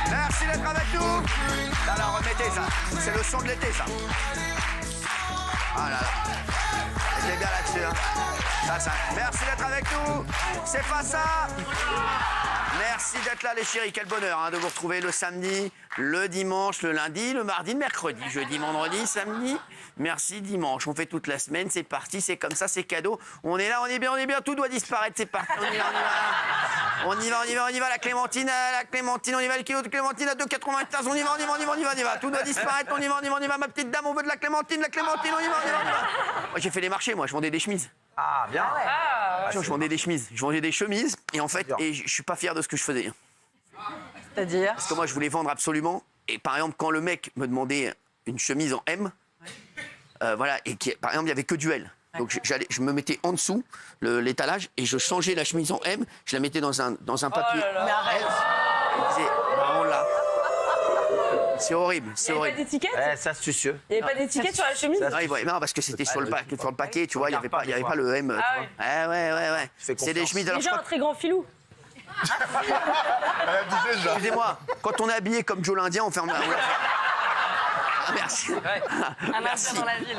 Merci d'être avec nous. Alors remettez ça. C'est le son de l'été, ça. Ah là là. J'étais bien là-dessus. Hein. Ça. Merci d'être avec nous. C'est pas ça. Merci d'être là, les chéris. Quel bonheur hein, de vous retrouver le samedi, le dimanche, le lundi, le mardi, le mercredi, jeudi, vendredi, samedi. Merci, dimanche. On fait toute la semaine. C'est parti. C'est comme ça. C'est cadeau. On est là. On est bien. Tout doit disparaître. C'est parti. On y va. La clémentine. On y va. Le kilo de clémentine à 2,95. On y va. Tout doit disparaître. On y va. Ma petite dame, on veut de la clémentine. On y va. Moi, j'ai fait des marchés. Moi, je vendais des chemises. Ah, bien. Je vendais des chemises. Je vendais des chemises. Et en fait, je suis pas fier de ce que je faisais. C'est-à-dire? Parce que moi, je voulais vendre absolument. Et par exemple, quand le mec me demandait une chemise en M, voilà, et par exemple, il n'y avait que du L. Donc, je me mettais en dessous l'étalage et je changeais la chemise en M. Je la mettais dans un papier. Mais arrête. Je disais, on l'a. C'est horrible. Il n'y avait pas d'étiquette? C'est astucieux. Il n'y avait pas d'étiquette sur la chemise? Non, parce que c'était sur le paquet, tu vois, il n'y avait pas le M. Ah ouais. C'est des chemises. Déjà un très grand filou. Excusez-moi, quand on est habillé comme Joe l'Indien, on ferme la. Ah, merci. Un Indien dans la ville.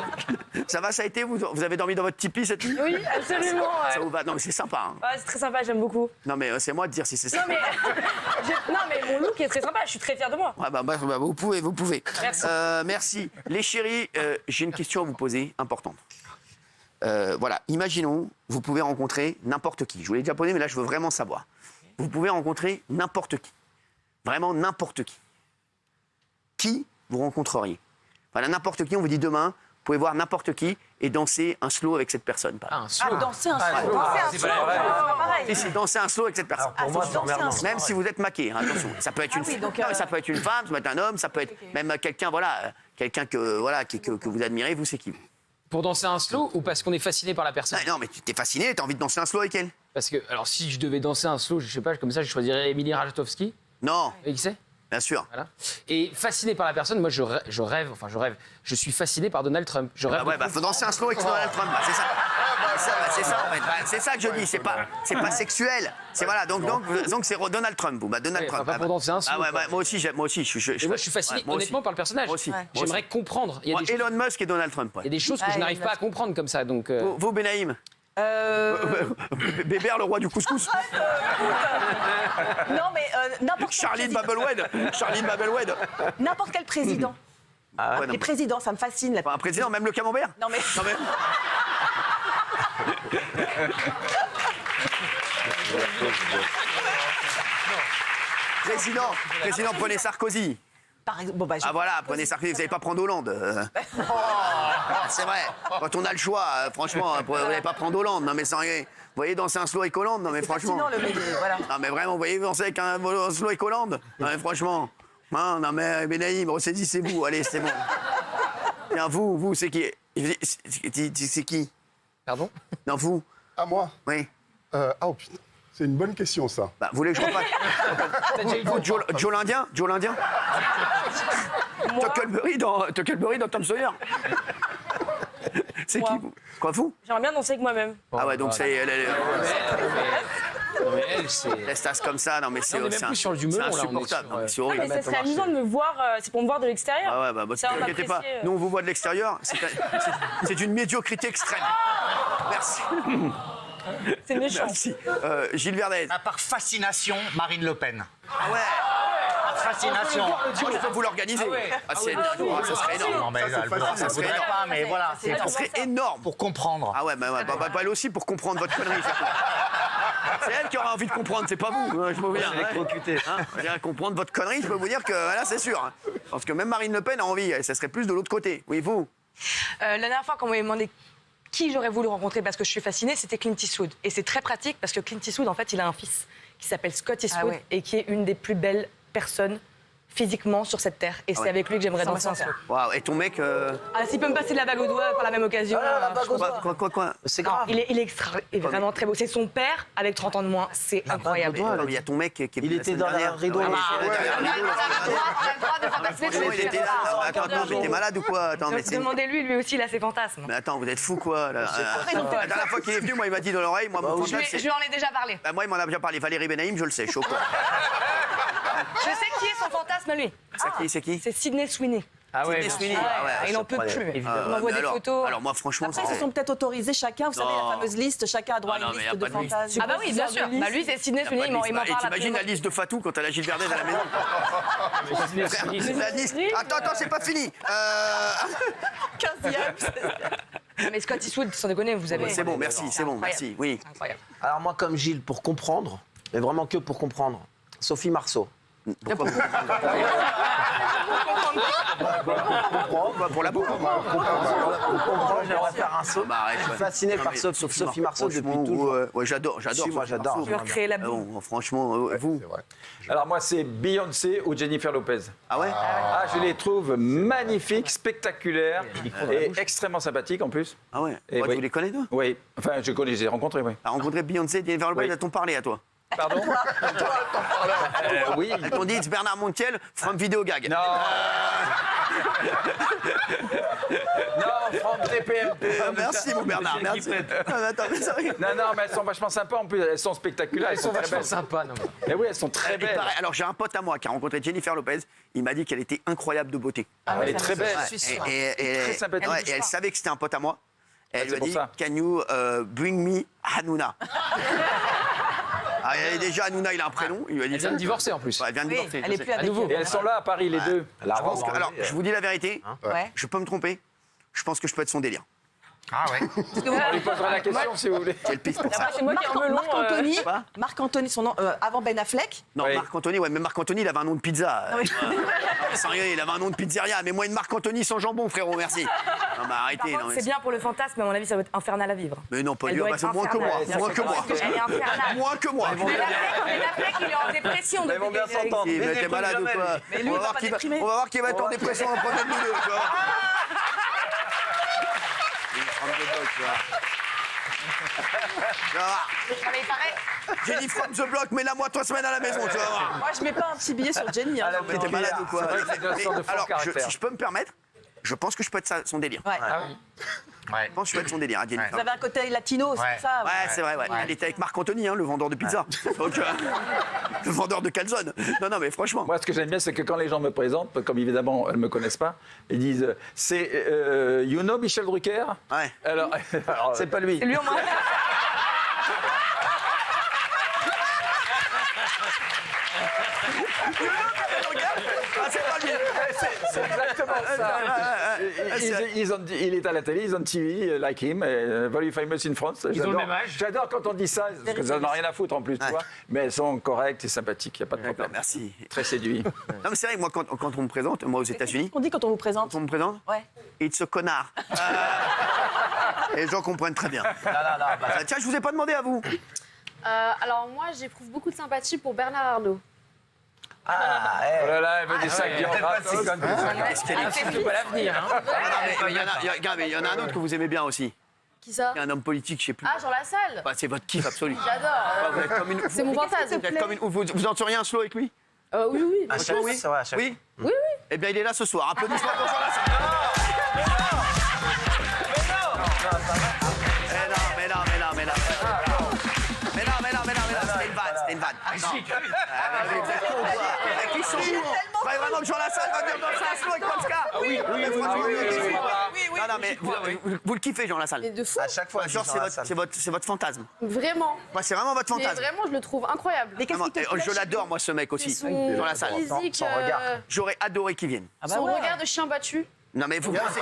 Ça va, ça a été vous avez dormi dans votre tipi cette nuit? Oui, absolument. Ça vous va? Non, mais c'est sympa. Hein. Ouais, c'est très sympa, j'aime beaucoup. Non, mais c'est moi de dire si c'est ça. Non, mais mon look est très sympa, je suis très fière de moi. Ouais, vous pouvez. Merci. Merci. Les chéris, j'ai une question à vous poser, importante. Voilà, imaginons, vous pouvez rencontrer n'importe qui. Je vous l'ai déjà posé, mais là, je veux vraiment savoir. Vous pouvez rencontrer n'importe qui. Vraiment n'importe qui. Qui vous rencontreriez? Voilà, n'importe qui, on vous dit demain, vous pouvez voir n'importe qui et danser un slow avec cette personne. Un slow. Danser un slow. C'est pas pareil. Si, danser un slow avec cette personne. Pour moi, c'est emmerdant. Même si vous êtes maqué, hein, attention. Ça peut être une femme, ça peut être une femme, ça peut être un homme, ça peut être même quelqu'un, voilà, quelqu'un que vous admirez, vous, c'est qui? Pour danser un slow ou parce qu'on est fasciné par la personne? Non, mais tu t'es fasciné, t'as envie de danser un slow avec elle? Parce que, alors, si je devais danser un slow, je sais pas, comme ça, je choisirais Émilie Ratajkowski. Non, Et qui c'est? bien sûr. Voilà. Et fasciné par la personne, moi, je rêve, je suis fasciné par Donald Trump. Je rêve. Faut danser un slow avec Donald Trump. C'est ça. C'est ça, en fait. C'est ça que je dis. C'est pas sexuel. C'est voilà. Donc c'est Donald Trump. Donald Trump. Pas pour danser un slow. Moi aussi, Et moi, je suis fasciné, honnêtement, par le personnage. Moi aussi. J'aimerais comprendre. Il y a des Elon Musk et Donald Trump. Il y a des choses que je n'arrive pas à comprendre comme ça. Donc, Vous, Benaïm? Bébert, le roi du couscous. Non, mais n'importe quel Charline président. Babelwed. N'importe quel président. Les présidents, ça me fascine. Un président, même le camembert. Non, mais... Président, prenez Sarkozy. Par exemple, Voilà, prenez Sarkozy, vous n'allez pas prendre Hollande. C'est vrai, quand on a le choix, franchement, vous n'allez pas prendre Hollande. Non, mais sans rien. Vous voyez danser un slow avec Hollande? Non, mais franchement. Voilà. Non, mais vraiment, vous voyez danser avec un slow avec Hollande? Non, mais franchement. Non, mais Benaïm, ressaisissez-vous, allez, c'est bon. Bien, vous, c'est qui? C'est qui? pardon? Non, vous? À moi? Oui. Oh putain, c'est une bonne question ça. Vous voulez que je repasse? Vous, Joe l'Indien? Tuckleberry dans Tom Sawyer. C'est qui, vous? Quoi, vous? J'aimerais bien danser avec moi-même. Ah ouais, donc c'est... Non, mais elle, c'est. Laisse tasse comme ça, non mais c'est On est même plus sur du melon, là, on est insupportable, sur, non, mais c'est Non, horrible. mais ça serait amusant de me voir, c'est pour me voir de l'extérieur. Ah ouais, Ça, on va t'inquiétez pas, apprécier, nous on vous voit de l'extérieur, c'est une médiocrité extrême. Merci. C'est méchant. Merci. Gilles Verdez. À part fascination, Marine Le Pen. Ah ouais. Fascination. Moi, je peux vous l'organiser. Ça serait énorme. Non, mais Ça, c'est elle facile. ça voudrait pas, mais voilà. C'est Ça serait énorme. pour comprendre. Ah ouais, elle aussi pour comprendre votre connerie. C'est elle qui aura envie de comprendre, c'est pas vous. Je me souviens. Comprendre votre connerie, je peux vous dire que là, c'est sûr. Parce que même Marine Le Pen a envie, ça serait plus de l'autre côté. Oui, vous? La dernière fois qu'on m'avait demandé qui j'aurais voulu rencontrer parce que je suis fascinée, c'était Clint Eastwood. Et c'est très pratique parce que Clint Eastwood, en fait, il a un fils qui s'appelle Scott Eastwood et qui est une des plus belles personnes physiquement sur cette terre. Et c'est avec lui que j'aimerais danser un slow. Waouh, et ton mec. Ah, s'il peut me passer de la bague au doigt par la même occasion. Quoi C'est grave. Il est vraiment très beau. C'est son père avec 30 ans de moins. C'est incroyable. Non, mais il y a ton mec qui est. Il était dans la rideau. On a le droit de fantasmer sur Il était là. Attends, mais t'es malade ou quoi? Attends, mais c'est. Demandez-lui, lui aussi, il a ses fantasmes. Mais attends, vous êtes fous quoi là. La dernière fois qu'il est venu, moi il m'a dit dans l'oreille, moi mon fantasme Je lui en ai déjà parlé. Moi il m'en a déjà parlé. Valérie Benaïm, je le sais, chaud quoi. Je sais qui est son fantasme, lui. C'est qui? C'est Sydney Sweeney. Ah ouais. Sydney Sweeney. Ah ouais, Il n'en peut plus. Évidemment. Il m'envoie des photos. Alors moi franchement, Après, ils se sont peut-être autorisés chacun, vous savez, la fameuse liste, chacun a droit à Non, une mais y a liste pas de de liste. fantasmes. Ah bah oui, bien sûr. Bah lui, c'est Sydney Sweeney, il m'en Et parle t'imagines absolument. la liste de Fatou quand t'as la Gilles Verdez à la maison? La liste. Attends, c'est pas fini. 15e. Mais Scott Eastwood, sans déconner, vous avez... C'est bon, merci, c'est bon, merci. Oui. Incroyable. Alors moi, comme Gilles, pour comprendre, mais vraiment que pour comprendre, Sophie Marceau. Pourquoi pour la bouffe. J'aimerais faire un saut. Bah, arrête, Je suis ouais. fasciné Non, par mais Sophie Marceau depuis franchement, toujours. Ouais, j'adore. Si, moi, j'adore. Sophie Tu veux Marceau. recréer la Ah boue. bon, franchement, vous. C'est vrai. Alors moi, c'est Beyoncé ou Jennifer Lopez. Ah ouais. Ah, je les trouve magnifiques, spectaculaires et extrêmement sympathiques en plus. Ah ouais. Et Ouais, oui. tu les connais toi? Oui, enfin, je connais, j'ai rencontré, oui. T'as rencontré Beyoncé, Jennifer Lopez, Oui. elles t'ont parlé à toi. Pardon Oui. Elles t'ont dit, it's Bernard Montiel from Video Gag. Non. Non, from TPMP. Merci mon Bernard, merci. Attends, mais sérieux. Non, mais elles sont vachement sympas en plus, elles sont spectaculaires, elles sont très Vachement belles. sympa, non. Et oui, elles sont très Et belles. pareil, alors j'ai un pote à moi qui a rencontré Jennifer Lopez, il m'a dit qu'elle était incroyable de beauté. Elle est très belle. Et Très sympathique. ouais, et elle savait que c'était un pote à moi. Elle Ah, lui c'est a pour dit, ça. can you bring me Hanouna? Ah, elle est déjà Hanouna, il a un prénom. Il lui a dit Elle vient ça. de divorcer en plus. Ouais, elle vient de divorcer. Elle est je plus sais. avec nouveau. Et elles sont là à Paris, les deux. Je pense que- alors, je vous dis la vérité, Ouais. je peux me tromper. Je pense que je peux être son délire. Ah ouais. On lui posera la question si vous voulez. Quelle piste pour ça? C'est moi qui ai un melon. Marc-Anthony, Quoi Marc-Anthony, son nom, avant Ben Affleck. Non, Oui. Marc-Anthony, ouais, mais Marc-Anthony, il avait un nom de pizza. Sérieux, il avait un nom de pizzeria. Mais moi, une Marc-Anthony sans jambon, frérot, merci. Non, mais arrêtez. Par non, contre, mais c'est bien pour le fantasme, mais à mon avis, ça va être infernal à vivre. Mais non, pas Elle lui, doit bah, être c'est moins que moi. infernale. Moins que moi. Elle est infernale. Moins que moi. Ben Affleck, il est en dépression Ils vont bien depuis. s'entendre. Il mais t'es malade ou quoi? Mais lui, On va il va voir pas qui va- déprimer. on va voir qui va être en dépression en premier de nous deux, tu vois. Il prend des blocs, tu vois. Tu vas voir. Ah, mais il paraît. J'ai dit from the block, mais là, moi, 3 semaines à la maison, tu vas voir. Moi, je mets pas un petit billet sur Jenny. Hein. Mais t'es malade ou quoi? C'est vrai que c'est une sorte de fort Alors, caractère. si je peux me permettre, je pense que je peux être son délire. Ouais. Ah oui. Ouais. Je pense que je peux être son délire, hein, Jennifer. Vous avez un côté latino, Ouais. c'est ça? Ouais, c'est vrai, ouais. Elle était avec Marc-Anthony, hein, le vendeur de pizza. Donc, le vendeur de calzone. Non, mais franchement. Moi, ce que j'aime bien, c'est que quand les gens me présentent, comme évidemment, elles ne me connaissent pas, ils disent c'est you know Michel Drucker? Ouais. Alors, C'est pas lui. C'est lui en moins. Ah, c'est pas lui. c'est exactement ça. Il est à la télé, ils ont TV, like him, very famous in France. ont le J'adore. même âge. J'adore quand on dit ça, parce que ça n'a rien à foutre en plus, tu Ouais. vois. Mais elles sont correctes et sympathiques, il n'y a pas de D'accord, problème. merci. Très séduit. Non, mais c'est vrai que moi, quand on me présente, moi aux États-Unis, On dit quand on vous présente. quand on me présente, Ouais. it's a connard. Et les gens comprennent très bien. Tiens, je vous ai pas demandé à vous. Alors moi, j'éprouve beaucoup de sympathie pour Bernard Arnault. Ah, Oh là là, elle veut des sacs bien gratos. Qu'est-ce qu'elle est C'est pas l'avenir. Hein. mais il y en a un autre que vous aimez bien aussi. Qui ça? Il y a un homme politique, je sais plus. Ah, Jean Lassalle. Bah, c'est votre kiff absolu. J'adore. Vous êtes comme une- C'est mon fantasme. vous êtes comme une- vous entendriez un slow avec lui? Oui, oui. à chaque fois, Oui. c'est vrai, à chaque Oui. Oui, oui. Eh bien, il est là ce soir. Applaudissements pour Jean Lassalle. C'était une vanne. Non. Vous êtes cons ou quoi? Avec qui sont vous? Vous croyez vraiment que Jean Lassalle va venir danser un slow avec Polska? Oui. Non, mais vous le kiffez, Jean Lassalle. Mais de fou. À chaque fois, Genre, je dis dans la salle. c'est votre fantasme. Vraiment. Moi, c'est vraiment votre Mais fantasme. vraiment, je le trouve incroyable. Mais qu'est-ce Vraiment, qui te plaît je l'adore, moi, ce mec aussi. C'est son Jean Lassalle. physique, Son regard. J'aurais adoré qu'il vienne. Ah bah son ouais. regard de chien battu. Non, mais vous pensez.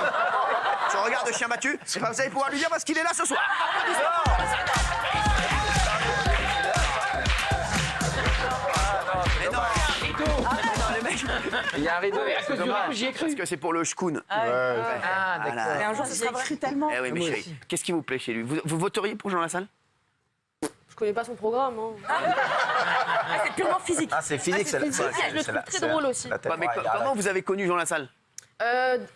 Je regarde de chien battu. Vous allez pouvoir lui dire parce qu'il est là ce soir. Mais non. Non, les mecs. Il y a un rideau, À cause c'est du dommage. rythme, j'y ai cru. Parce que c'est pour le schkoun. Ah ouais. Ah, d'accord. Voilà. Et un jour, J'y ce ai sera vrai. cru tellement. Eh oui, mais chérie, qu'est-ce qui vous plaît chez lui? Vous voteriez pour Jean Lassalle? connais pas son programme. Hein. C'est purement physique. Ah, c'est physique, c'est physique. Je le trouve très drôle aussi. Mais comment vous avez connu Jean Lassalle?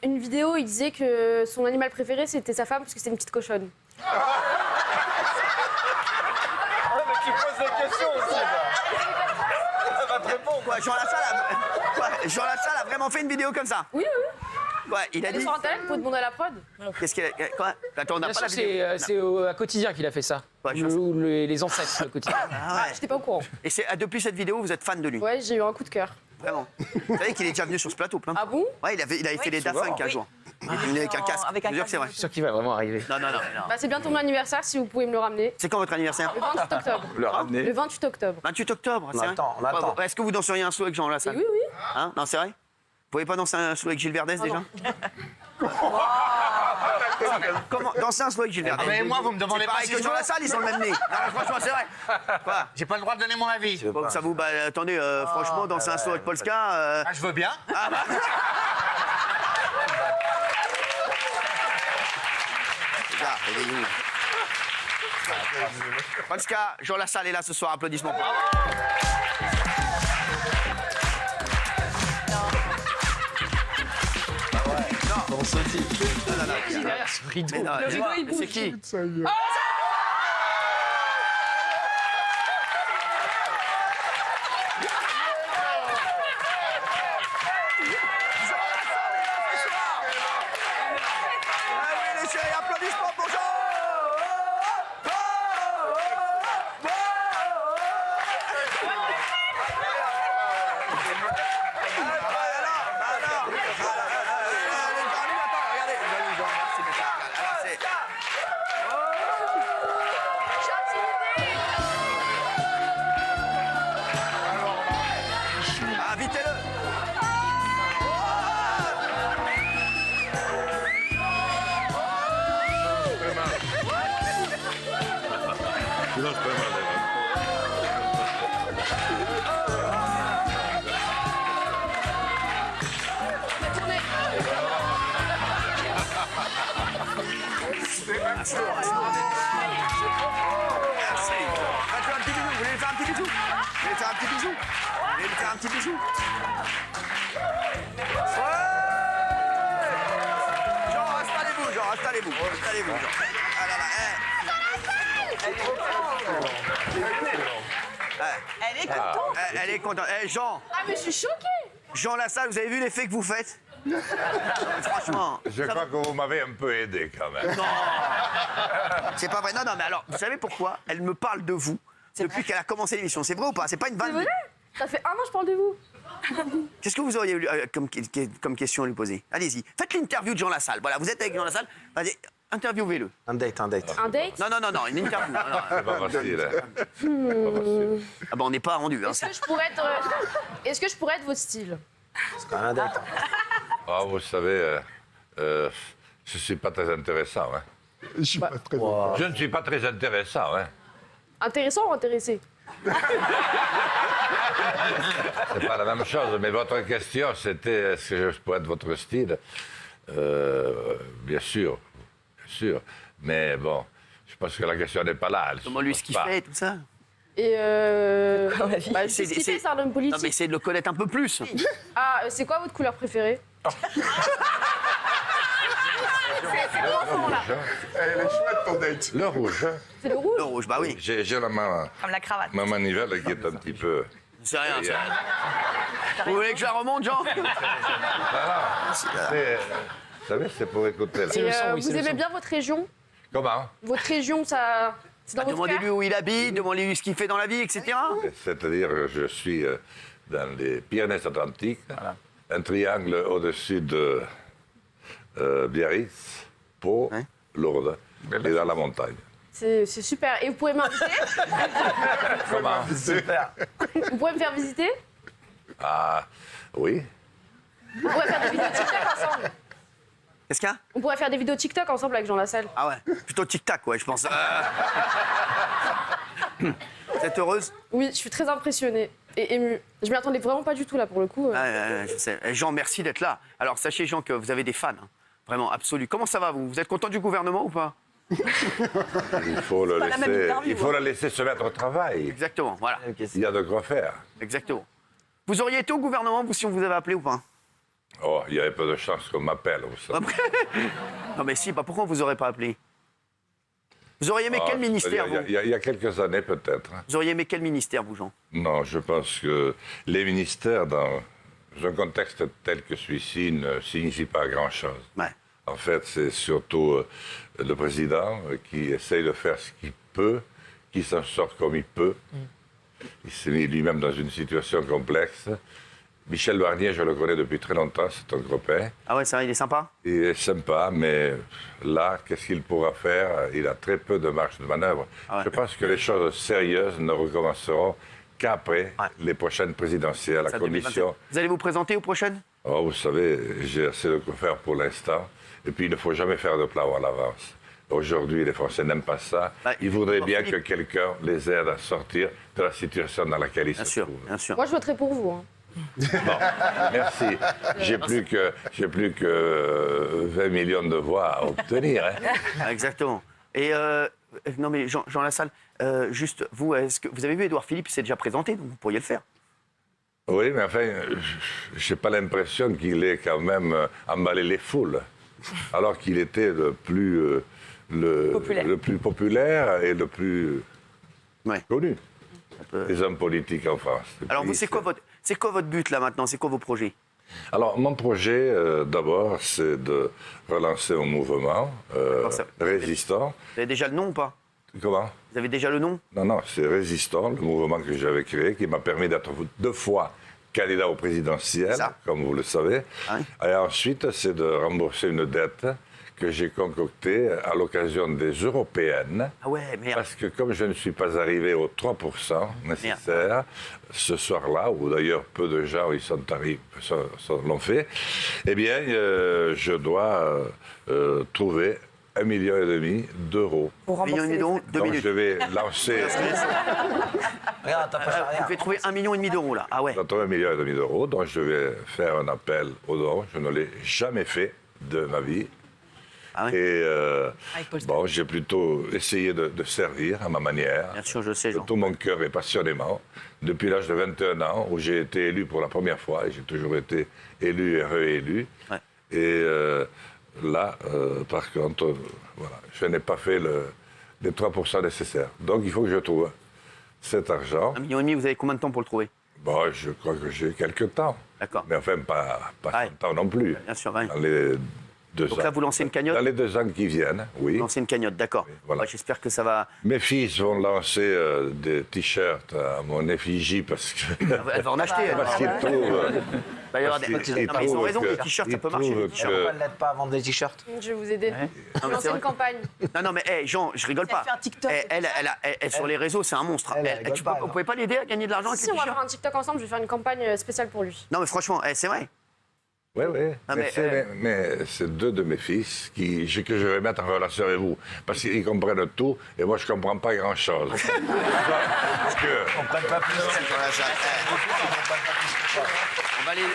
Une vidéo, il disait que son animal préféré, c'était sa femme, parce que c'était une petite cochonne. Mais tu poses des questions aussi, Elle va te répondre. Quoi, Jean Lassalle a vraiment fait une vidéo comme ça? Oui. Ouais, il a Elle est dit. sur Internet, vous pouvez demander à la prod. Qu'est-ce qu'il a. Quoi? Attends, on n'a Bien pas la sûr, vidéo. c'est à Quotidien qu'il a fait ça. Ouais, je sais. Ou les ancêtres de Quotidien. Ah ouais. J'étais pas au courant. Et depuis cette vidéo, vous êtes fan de lui? Ouais, j'ai eu un coup de cœur. Vraiment. Vous savez qu'il est déjà venu sur ce plateau plein de Ah fois. bon? Ouais, il avait fait les Daft Punk un jour. Il est venu avec un casque. Avec un Je vous jure que c'est vrai. Je suis sûr qu'il va vraiment arriver. Non. Bah, c'est bientôt mon anniversaire, si vous pouvez me le ramener. C'est quand votre anniversaire? Le 28 octobre. Le ramener. Le 28 octobre. 28 octobre, c'est vrai? on attend. Est-ce que vous danseriez un slow avec Jean Lassalle? Oui. Hein? Non, c'est vrai? Vous pouvez pas danser un slow avec Gilles Verdez déjà? Comment danser un slow avec Gilles Verdez? mais moi, vous me demandez C'est pas pareil si que je Jean veux. Lassalle, ils sont le même nez. Non, mais franchement, c'est vrai. Quoi? J'ai pas le droit de donner mon avis. Bon, ça vous. Bah, attendez, franchement, danser un slow avec Polska. Ah, je veux bien. Ah, bah. Là, aidez-nous. Polska, Jean Lassalle est là ce soir, applaudissements pour lui. On se dit. Qui est derrière ce rideau? Mais non, Le rideau, il bouge. c'est qui? Ah oui, les chéris, applaudissements pour Jean! Invitez-le! Merci. Faites-lui un petit bisou. Vous voulez lui faire un petit bisou? Vous voulez lui faire un petit bisou? Vous voulez lui faire un petit bisou? Ouais! Jean, installez-vous, Jean, installez-vous. Installez-vous, Jean. Ah là là, Elle est contente. elle est contente. Jean, Ah, mais je suis choquée. Jean Lassalle, vous avez vu l'effet que vous faites? Franchement. Je crois que vous m'avez un peu aidé quand même. C'est pas vrai. Non, mais alors, vous savez pourquoi elle me parle de vous depuis qu'elle a commencé l'émission? C'est vrai ou pas? C'est pas une C'est vanne. vrai? Ça fait 1 an que je parle de vous. Qu'est-ce que vous auriez eu comme question à lui poser? Allez-y. Faites l'interview de Jean Lassalle. Voilà, vous êtes avec Jean Lassalle. Vas-y, interviewez-le. Un date. Un date? Non, une interview. Non. C'est pas facile. Hein. C'est pas facile. Ah bah on n'est pas rendu. Hein. Est-ce que je pourrais être... Est-ce que je pourrais être votre style? C'est quand même un date. Ah, vous savez, je ne suis pas très intéressant. Hein. Je suis pas très Je ne suis pas très intéressant. Hein. Intéressant ou intéressé? C'est pas la même chose, mais votre question, c'était est-ce que je pourrais être votre style? Bien sûr. Mais bon, je pense que la question n'est pas là. Comment lui ce qu'il fait, tout ça? Et Dans la vie. bah, c'est ce qu'il fait, c'est un homme Non, politique. mais essayez de le connaître un peu plus. Ah, c'est quoi votre couleur préférée? Elle est chouette, ton date. Le rouge. Hein. C'est le rouge? Le rouge, bah oui. J'ai Comme la cravate. ma manivelle qui est un petit peu... C'est rien, c'est rien. Vous voulez que je la remonte, Jean? Vous savez, c'est pour écouter. Là. Et, le son, oui, c'est vous le aimez son. bien votre région? Comment? Votre région, ça... C'est dans votre cœur? Demandez-lui où il habite, demandez-lui ce qu'il fait dans la vie, etc. C'est-à-dire que je suis dans les Pyrénées-Atlantiques, un triangle au-dessus de Biarritz, Pau, Ouais. Lourdes, et dans la montagne. C'est super. Et vous pouvez m'inviter? Comment? Super. Vous pouvez me faire visiter? Ah, oui. On pourrait faire des vidéos TikTok ensemble. Qu'est-ce qu'il y a? On pourrait faire des vidéos TikTok ensemble avec Jean Lassalle. Ah ouais, plutôt tic-tac, ouais, je pense. Vous êtes heureuse? Oui, je suis très impressionnée et émue. Je m'y attendais vraiment pas du tout là pour le coup. Je sais. Et Jean, merci d'être là. Alors, sachez, Jean, que vous avez des fans, hein. Vraiment, absolus. Comment ça va, vous? Vous êtes content du gouvernement ou pas? Il faut le pas la même laisser, interview, il faut le laisser se mettre au travail. Exactement, voilà. Il y a de quoi faire. Exactement. Vous auriez été au gouvernement, vous, si on vous avait appelé ou pas? Oh, il y avait peu de chance qu'on m'appelle. Vous savez. Non, mais si, pourquoi on vous aurait pas appelé? Vous auriez aimé quel ministère, vous? Il y a quelques années, peut-être. Vous auriez aimé quel ministère, vous, Jean? Non, je pense que les ministères, dans un contexte tel que celui-ci, ne signifient pas grand-chose. Ouais. En fait, c'est surtout le président qui essaye de faire ce qu'il peut, qui s'en sort comme il peut. Il s'est mis lui-même dans une situation complexe. Michel Barnier, je le connais depuis très longtemps, c'est un copain. Ah ouais, ça va, il est sympa? Il est sympa, mais là, qu'est-ce qu'il pourra faire? Il a très peu de marge de manœuvre. Ah ouais. Je pense que les choses sérieuses ne recommenceront qu'après les prochaines présidentielles, à Ça, condition... 2027. Vous allez vous présenter aux prochaines? Oh, vous savez, j'ai assez de quoi faire pour l'instant. Et puis, il ne faut jamais faire de plan à l'avance. Aujourd'hui, les Français n'aiment pas ça. Ils voudraient bien que quelqu'un les aide à sortir de la situation dans laquelle ils se trouvent. Bien sûr. Moi, je voterai pour vous. Hein. Bon, merci. J'ai plus que 20 millions de voix à obtenir. Hein. Exactement. Et non mais Jean Lassalle, juste vous, est-ce que vous avez vu Édouard Philippe s'est déjà présenté, donc vous pourriez le faire. Oui, mais enfin, j'ai pas l'impression qu'il ait quand même emballé les foules, alors qu'il était le plus populaire et le plus connu des hommes politiques en France. Alors vous, c'est quoi votre but là maintenant? C'est quoi vos projets? Alors, mon projet, d'abord, c'est de relancer un mouvement résistant. Vous avez déjà le nom ou pas? Comment? Vous avez déjà le nom? Non, c'est Résistant, le mouvement que j'avais créé, qui m'a permis d'être 2 fois candidat au présidentiel, comme vous le savez. Et ensuite, c'est de rembourser une dette que j'ai concoctée à l'occasion des européennes. Ah ouais, merde. Parce que comme je ne suis pas arrivé aux 3% nécessaires, ce soir-là, où d'ailleurs peu de gens y sont arrivés, l'ont fait, eh bien, je dois trouver 1,5 million d'euros. Pour rembourser d'euros, 2 Donc minutes. je vais lancer... Regarde, t'as pas Vous pouvez trouver 1,5 million d'euros là. Ah ouais. Je vais trouver 1,5 million d'euros, donc je vais faire un appel aux dons. Je ne l'ai jamais fait de ma vie. Ah ouais. Et bon, j'ai plutôt essayé de servir à ma manière. Bien sûr, je sais, Jean. De tout mon cœur et passionnément. Depuis l'âge de 21 ans, où j'ai été élu pour la première fois, et j'ai toujours été élu et réélu. Ouais. Et là, par contre, voilà, je n'ai pas fait les 3% nécessaires. Donc il faut que je trouve cet argent. 1,5 million, vous avez combien de temps pour le trouver? Bon, je crois que j'ai quelques temps. D'accord. Mais enfin, pas longtemps non plus. Bien sûr, ouais. Dans les 2 Donc ans. là, vous lancez une cagnotte? Dans les 2 ans qui viennent, oui. Vous lancez une cagnotte, d'accord. voilà. Ouais, j'espère que ça va... Mes fils vont lancer des t-shirts à mon effigie parce que... Elle va en acheter. parce qu'ils trouvent... Il va y avoir des... Non, mais ils ont raison, les t-shirts, ça peut marcher. Pourquoi elle l'aide pas à vendre des t-shirts? Je vais vous aider. Non, mais Je vais lancer c'est vrai. une campagne. Non, mais Jean, je rigole pas. fait un TikTok. Elle, sur les réseaux, c'est un monstre. rigole pas, Vous pouvez pas l'aider à gagner de l'argent avec Si les on va t-shirts? faire un TikTok ensemble, je vais faire une campagne spéciale pour lui. Non, mais franchement, c'est vrai. Oui, oui. Ah, mais c'est 2 de mes fils que je vais mettre en relation avec vous. Parce qu'ils comprennent tout et moi, je ne comprends pas grand-chose. Parce que... On ne prenne pas plus. On va l'aider.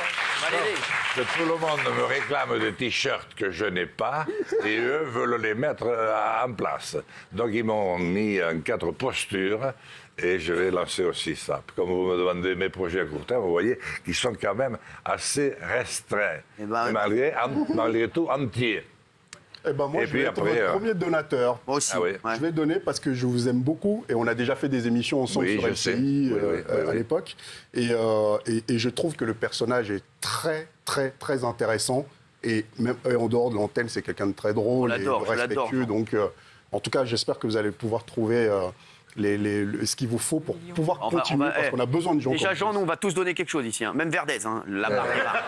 Que tout le monde me réclame des t-shirts que je n'ai pas et eux veulent les mettre en place. Donc ils m'ont mis en 4 postures et je vais lancer aussi ça. Comme vous me demandez mes projets à court terme, vous voyez qu'ils sont quand même assez restreints. Eh ben, malgré tout entiers. Eh ben moi, Et je puis vais être après, votre premier donateur. Moi aussi. Ah oui. Ouais. Je vais donner parce que je vous aime beaucoup et on a déjà fait des émissions ensemble Oui, sur je sais. LCI Oui, à l'époque. Et je trouve que le personnage est très, très, très intéressant. Et même en dehors de l'antenne, c'est quelqu'un de très drôle On et l'adore, je l'adore, respectueux. Donc, en tout cas, j'espère que vous allez pouvoir trouver ce qu'il vous faut pour pouvoir continuer parce qu'on a besoin de gens Déjà, comme Jean, vous. nous, on va tous donner quelque chose ici. Hein. Même Verdez, hein. La barre est là.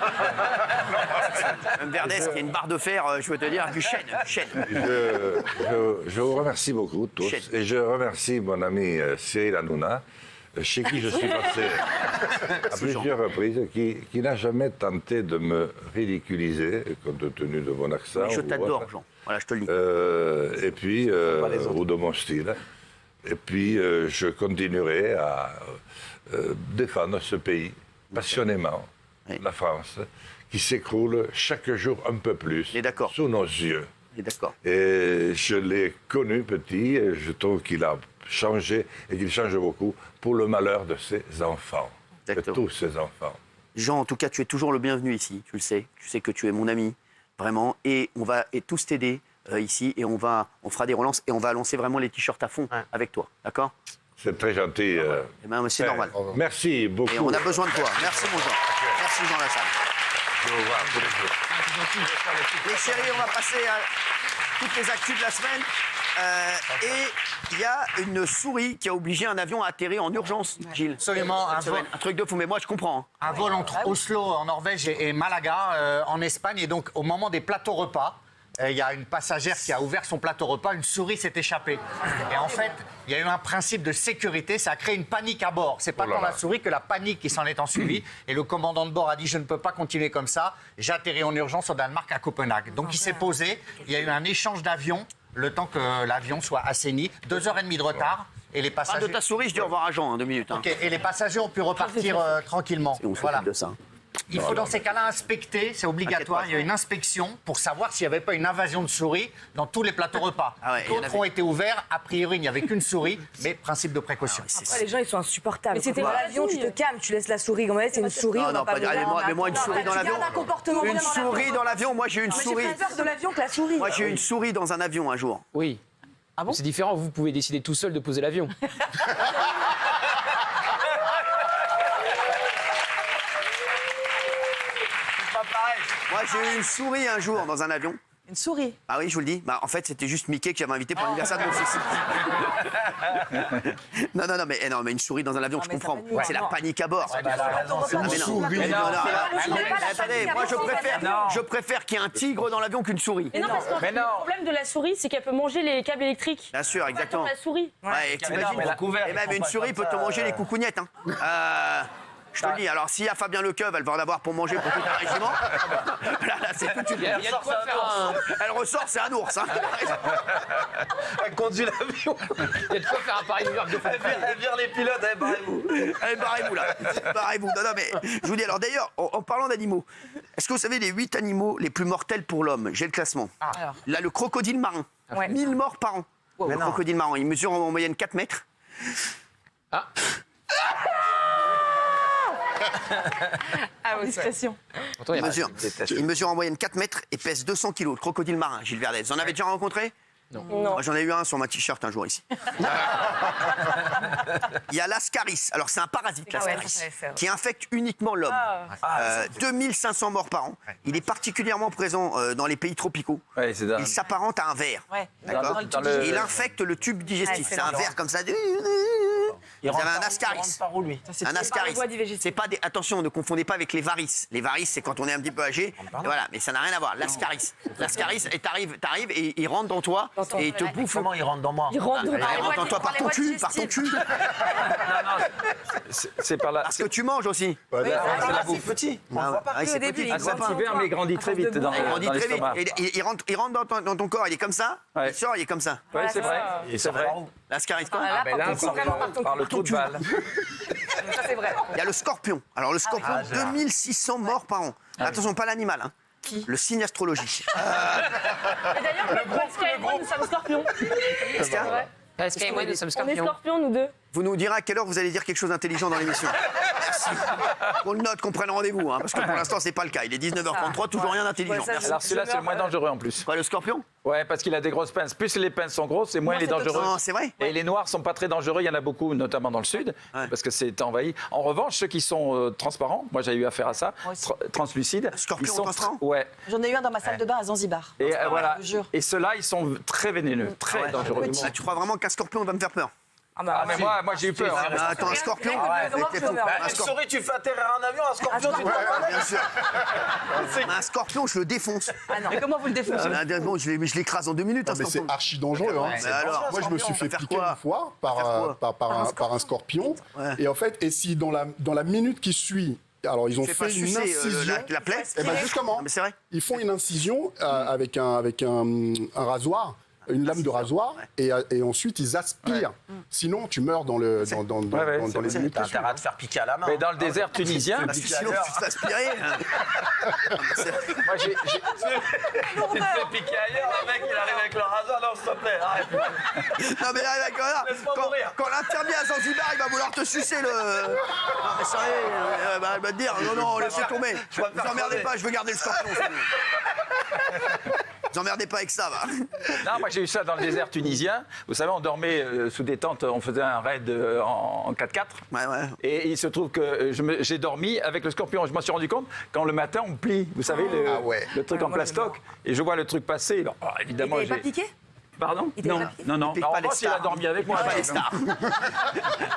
Même Verdez, qui a une barre de fer, je veux te dire, du chêne. Je vous remercie beaucoup tous. Chef. Et je remercie mon ami Cyril Hanouna, chez qui je suis passé à plusieurs reprises, qui n'a jamais tenté de me ridiculiser, compte tenu de mon accent. Je ou t'adore, autre. Jean. Voilà, je te le dis. Et puis, ou de mon style. Et puis, je continuerai à défendre ce pays passionnément, Oui. la France, qui s'écroule chaque jour un peu plus Et d'accord. sous nos yeux. D'accord. Et je l'ai connu petit, et je trouve qu'il a changé et qu'il change beaucoup pour le malheur de ses enfants, de tous ses enfants. Jean, en tout cas, tu es toujours le bienvenu ici, tu le sais. Tu sais que tu es mon ami, vraiment. Et on va tous t'aider ici et on fera des relances et on va lancer vraiment les t-shirts à fond avec toi, d'accord? C'est très gentil. Eh ben, c'est normal. Merci beaucoup. Et on a besoin de toi. Merci, mon Jean. Merci, Jean Lassalle. Je vous vois tous les jours. Les chéris, on va passer à toutes les actus de la semaine. Et il y a une souris qui a obligé un avion à atterrir en urgence, Gilles. Absolument. Un truc de fou, mais moi je comprends. Hein. Un vol entre Oslo en Norvège et Malaga en Espagne. Et donc, au moment des plateaux repas, il y a une passagère qui a ouvert son plateau repas, une souris s'est échappée. Et en fait, il y a eu un principe de sécurité, ça a créé une panique à bord. C'est pas tant la souris que la panique qui s'en est ensuivie. Et le commandant de bord a dit, je ne peux pas continuer comme ça, j'atterris en urgence au Danemark à Copenhague. Donc il s'est posé, il y a eu un échange d'avions, le temps que l'avion soit assaini, 2h30 de retard. Et les passagers... Parle de ta souris, je dis au revoir à Jean, 2 minutes. Hein. Okay, et les passagers ont pu repartir tranquillement. On s'occupe de ça. Il faut dans ces cas-là inspecter, c'est obligatoire. Il y a une inspection pour savoir s'il n'y avait pas une invasion de souris dans tous les plateaux repas. D'autres ont été ouverts. A priori, il n'y avait qu'une souris, mais principe de précaution. Après, les gens, ils sont insupportables. Mais c'était dans pas l'avion, tu te calmes, tu laisses la souris. Comme c'est une souris. Non, pas dire. Mais moi, une souris dans l'avion. Une souris dans l'avion. Moi, j'ai une souris. J'ai plus peur de l'avion que la souris. Moi, j'ai eu une souris dans un avion un jour. Oui. Ah bon? C'est différent, vous pouvez décider tout seul de poser l'avion. Moi, j'ai eu une souris un jour dans un avion. Une souris? Ah oui, je vous le dis. Bah, en fait, c'était juste Mickey que j'avais invité pour l'anniversaire de mon fils. non, mais une souris dans un avion, je comprends. C'est la panique à bord. Une souris. Attendez, moi, je préfère qu'il y ait un tigre dans l'avion qu'une souris. Mais non, parce que le problème de la souris, c'est qu'elle peut manger les câbles électriques. Bien sûr, exactement. La souris. Ouais, et t'imagines, et même une souris peut te manger les coucougnettes. Hein. Je te le dis, alors s'il y a Fabien Lecoeuvre, elle va en avoir pour manger pour tout un régiment. Là, c'est toute une... Il y a de quoi faire Elle ressort, c'est un ours. Hein. Elle conduit l'avion. Il y a de quoi faire un Paris-New York de fois. Elle vire les pilotes, barrez-vous. Allez, barrez-vous là. Barrez-vous. Non, mais je vous dis, alors d'ailleurs, en parlant d'animaux, est-ce que vous savez les 8 animaux les plus mortels pour l'homme? J'ai le classement. Là, le crocodile marin. 1000 morts par an. Le crocodile marin, il mesure en moyenne 4 mètres. Ah. Ah, discrétion. Il mesure en moyenne 4 mètres et pèse 200 kilos. Le crocodile marin, Gilles Verdez. Vous en avez déjà rencontré? Non. Moi, j'en ai eu un sur ma t-shirt un jour ici. Il y a l'ascaris. Alors, c'est un parasite, l'ascaris, qui infecte uniquement l'homme. 2500 morts par an. Il est particulièrement présent dans les pays tropicaux. Ouais, il s'apparente à un ver. D'accord. Et il infecte le tube digestif. C'est un ver comme ça. Vous avez un ascaris. Un ascaris. C'est pas des... Attention, ne confondez pas avec les varices. Les varices, c'est quand on est un petit peu âgé. Voilà, mais ça n'a rien à voir. L'ascaris. L'ascaris, t'arrives et il rentre dans toi et il te bouffe. Comment il rentre dans moi? Il rentre dans toi par ton cul, par ton cul. C'est par là. Parce que tu manges aussi. C'est la bouffe. Petit. C'est petit. Un petit verre, mais il grandit très vite dans l'estomac. Il rentre dans ton corps, il est comme ça. Il sort, il est comme ça. Oui, c'est vrai. C'est vrai. L'ascaris, quoi. Par le trou de balle. Ça, c'est vrai. Il y a le scorpion. Alors, le scorpion, 2600 morts par an. Attention, pas l'animal, hein. Le signe astrologique. Et d'ailleurs, le gros, nous sommes scorpions. Qu'est-ce qu'il y a? Parce que moi, nous sommes On est scorpions. scorpions, nous deux. Vous nous direz à quelle heure vous allez dire quelque chose d'intelligent dans l'émission. Merci. On le note, qu'on prenne rendez-vous, hein, parce que pour l'instant, c'est pas le cas. Il est 19h33, toujours rien d'intelligent. Merci. Alors celui-là, c'est le moins dangereux en plus. Quoi, le scorpion? Ouais, parce qu'il a des grosses pinces. Plus les pinces sont grosses, et moins il est dangereux. Non, c'est vrai. Et les noirs sont pas très dangereux. Il y en a beaucoup, notamment dans le sud, parce que c'est envahi. En revanche, ceux qui sont transparents, moi j'ai eu affaire à ça, translucides. Scorpion ils sont transparent? Ouais. J'en ai eu un dans ma salle de bain à Zanzibar. Et voilà. Je jure. Et ceux-là, ils sont très vénéneux, très dangereux. Ah, tu crois vraiment qu'un scorpion va me faire peur? Ah, mais moi j'ai eu peur. Attends, un scorpion? Une souris, tu fais atterrir un avion, un scorpion, tu Bien sûr. Un scorpion, je le défonce. Ah non. Mais comment vous le défoncez? Bon, je l'écrase en 2 minutes. Mais c'est archi dangereux. Hein. Alors, moi, je me suis fait piquer une fois par un scorpion. Et en fait, si dans la minute qui suit, alors ils ont fait une incision. La plaie? Et ben justement, c'est vrai. ils font une incision avec un rasoir. une lame de rasoir et ensuite ils aspirent. Sinon, tu meurs dans les c'est minutes T'as qui intérêt à suivent. te faire piquer à la main. Mais dans le désert tunisien, Sinon, tu te fais aspirer. moi j'ai Tu te fais piquer ailleurs, le mec il arrive avec le rasoir, non s'il te plaît, arrête. Non mais là, Laisse-moi mourir. quand l'infirmier à Zanzibar, il va vouloir te sucer le... Non mais sérieux, elle va te dire, non, laissez tomber. Vous emmerdez pas, je veux garder le scorpion. Vous emmerdez pas avec ça, va. Non, moi j'ai eu ça dans le désert tunisien. Vous savez, on dormait sous des tentes, on faisait un raid en 4x4. Ouais. Et il se trouve que j'ai dormi avec le scorpion. Je m'en suis rendu compte quand le matin on plie, vous savez, le truc en plastoc. Et je vois le truc passer. Alors, évidemment, Il t'avait pas piqué? Pardon? Il t'avait Non, pas piqué? non, non. pique En pas les revanche, il a stars. dormi avec moi. Pique pas les stars.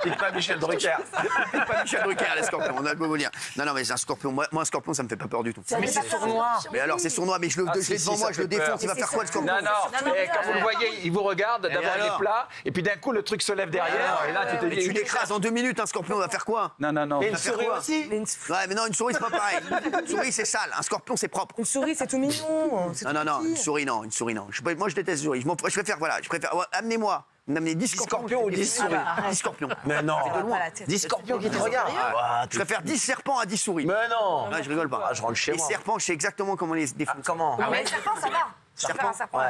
Pique pas Michel Drucker. Pique pas Michel Drucker, les scorpions, on a beau vous dire. Non, mais un scorpion, moi un scorpion, ça me fait pas peur du tout. Mais c'est sournois. Mais alors, c'est sournois, mais je l'ai devant moi, je le défonce, il va faire quoi le scorpion? Non, et quand vous le voyez, il vous regarde, d'abord il est alors plat, et puis d'un coup le truc se lève derrière, et là tu te Mais tu dis. l'écrases en 2 minutes, un scorpion, il va faire quoi? Non, non, non. Et une va faire souris quoi aussi. Ouais, mais non, une souris, c'est pas pareil. Une souris, c'est sale, un scorpion, c'est propre. Une souris, c'est tout mignon. C'est Non, tout non, petit. une souris, non. Moi, je déteste les souris. Je préfère, voilà, amenez-moi. Amenez 10 scorpions ou 10 souris? 10 scorpions. Mais non. Pas la tête. 10 scorpions qui te regardent. Ah, Je préfère 10 serpents à 10 souris. Mais non. Ouais, je rigole pas. Ah, je rentre chez Les moi. serpents, je sais exactement comment les défoncer. Comment? Mais le serpent, ça va. Serpent. Serpent.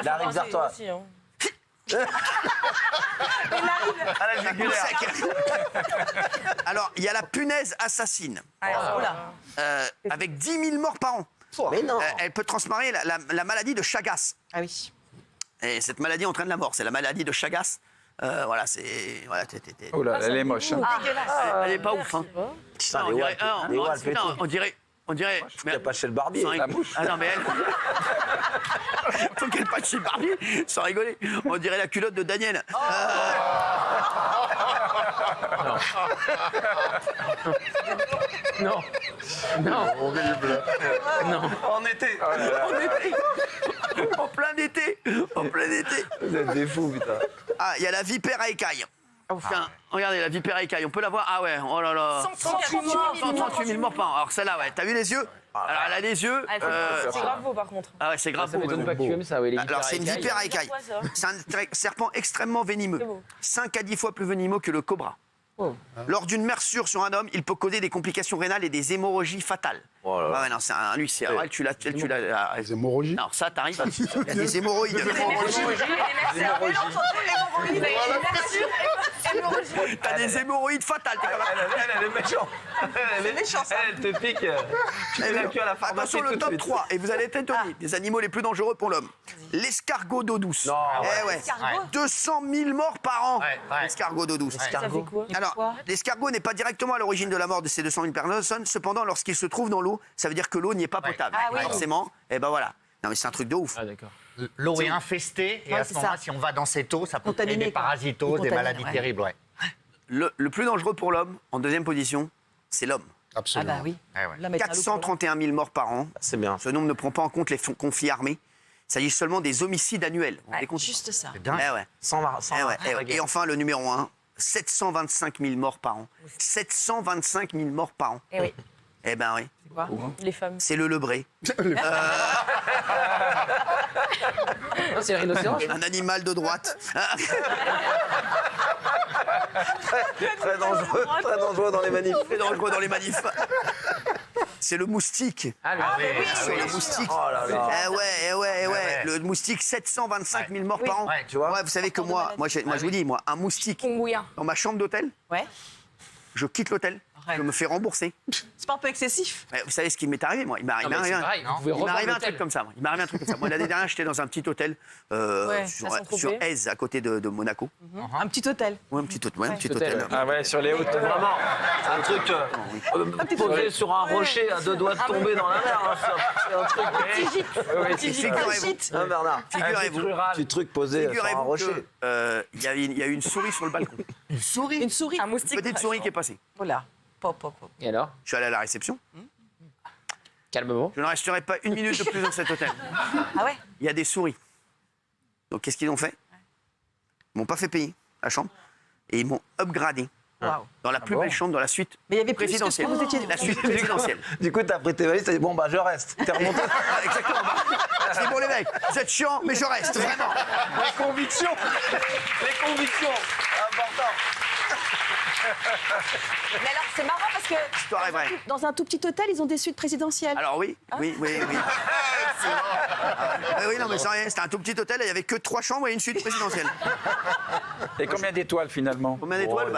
Il arrive vers toi. Aussi, hein. À la jugulaire. Alors, il y a la punaise assassine, Oula. avec 10 000 morts par an. Mais non. Elle peut transformer la maladie de Chagas. Ah oui. Et cette maladie entraîne la mort. C'est la maladie de Chagas. Voilà, c'est. Voilà, Oh là, elle est moche. Hein. elle est pas ouf, hein. Putain, on les dirait. Walp, les Walp et tout. On dirait. T'es pas chez le barbier. Sans rigoler. Ah non, mais elle. Faut qu'elle passe chez le barbier, sans rigoler. On dirait la culotte de Daniel. Non. Non. Horrible. Non. En été. En plein été. En plein été. Vous êtes des fous, putain. Ah, il y a la vipère à écailles. Tiens, regardez, la vipère à écailles. On peut la voir? Ah ouais, oh là là. 138 000 morts par an. Alors celle-là, ouais. T'as vu les yeux? Alors elle a les yeux. C'est grave beau par contre. Ah ouais, c'est grave Ça beau. m'étonne ouais. pas que tu aimes ça, oui, les Alors c'est une vipère à écailles. C'est un serpent extrêmement venimeux. 5 à 10 fois plus venimeux que le cobra. Lors d'une morsure sur un homme, il peut causer des complications rénales et des hémorragies fatales. Oh là là. Ah ouais, non, c'est un, lui, c'est tu l'as. Les hémorragies. Alors ça, t'arrives. Il y a des hémorroïdes. T'as des hémorroïdes fatales. Elle est méchante. Elle est méchante. Elle te pique. Tu fais la queue à la pharmacie. Attention, le tout de top suite. 3, et vous allez être étonnés, des animaux les plus dangereux pour l'homme. L'escargot d'eau douce. Non, Eh ouais. 200 000 morts par an. Ouais. L'escargot d'eau douce. Ça fait quoi? Alors, l'escargot n'est pas directement à l'origine de la mort de ces 200 000 personnes. Cependant, lorsqu'il se trouve dans l'eau, ça veut dire que l'eau n'y est pas potable. Ah oui. Forcément. Et ben voilà. Non, mais c'est un truc de ouf. Ah, d'accord. L'eau est infestée et Ouais, à ce c'est moment-là, ça. si on va dans cette eau, ça peut créer Contaminé, des quoi. parasitoses, des Contaminé, maladies ouais. terribles. Ouais. Le plus dangereux pour l'homme, en deuxième position, c'est l'homme. Ah Absolument. bah oui. Ouais, ouais. Là, mettre un loup pour 431 000 morts par an. C'est bien. Ce nombre ne prend pas en compte les conflits armés. Il s'agit seulement des homicides annuels. Vous vous rendez compte? juste ça. C'est dingue. Eh ouais. Sans Eh ouais, eh ouais. Et enfin, le numéro 1, 725 000 morts par an. 725 000 morts par an. Eh oui. Eh ben oui, C'est quoi? Les femmes. c'est le lebré. Non, c'est le rhinocéros. je crois. Un animal de droite. Très dangereux dans les manifs. Très dangereux dans les manifs. C'est le moustique. Ah, le Sur le moustique. Oh là là. Eh ouais. ouais. Le moustique, 725 000 morts par an. Ouais, Tu vois, vous savez que moi je vous dis, moi, un moustique Congouillard. dans ma chambre d'hôtel, Ouais. je quitte l'hôtel, je me fais rembourser. C'est pas un peu excessif? Vous savez ce qui m'est arrivé, moi? Il m'est Non, mais c'est arrivé pareil, vous pouvez Il m'est revendre arrivé un l'hôtel. truc comme ça. Moi. Il m'est arrivé un truc comme ça. Moi, l'année dernière, j'étais dans un petit hôtel Ouais, sur à Saint-Tropez. sur Aise, à côté de Monaco. Un petit hôtel. Ouais, un petit hôtel. hôtel. Ah ouais, sur les hautes. Vraiment, c'est un truc posé sur un rocher à 2 doigts de tomber dans la mer. hein. C'est un truc. Figurez-vous, Hein, Bernard. figurez-vous, Petit truc posé sur un figurez-vous rocher. qu'il y a eu une souris sur le balcon. Une souris. Un moustique. Petite souris qui est passée. Oh là. Pop, pop, pop. Et alors? Je suis allé à la réception. Calmement. Je ne resterai pas une minute de plus dans cet hôtel. Ah ouais? Il y a des souris. Donc qu'est-ce qu'ils ont fait? Ils m'ont pas fait payer la chambre et ils m'ont upgradé Dans la plus belle chambre, dans la suite Mais il y avait plus que ce que présidentielle. vous étiez. La suite présidentielle. Du coup, t'as pris tes valises, t'as dit bon, bah, je reste. T'es remonté. Exactement. C'est bon, les mecs. Vous êtes chiants, mais je reste, vraiment. Les convictions. Les convictions, important. Mais alors, c'est marrant parce que L'histoire est vraie. dans un tout petit hôtel, ils ont des suites présidentielles. Alors oui. Oui, non, mais c'était un tout petit hôtel, il n'y avait que 3 chambres et une suite présidentielle. Et combien d'étoiles finalement? Combien d'étoiles?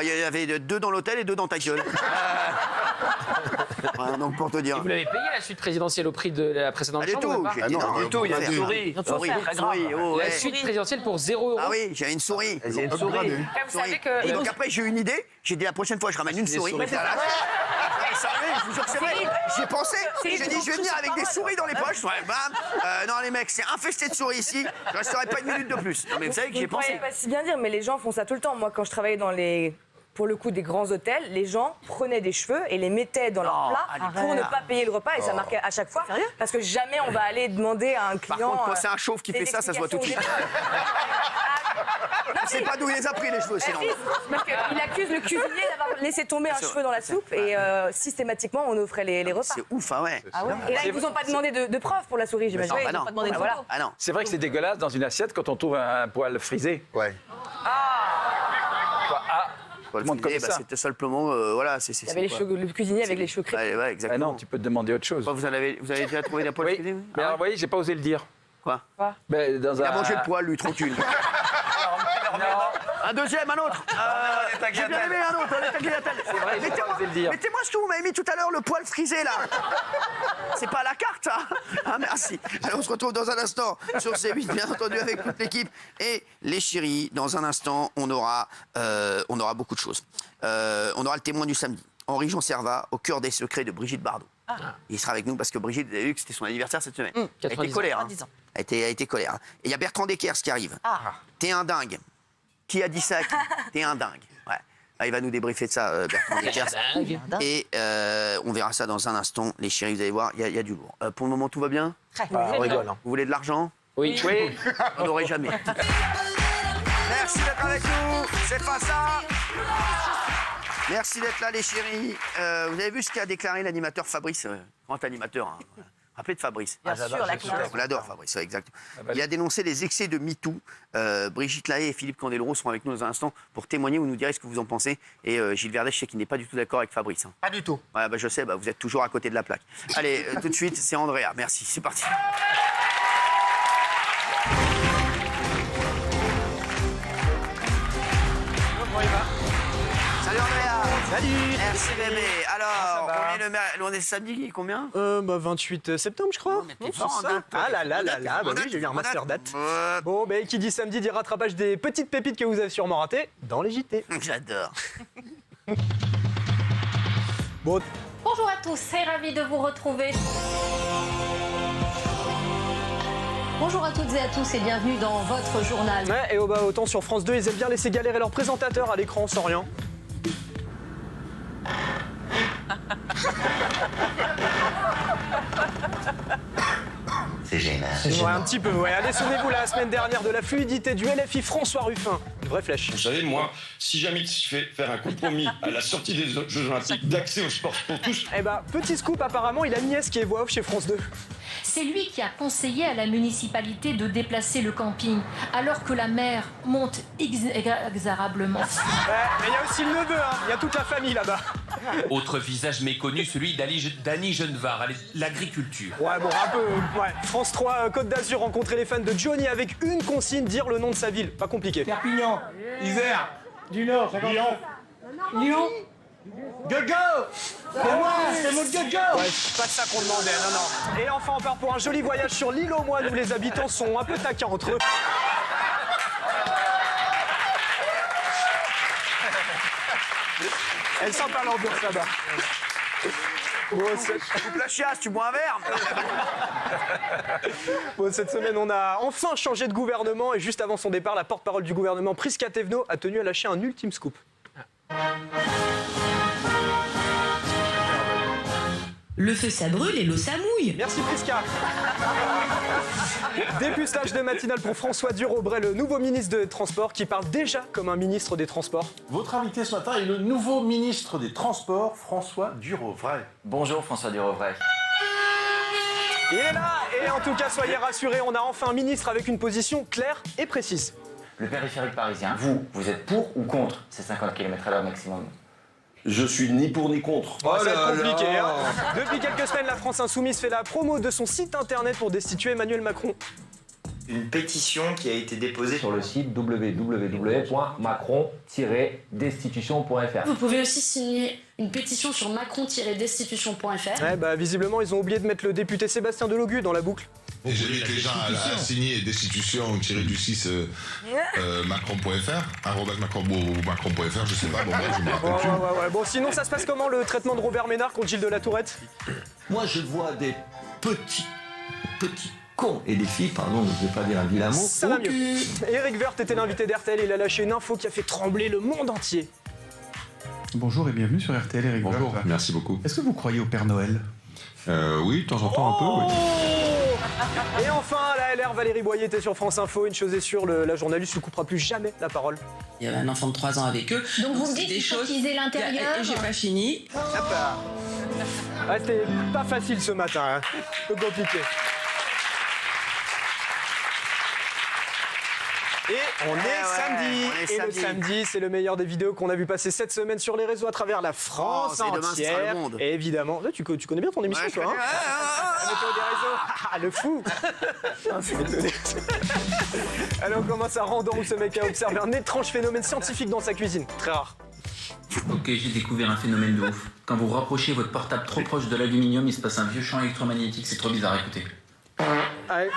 Il y avait 2 dans l'hôtel et 2 dans ta gueule. Voilà, donc pour te dire. Vous l'avez payé la suite présidentielle au prix de la précédente Pas du chambre tout. ou pas J'ai dit non, Du tout, il y a une souris. Ils ont tout offert. Très grave. La suite présidentielle pour 0 €. Ah oui, j'ai une souris. Il y a une souris. Après, vous savez que. Et donc après, j'ai eu une idée. J'ai dit la prochaine fois, je ramène une souris. souris. Voilà. Je vous jure que c'est vrai. J'y ai pensé. J'ai dit, je vais venir avec des souris dans les poches. Ouais, bam. Non, les mecs, c'est infesté de souris ici. Je resterai pas une minute de plus. Non, mais vous savez que Vous j'y ai ne croyez pensé. pas si bien dire, mais les gens font ça tout le temps. Moi, quand je travaillais dans les. Pour le coup, des grands hôtels, les gens prenaient des cheveux et les mettaient dans leur plat pour ne pas payer le repas. Et ça marquait à chaque fois. Parce que jamais on va aller demander à un Par client. contre, quand c'est un chauve qui fait ça, ça se voit tout de suite. Je sais pas d'où il les a pris, les cheveux, sinon. Parce qu'il accuse le cuisinier d'avoir laissé tomber un cheveu dans la soupe et systématiquement on offrait les repas. C'est ouf, hein, ouais. Et là, ils vous ont pas demandé de preuve pour la souris, j'imagine. Non, bah non. Pas demandé de Voilà. photos. Ah non. C'est vrai que c'est dégueulasse dans une assiette quand on trouve un poil frisé. Ouais. Tout le monde connaît ça. C'était simplement, voilà, c'est. Il y avait les cheveux, le cuisinier avec les cheveux crépus. Ouais, Ah exactement. non, tu peux te demander autre chose. Vous avez déjà trouvé la poêle Oui. frisée? Mais alors, vous voyez, j'ai pas osé le dire. Quoi? Ben, dans Il a mangé le poil, lui, tranquille. Un deuxième, un autre. J'ai bien aimé un autre, les tagliatelles. C'est vrai, j'ai pas osé le dire. Mettez-moi ce que vous m'avez mis tout à l'heure, le poil frisé, là. C'est pas à la carte, ça. Ah, merci. Allez, on se retrouve dans un instant sur C8, bien entendu, avec toute l'équipe. Et les chéris, dans un instant, on aura beaucoup de choses. On aura le témoin du samedi. Henri Jean Servat, au cœur des secrets de Brigitte Bardot. Il sera avec nous parce que Brigitte, vous avez vu que c'était son anniversaire cette semaine. Elle était colère. 90 ans. Elle était colère. Et il y a Bertrand Deckers qui arrive. T'es un dingue. Qui a dit ça à qui? T'es un dingue. Ouais. Ah, il va nous débriefer de ça, Bertrand Deckers. Et on verra ça dans un instant. Les chéris, vous allez voir, il y a du lourd. Pour le moment, tout va bien? On rigole. Vous voulez de l'argent? Oui. On n'aurait jamais. Merci d'être avec nous. C'est pas ça. Merci d'être là, les chéris. Vous avez vu ce qu'a déclaré l'animateur Fabrice, grand animateur. Hein. Rappelez de Fabrice. Bien sûr, la classe. On l'adore, Fabrice, ouais, exact. Il a dénoncé les excès de MeToo. Brigitte Lahaye et Philippe Candeloro seront avec nous dans un instant pour témoigner. Vous nous direz ce que vous en pensez. Et Gilles Verdez, je sais qu'il n'est pas du tout d'accord avec Fabrice. Hein. Pas du tout. Ouais, bah, je sais, vous êtes toujours à côté de la plaque. Allez, tout de suite, c'est Andrea. Merci, c'est parti. Salut Andrea. Salut. Merci bébé. Alors, on est samedi combien? 28 septembre, je crois. t'es fort, hein. Ah là là là là, bah oui, j'ai eu un master date. Bon, bah, qui dit samedi dit rattrapage des petites pépites que vous avez sûrement ratées dans les JT. J'adore. Bon, Bonjour à tous, c'est ravi de vous retrouver. Bonjour à toutes et à tous et bienvenue dans votre journal. ouais, et autant sur France 2, ils aiment bien laisser galérer leurs présentateurs à l'écran sans rien. C'est gênant. Ouais, un petit peu, ouais. Allez, souvenez-vous la semaine dernière de la fluidité du LFI François Ruffin. Une vraie flèche. Vous savez, moi, si jamais je fais faire un compromis à la sortie des Jeux Olympiques d'accès au sport pour tous. Eh ben, petit scoop, apparemment, il a une nièce qui est voix off chez France 2. C'est lui qui a conseillé à la municipalité de déplacer le camping, alors que la mer monte inexorablement. Ouais, mais il y a aussi le neveu, hein. Il y a toute la famille là-bas. Autre visage méconnu, celui d'Annie Genevard, l'agriculture. Ouais, bon, un peu. Ouais. France 3, Côte d'Azur, rencontrer les fans de Johnny avec une consigne, dire le nom de sa ville. Pas compliqué. Perpignan, Isère, du Nord, Lyon. Lyon. Go-go. C'est moi, c'est mon go-go. Ouais, c'est pas ça qu'on demandait, non, non. Et enfin, on part pour un joli voyage sur l'île aux Moines où les habitants sont un peu taquins entre eux. Elle est sympa l'ambiance là-bas. Bon, Coupe la chiasse, tu bois un verre. Bon, cette semaine, on a enfin changé de gouvernement et juste avant son départ, la porte-parole du gouvernement, Prisca Thévenot, a tenu à lâcher un ultime scoop. Le feu ça brûle et l'eau ça mouille. Merci Prisca. Dépucelage de matinale pour François Durovray, le nouveau ministre des Transports qui parle déjà comme un ministre des Transports. Votre invité ce matin est le nouveau ministre des Transports, François Durovray. Bonjour François Durovray. Il est là et en tout cas soyez rassurés, on a enfin un ministre avec une position claire et précise. Le périphérique parisien, vous êtes pour ou contre ces 50 km/h maximum? Je suis ni pour ni contre. Oh, ça va être compliqué. Hein. Depuis quelques semaines, la France Insoumise fait la promo de son site internet pour destituer Emmanuel Macron. Une pétition qui a été déposée sur le site www.macron-destitution.fr. Vous pouvez aussi signer une pétition sur macron-destitution.fr. Ouais, bah visiblement, ils ont oublié de mettre le député Sébastien Delogu dans la boucle. J'invite les gens à signer destitution-du-6 macron.fr, macron.fr, je sais pas, bon bref, je me rappelle plus. Ouais. Bon, sinon, ça se passe comment le traitement de Robert Ménard contre Gilles de la Tourette? Moi, je vois des petits cons et des filles, pardon, je ne vais pas dire un vilain mot. Ça va mieux. Éric Woerth était l'invité d'RTL, il a lâché une info qui a fait trembler le monde entier. Bonjour et bienvenue sur RTL, Éric Woerth. Bonjour, merci beaucoup. Est-ce que vous croyez au Père Noël? Oui, de temps en temps un peu, oui. Et enfin, la LR, Valérie Boyer était sur France Info. Une chose est sûre, la journaliste ne coupera plus jamais la parole. Il y avait un enfant de 3 ans avec eux. Donc vous me dites qu'il faut utiliser l'intérieur. J'ai pas fini. Ah, c'était pas facile ce matin, hein. Un peu compliqué. Et on est samedi. Et le samedi, c'est le meilleur des vidéos qu'on a vu passer cette semaine sur les réseaux à travers la France entière. Demain, ce sera le monde. Et évidemment, tu connais bien ton émission, toi. Hein, la météo des réseaux. Ah, le fou. Allez, on commence à Randon où ce mec a observé un étrange phénomène scientifique dans sa cuisine. Très rare. Ok, j'ai découvert un phénomène de ouf. Quand vous rapprochez votre portable trop proche de l'aluminium, il se passe un vieux champ électromagnétique. C'est trop bizarre, écoutez. Allez,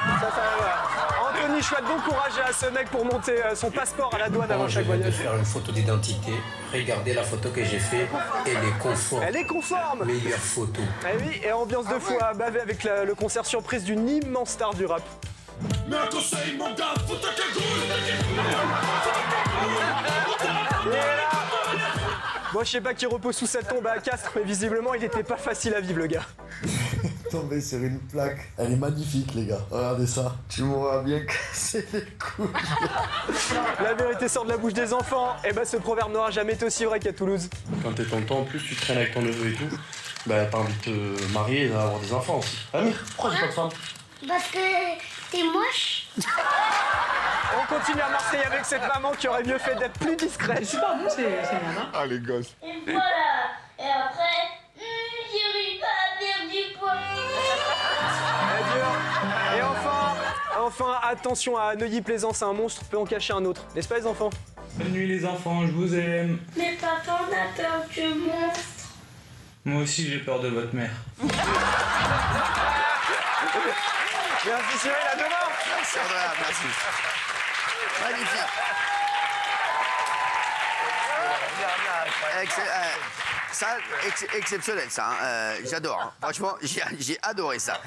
Anthony Chouette, bon courage à ce mec pour monter son passeport à la douane avant chaque voyage. Je vais faire une photo d'identité. Regardez la photo que j'ai faite. Elle est conforme. Elle est conforme. Meilleure photo. Eh oui, et ambiance de fou à baver avec le concert surprise d'une immense star du rap. Mais un conseil, mon gars, faut ta cagoule. Moi, je sais pas qui repose sous cette tombe à Castres, mais visiblement, il était pas facile à vivre, le gars. Tombé sur une plaque. Elle est magnifique, les gars. Regardez ça. Tu m'auras bien cassé les couilles. La vérité sort de la bouche des enfants. Et bah, ce proverbe n'aura jamais été aussi vrai qu'à Toulouse. Quand t'es tonton, en plus, tu traînes avec ton neveu et tout. Bah, t'as envie de te marier et d'avoir des enfants aussi. Amir, pourquoi j'ai pas de femme? Parce que t'es moche. On continue à Marseille avec cette maman qui aurait mieux fait d'être plus discrète. C'est pas bon, c'est bien, hein. Ah, les gosses. Et voilà. Et après, j'arrive pas à perdre du poids. Et enfin, attention à Neuilly-Plaisance, un monstre peut en cacher un autre. N'est-ce pas, les enfants? Bonne nuit, les enfants, je vous aime. Mais papa, on a peur du monstre. Moi aussi, j'ai peur de votre mère. Merci Cyril, à demain. Merci Andrea, merci. Magnifique. Exceptionnel ça, hein. J'adore. Hein. Franchement, j'ai adoré ça.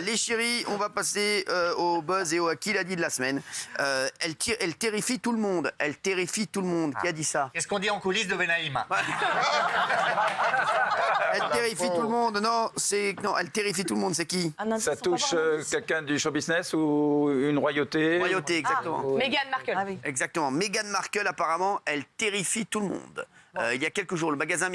Les chéris, on va passer au buzz et au qui l'a dit de la semaine. Elle terrifie tout le monde. Elle terrifie tout le monde. Qui a dit ça? Qu'est-ce qu'on dit en coulisses de Benaïm? Elle terrifie tout le monde. Non, elle terrifie tout le monde. C'est qui? Ça touche quelqu'un du show business ou une royauté? Royauté, exactement. Meghan Markle. Ah oui. Exactement. Meghan Markle, apparemment, elle terrifie tout le monde. Il y a quelques jours, le magazine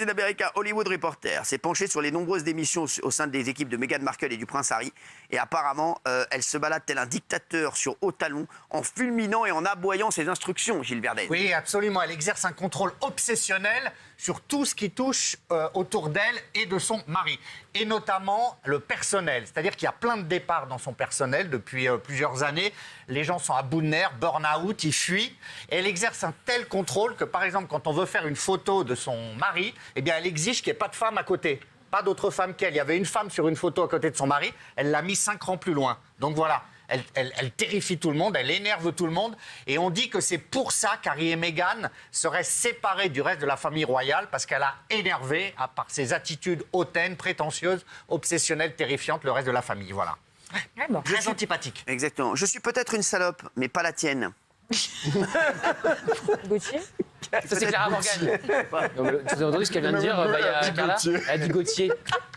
américain Hollywood Reporter s'est penché sur les nombreuses démissions au sein des équipes de Meghan Markle et du prince Harry. Et apparemment, elle se balade tel un dictateur sur haut talon, en fulminant et en aboyant ses instructions, Gilles Verdel. Oui, absolument. Elle exerce un contrôle obsessionnel sur tout ce qui touche autour d'elle et de son mari. Et notamment le personnel. C'est-à-dire qu'il y a plein de départs dans son personnel depuis plusieurs années. Les gens sont à bout de nerfs, burn-out, ils fuient. Et elle exerce un tel contrôle que, par exemple, quand on veut faire une photo de son mari, eh bien, elle exige qu'il n'y ait pas de femme à côté. Pas d'autre femme qu'elle. Il y avait une femme sur une photo à côté de son mari. Elle l'a mis 5 rangs plus loin. Donc voilà. Elle terrifie tout le monde, elle énerve tout le monde. Et on dit que c'est pour ça qu'Harry et Meghan seraient séparés du reste de la famille royale, parce qu'elle a énervé, par ses attitudes hautaines, prétentieuses, obsessionnelles, terrifiantes, le reste de la famille. Voilà. Très antipathique. Exactement. Je suis peut-être une salope, mais pas la tienne. Gauthier? Ça, c'est Clara Morgan. Vous avez entendu ce qu'elle vient de dire? Il y a Carla. Elle a dit Gauthier.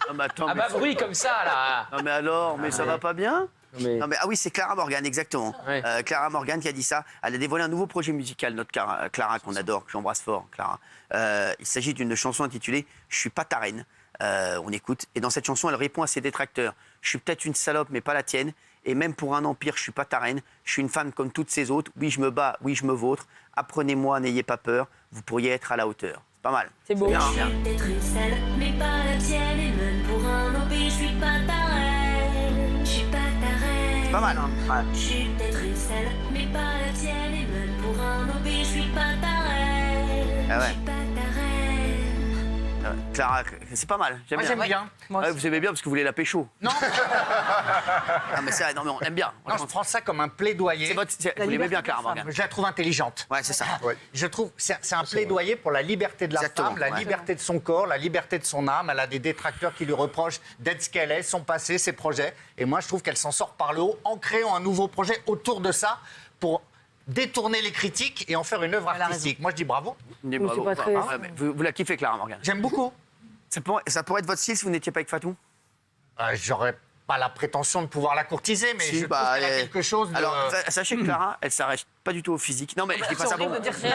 Non, mais attends, Ah bah bruit comme ça, là. Non mais alors, mais ça va pas bien? Mais... Non, mais, ah oui, c'est Clara Morgan, exactement. Ouais. Clara Morgan qui a dit ça. Elle a dévoilé un nouveau projet musical, notre Clara qu'on adore, que j'embrasse fort, Clara. Il s'agit d'une chanson intitulée « Je suis pas ta reine ». On écoute. Et dans cette chanson, elle répond à ses détracteurs. « Je suis peut-être une salope, mais pas la tienne. Et même pour un empire, je suis pas ta reine. Je suis une femme comme toutes ces autres. Oui, je me bats, oui, je me vautre. Apprenez-moi, n'ayez pas peur. Vous pourriez être à la hauteur. » C'est pas mal. C'est beau. Bien, Je suis bien. peut-être une salope, mais pas la tienne. Et même pour un empire, je suis pas ta reine. Je suis pas ta reine. C'est pas mal, hein? Ouais. Je suis peut-être une salope, mais pas la tienne. Et même pour un empire, je suis pas ta reine. Ah ouais. Je suis pas ta reine. Clara, c'est pas mal. Moi, j'aime bien. Ouais, vous aimez bien parce que vous voulez la pécho. Non. Ah, mais non, mais on aime bien. Non, je prends ça comme un plaidoyer. Vous l'aimez bien, Clara Morgan. Je la trouve intelligente. Ouais, c'est ça. Je trouve c'est un plaidoyer pour la liberté de la Exactement, femme, la ouais. liberté de son corps, la liberté de son âme. Elle a des détracteurs qui lui reprochent d'être ce qu'elle est, son passé, ses projets. Et moi, je trouve qu'elle s'en sort par le haut en créant un nouveau projet autour de ça pour détourner les critiques et en faire une œuvre artistique. Moi, je dis bravo. Bravo. pas très- Vous la kiffez, Clara Morgan. J'aime beaucoup. Ça pourrait être votre style si vous n'étiez pas avec Fatou? J'aurais pas la prétention de pouvoir la courtiser, mais Si, je trouve qu'elle a quelque chose de... Alors, sachez que Clara, elle s'arrête pas du tout au physique. Non, mais je dis pas ça pour... horrible de dire ça. Ça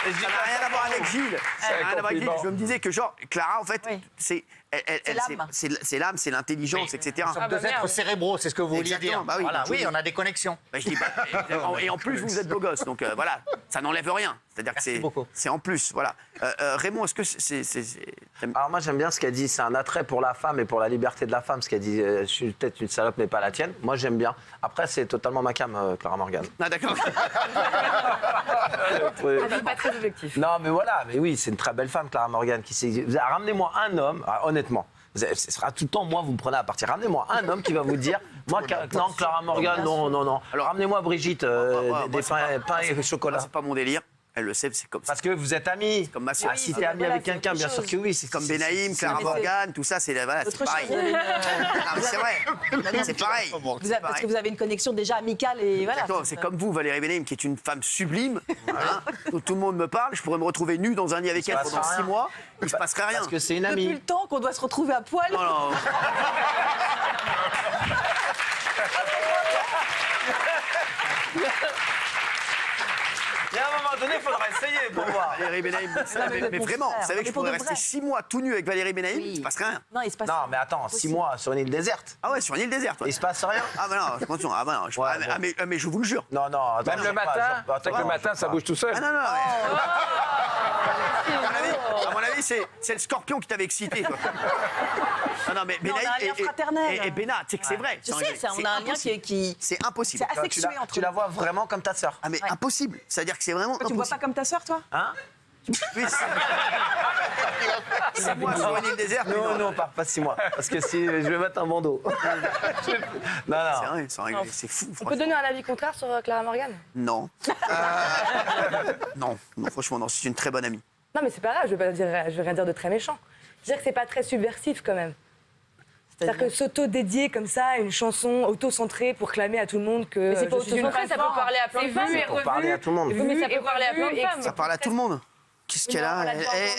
n'a rien à voir avec Gilles. Ça n'a rien à voir avec Gilles. Je me disais que, genre, Clara, en fait, c'est l'âme, c'est l'intelligence, etc. Nous sommes deux êtres cérébraux, c'est ce que vous vouliez dire. Bah oui, Voilà, donc, oui, on a des connexions. Bah, je dis pas. Et en plus, vous êtes beau gosse, donc voilà, ça n'enlève rien. C'est-à-dire que c'est en plus, voilà. Raymond, est-ce que Alors moi j'aime bien ce qu'elle dit, c'est un attrait pour la femme et pour la liberté de la femme, ce qu'elle dit, je suis peut-être une salope mais pas la tienne. Moi j'aime bien. Après c'est totalement ma cam, Clara Morgan. Ah d'accord. Pas très objectif. Non mais voilà, mais oui, c'est une très belle femme, Clara Morgan, qui s'est... Ramenez-moi un homme, honnêtement. Ce sera tout le temps, moi, vous me prenez à partir. Ramenez-moi un homme qui va vous dire, moi, non, Clara Morgan, non. Alors, ramenez-moi Brigitte, des pains et chocolat. C'est pas mon délire. Elle le sait, c'est comme ça. Parce que vous êtes amis. Comme ma sœur. Ah, si t'es ami avec quelqu'un, bien sûr que oui. C'est comme Benaïm, Clara Morgan, tout ça, c'est pareil. Non, mais c'est vrai. C'est pareil. Parce que vous avez une connexion déjà amicale et voilà. C'est comme vous, Valérie Benaïm, qui est une femme sublime, dont tout le monde me parle. Je pourrais me retrouver nu dans un lit avec elle pendant 6 mois. Il ne se passerait rien. Parce que c'est une amie. Depuis le temps qu'on doit se retrouver à poil. Non. Il y a un moment donné, il faudra essayer pour voir. Valérie Benaïm, mais vraiment, vous savez que je pourrais rester 6 mois tout nu avec Valérie Benaïm, il ne se passe rien. Non, il se passe Non, mais attends, 6 mois sur une île déserte. Ah ouais, sur une île déserte. Il se passe rien. Ah bah non, attention, mais je vous le jure. Non, attends, même le matin, ça bouge tout seul. Ah non. À mon avis, c'est le scorpion qui t'avait excité. Toi. Non, mais on a un lien fraternel. Et Béna, tu sais que c'est vrai. Je sais, on a un lien qui... C'est impossible. C'est asexué entre Tu la vois vraiment comme ta sœur. Ah mais impossible. C'est-à-dire que c'est vraiment Tu ne vois pas comme ta sœur, toi? Hein? Oui, 6 mois sur une île déserte. Non, pas 6 mois. Parce que si je vais mettre un bandeau. Non. C'est vrai, c'est fou. On peut donner un avis contraire sur Clara Morgan? Non. Non, franchement, non. C'est une très bonne amie. Non, mais c'est pas grave, je vais rien dire de très méchant. Je veux dire que c'est pas très subversif quand même. C'est-à-dire que s'auto-dédier comme ça à une chanson auto-centrée pour clamer à tout le monde que. Mais c'est pas je suis une auto-centré, ça peut parler à plein de femmes. Pour parler à tout le monde. Mais ça peut parler à plein de femmes. Ça parle à tout le monde. Qu'est-ce qu'elle a?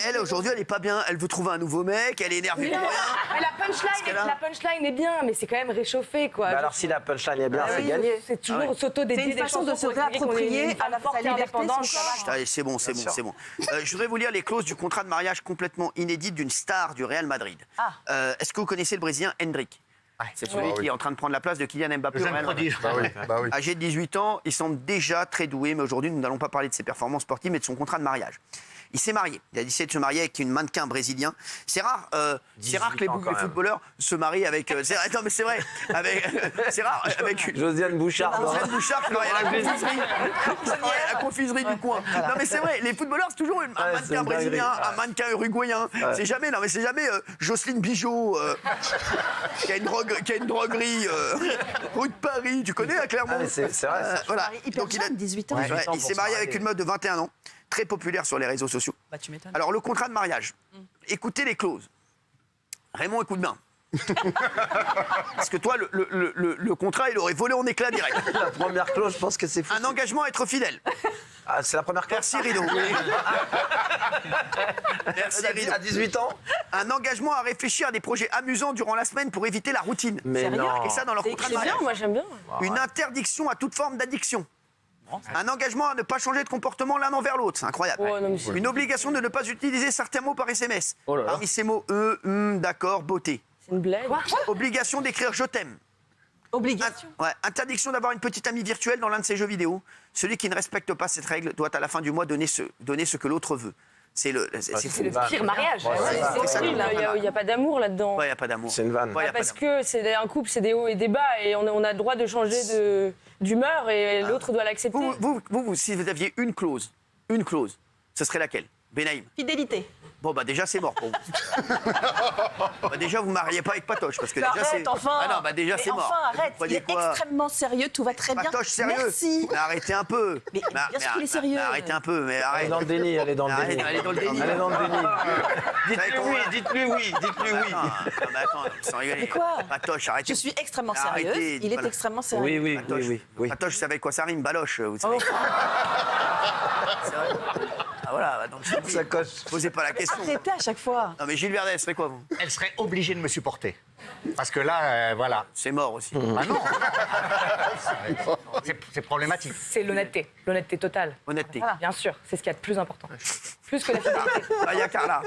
Elle, aujourd'hui, elle est pas bien. Elle veut trouver un nouveau mec, elle est énervée pour rien. Mais la punchline est bien, mais c'est quand même réchauffé, quoi. Alors si la punchline est bien, c'est gagné. C'est toujours s'auto-dédier des chansons de se réapproprier à la forte indépendance. C'est bon. Je voudrais vous lire les clauses du contrat de mariage complètement inédit d'une star du Real Madrid. Est-ce que vous connaissez le Brésilien Hendrick? C'est celui qui est en train de prendre la place de Kylian Mbappé. Âgé de 18 ans, il semble déjà très doué, mais aujourd'hui, nous n'allons pas parler de ses performances sportives, mais de son contrat de mariage. Il s'est marié. Il a décidé de se marier avec une mannequin brésilien. C'est rare que les footballeurs se marient avec. Non, mais c'est vrai. C'est rare avec Josiane Bouchard. Josiane Bouchard, la confiserie du coin. Non, mais c'est vrai. Les footballeurs, c'est toujours un mannequin brésilien, un mannequin uruguayen. C'est jamais Jocelyne Bigot qui a une droguerie rue de Paris. Tu connais à Clermont? C'est vrai. Voilà. Donc il a 18 ans. Il s'est marié avec une meuf de 21 ans. Très populaire sur les réseaux sociaux. Bah, tu m'étonnes. Alors, le contrat de mariage. Écoutez les clauses. Raymond, écoute bien. Parce que toi, le contrat, il aurait volé en éclats direct. La première clause, je pense que c'est fou. Un engagement à être fidèle. Ah, c'est la première clause. Merci Rideau. Merci Rideau. À 18 ans. Un engagement à réfléchir à des projets amusants durant la semaine pour éviter la routine. Mais non. Et ça dans leur contrat de C'est bien, mariage. moi j'aime bien. Une interdiction à toute forme d'addiction. Un engagement à ne pas changer de comportement l'un envers l'autre, c'est incroyable. Oh, non, mais c'est- Une obligation de ne pas utiliser certains mots par SMS. Oh là là. Parmi ces mots, d'accord, beauté. C'est une blague. Obligation d'écrire je t'aime. Obligation. Ouais, interdiction d'avoir une petite amie virtuelle dans l'un de ces jeux vidéo. Celui qui ne respecte pas cette règle doit à la fin du mois donner ce que l'autre veut. C'est le pire mariage. Ouais, C'est horrible, il n'y a pas d'amour là-dedans. Ouais, il n'y a pas d'amour. C'est une vanne. Ouais, y a pas Parce d'amour. que c'est un couple, c'est des hauts et des bas, et on a le droit de changer d'humeur, et l'autre doit l'accepter. Vous, si vous aviez une clause, ce serait laquelle? Benaïm? Fidélité. Bon, bah déjà, c'est mort pour vous. Bah, déjà, vous ne mariez pas avec Patoche. Parce que Mais déjà, arrête, c'est... enfin. Ah non, bah déjà, Mais c'est mort. enfin, arrête. Vous Il est croyez quoi? extrêmement sérieux, tout va très bien. Patoche, sérieux? Merci. Mais arrêtez un peu. Mais bien sûr qu'il est sérieux. Mais arrêtez un peu, mais Elle est arrête. dans le déni, elle est dans le déni. Elle est dans le déni. Elle est dans le déni. Dites-lui oui, dites-lui oui, dites-lui oui. Non, mais attends, sans rigoler. Mais quoi? Patoche, arrêtez. Je suis extrêmement Arrêtez, sérieuse. Il est voilà. extrêmement sérieux. Oui. Patoche, vous savez quoi ça rime? Baloche, vous savez. C'est vrai. Ah voilà, donc Ça coche. posez pas la question. Arrêtez à chaque fois. Non mais Gilles Verdez, c'est quoi vous? Elle serait obligée de me supporter. Parce que là, voilà. C'est mort aussi. Ah non. C'est problématique. C'est l'honnêteté totale. Honnêteté. Bien sûr, c'est ce qu'il y a de plus important. Plus que la fidélité. Ah, il y a Carla.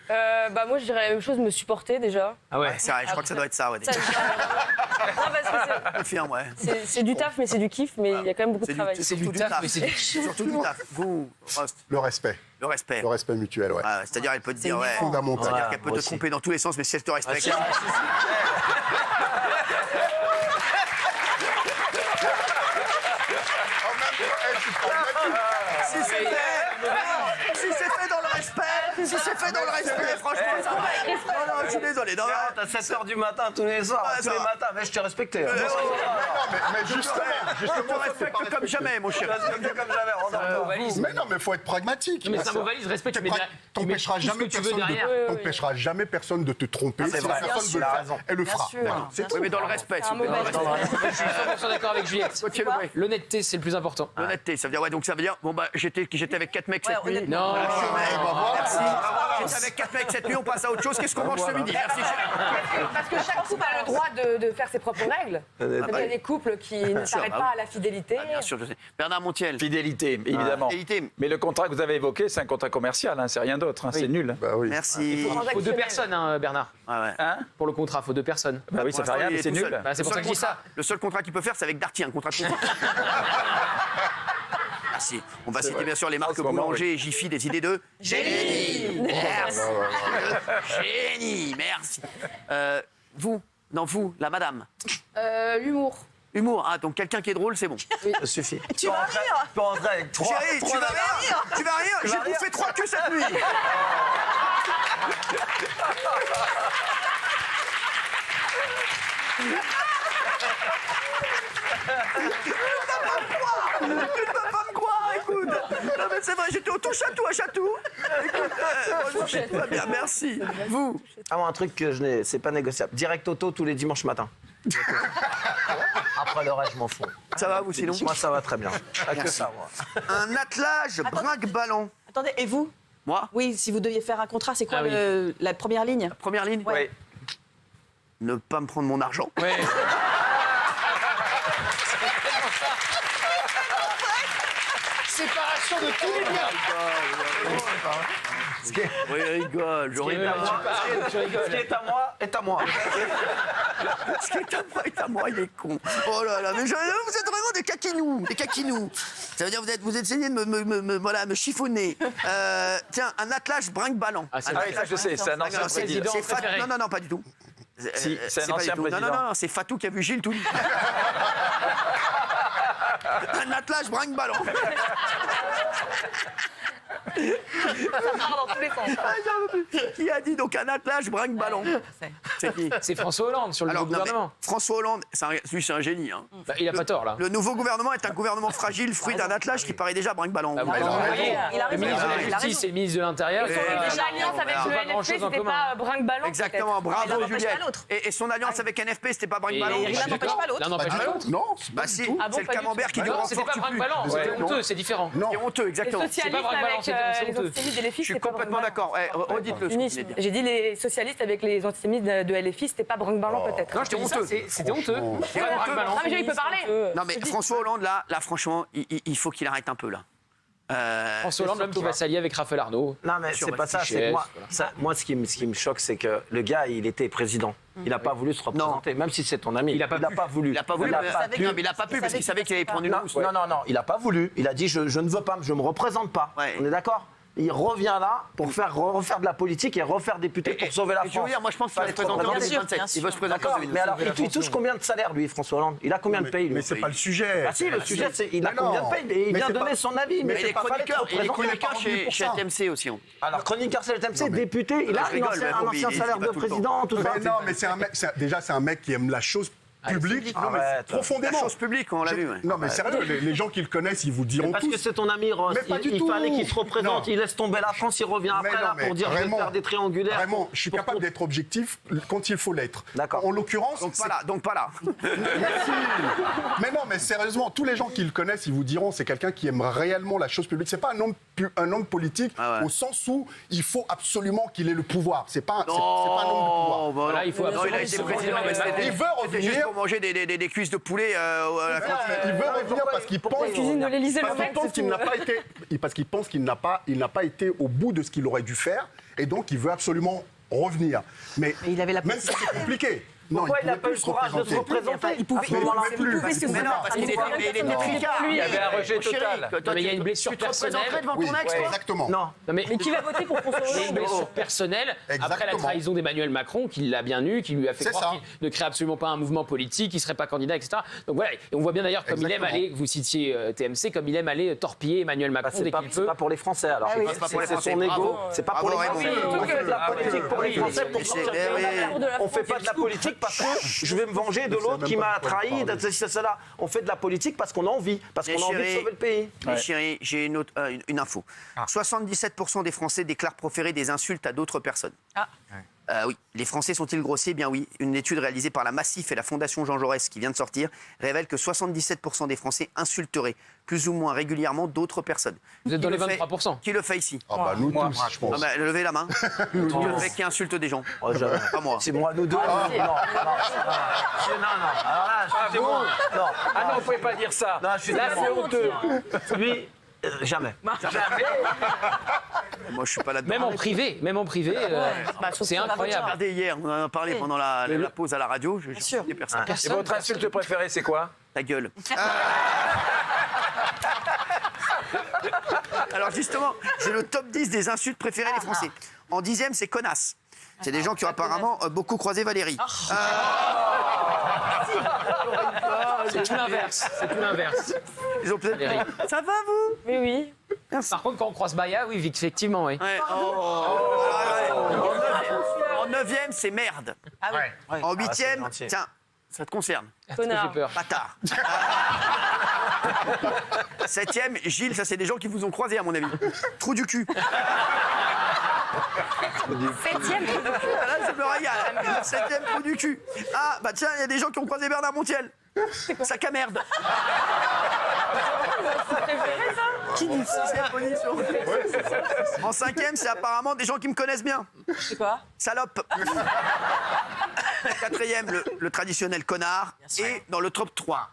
Bah moi je dirais la même chose, me supporter déjà. Ah ouais. Ouais, c'est vrai, je crois que ça doit être ça. Ouais, Ça, non, parce que confirme, ouais. c'est du taf, mais c'est du kiff, mais il y a quand même beaucoup de travail. C'est surtout du taf, mais c'est surtout du taf. Vous, Rost, Le respect. le respect. Le respect mutuel, ouais. Ah, c'est-à-dire, elle peut te dire, ouais. fondamental. C'est-à-dire Ouais, qu'elle peut moi te aussi. tromper dans tous les sens, mais si elle te respecte. Si c'est fait dans le respect, franchement, ça va. Non, je suis désolé. Non, À 7h du matin, tous les soirs, Ouais, tous ça les va. matins. Mais je t'ai respecté. Mais je te respecte comme jamais, mon chéri. Comme jamais. Mais non, mais il faut être pragmatique. Non, mais c'est un mot valise, respect, tu mets T'empêcheras tout ce jamais que tu veux personne derrière. t'empêchera jamais personne de te tromper. c'est Si vrai. la personne veut le faire, elle le fera. Voilà. Oui, mais dans le respect. C'est un mot valise. Je suis 100% d'accord avec Juliette. L'honnêteté, c'est le plus important. L'honnêteté, ça veut dire, ouais, donc ça veut dire, bon, bah, j'étais avec 4 mecs cette nuit. Non. Merci. J'étais avec 4 mecs cette nuit, on passe à autre chose. Qu'est-ce qu'on mange ce midi? Merci. Parce que chaque couple a le droit de faire ses propres règles. Il y a des couples qui ne s'arrêtent pas à la fidélité. Bien sûr, je sais. Bernard Montiel. Fidélité, évidemment. Fidélité. Mais le contrat que vous avez évoqué, c'est un contrat commercial, hein, c'est rien d'autre, hein, c'est nul. Bah oui. Merci. Il faut 2 personnes, hein, Bernard. Ouais, ouais. Hein? Pour le contrat, il faut 2 personnes. Bah oui, ça fait rien, mais c'est nul. Bah, c'est pour ça que je dis ça. Le seul contrat qu'il peut faire, c'est avec Darty, un contrat de contrat. Merci. On va citer bien sûr les marques ce moment, Boulanger et Jiffy, des idées de génie. Merci. Génie, merci. Vous, la madame. L'humour. Humour, ah, donc quelqu'un qui est drôle, c'est bon. Ça suffit. Tu vas rire. Tu peux rentrer avec 3. Chérie, tu vas rire. Tu vas rire. J'ai bouffé 3 queues cette nuit. Tu ne vas pas me croire, écoute. Non mais c'est vrai, j'étais au touche-à-tout à Chatou. Écoute, tout va bien, merci. Vous? Ah, moi, un truc que je n'ai, c'est pas négociable. Direct auto tous les dimanches matin. Après le reste, je m'en fous. Ça va, vous, sinon? Moi, ça va très bien. Pas que Merci. ça, moi. Un attelage brinque-ballon. Attendez, et vous? Moi? Oui, si vous deviez faire un contrat, c'est quoi Ah oui. la première ligne? Première ligne? Ouais. Ne pas me prendre mon argent. Ouais. Séparation de tous les biens. Oui, rigole, je rigole. Ce qui est à moi est à moi. Ce qui est à moi est à moi, il est con. Oh là là, mais vous êtes vraiment des caquinous. Ça veut dire que vous essayez de me chiffonner. Tiens, un attelage brinque-ballon. Ah, ça, je sais, c'est un ancien président. Non, pas du tout. Si, c'est un pas ancien du tout. président. Non, c'est Fatou qui a vu Gilles tout nu. Un attelage brinque-ballon. Ça part dans tous les sens. Qui a dit donc un attelage brinque-ballon? C'est qui? C'est François Hollande sur le nouveau gouvernement. François Hollande, lui c'est un génie. Hein. Bah, il a pas tort là. Le nouveau gouvernement est un gouvernement fragile, fruit d'un attelage qui paraît déjà brinque-ballon. Le ministre de la Justice et le ministre de l'Intérieur. Son alliance avec le NFP, c'était pas brinque-ballon. Exactement, bravo Juliette. Et son alliance avec NFP, c'était pas brinque-ballon. L'un n'empêche pas l'autre. L'un n'empêche pas l'autre. Non, bah si, c'est le camembert qui dit c'était pas brinque-ballon, c'est honteux, c'est différent. C'est honteux, exactement. Les socialistes avec les antisémites de LFI, je suis complètement d'accord. Redites-le. J'ai dit les socialistes avec les antisémites de LFI, c'était pas brinque-ballon peut-être. Non, c'était honteux. C'était honteux. Non, mais il peut parler. Non, mais François Hollande, là, franchement, il faut qu'il arrête un peu, là. François Hollande, l'homme qui va s'allier avec Raphaël Arnaud. Non, mais c'est pas ça. C'est moi, ce qui me choque, c'est que le gars, il était président. Il n'a pas voulu se représenter, même si c'est ton ami. Il n'a pas voulu. Il n'a pas voulu, mais il n'a pas pu parce qu'il savait qu'il allait prendre une housse. Non, il n'a pas voulu. Il a dit je ne veux pas, je ne me représente pas. On est d'accord? Il revient là pour refaire de la politique et refaire député pour sauver la France. Je veux dire, moi je pense qu'il va se présenter en 2027. Il va se présenter en 2027. Mais alors, il touche combien de salaire, lui, François Hollande? Il a combien de paye, lui? Mais c'est pas le sujet. Ah si, le sujet, c'est il a combien de paye et il vient donner son avis. Mais il est chroniqueur chez TMC aussi. Alors, chroniqueur chez TMC, député, il a un ancien salaire de président, tout ça. Non, mais c'est un mec, déjà, c'est un mec qui aime la chose publique, profondément. La chose publique, on l'a vu. Non, mais sérieux, les gens qui le connaissent, ils vous diront parce que c'est ton ami, Ross. Il fallait qu'il se représente, il laisse tomber la France, il revient après là pour dire je vais faire des triangulaires. Vraiment, je suis capable d'être objectif quand il faut l'être. D'accord. En l'occurrence... Donc pas là. Mais non, mais sérieusement, tous les gens qui le connaissent, ils vous diront c'est quelqu'un qui aime réellement la chose publique. C'est pas un homme politique au sens où il faut absolument qu'il ait le pouvoir. C'est pas un homme de pouvoir. Voilà, il faut absolument... Il veut revenir... manger des cuisses de poulet à la cantine. Il veut revenir parce qu'il pense qu'il n'a pas été au bout de ce qu'il aurait dû faire et donc il veut absolument revenir. Mais même si c'est compliqué. Pourquoi il n'a pas eu le courage de se représenter? Il pouvait plus. Mais non, parce qu'il était tricard. Il y avait un rejet total. Mais il y a une blessure personnelle. Devant ton ex, exactement. Non. Mais qui va voter pour François Hollande? Il y a une blessure personnelle après la trahison d'Emmanuel Macron, qui l'a bien eu, qui lui a fait croire qu'il ne crée absolument pas un mouvement politique, qu'il ne serait pas candidat, etc. Donc voilà, et on voit bien d'ailleurs comme il aime aller, vous citiez TMC, comme il aime aller torpiller Emmanuel Macron dès qu'il peut. C'est pas pour les Français alors. C'est son ego. C'est pas pour les Français. On fait de la politique pour les Français pour sortir. On fait pas de la politique parce que je vais me venger de l'autre qui m'a trahi, de cela. On fait de la politique parce qu'on a envie, parce qu'on a envie de sauver le pays. Mais chérie, j'ai une info. 77% des Français déclarent proférer des insultes à d'autres personnes. Oui. Les Français sont-ils grossiers? Bien oui. Une étude réalisée par la Massif et la Fondation Jean Jaurès qui vient de sortir révèle que 77% des Français insulteraient plus ou moins régulièrement d'autres personnes. Vous êtes dans les 23%. Qui le fait ici? Nous tous, je pense. Levez la main. Le mec qui insulte des gens. Pas moi. C'est moi, nous deux. Non. Alors là, c'est moi. Non. Ah non, vous pouvez pas dire ça. Là, c'est honteux. Lui, jamais. Moi, je suis pas là-dedans. Même en privé, c'est incroyable. Regardez, hier, on en a parlé pendant la pause à la radio. Je suis des personnes. Et votre insulte préférée, c'est quoi? Ta gueule. Alors justement, j'ai le top 10 des insultes préférées des Français. En 10e, c'est connasse. C'est des gens qui ont apparemment beaucoup croisé Valérie. C'est tout l'inverse. Ils ont peut-être... Ça va, vous? Mais oui. Merci. Par contre, quand on croise Baya, oui, effectivement, oui. En 9e, c'est merde. En 8e, tiens, ça te concerne. Connard. J'ai peur. Bâtard. 7e, Gilles, ça c'est des gens qui vous ont croisé à mon avis. Trou du cul. 7e, là, je me régale. 7e, trou du cul. Ah, bah tiens, il y a des gens qui ont croisé Bernard Montiel. Sac à merde. Qui dit ça? En 5e, c'est apparemment des gens qui me connaissent bien. C'est quoi? Salope. 4e, le traditionnel connard. Et dans le top 3.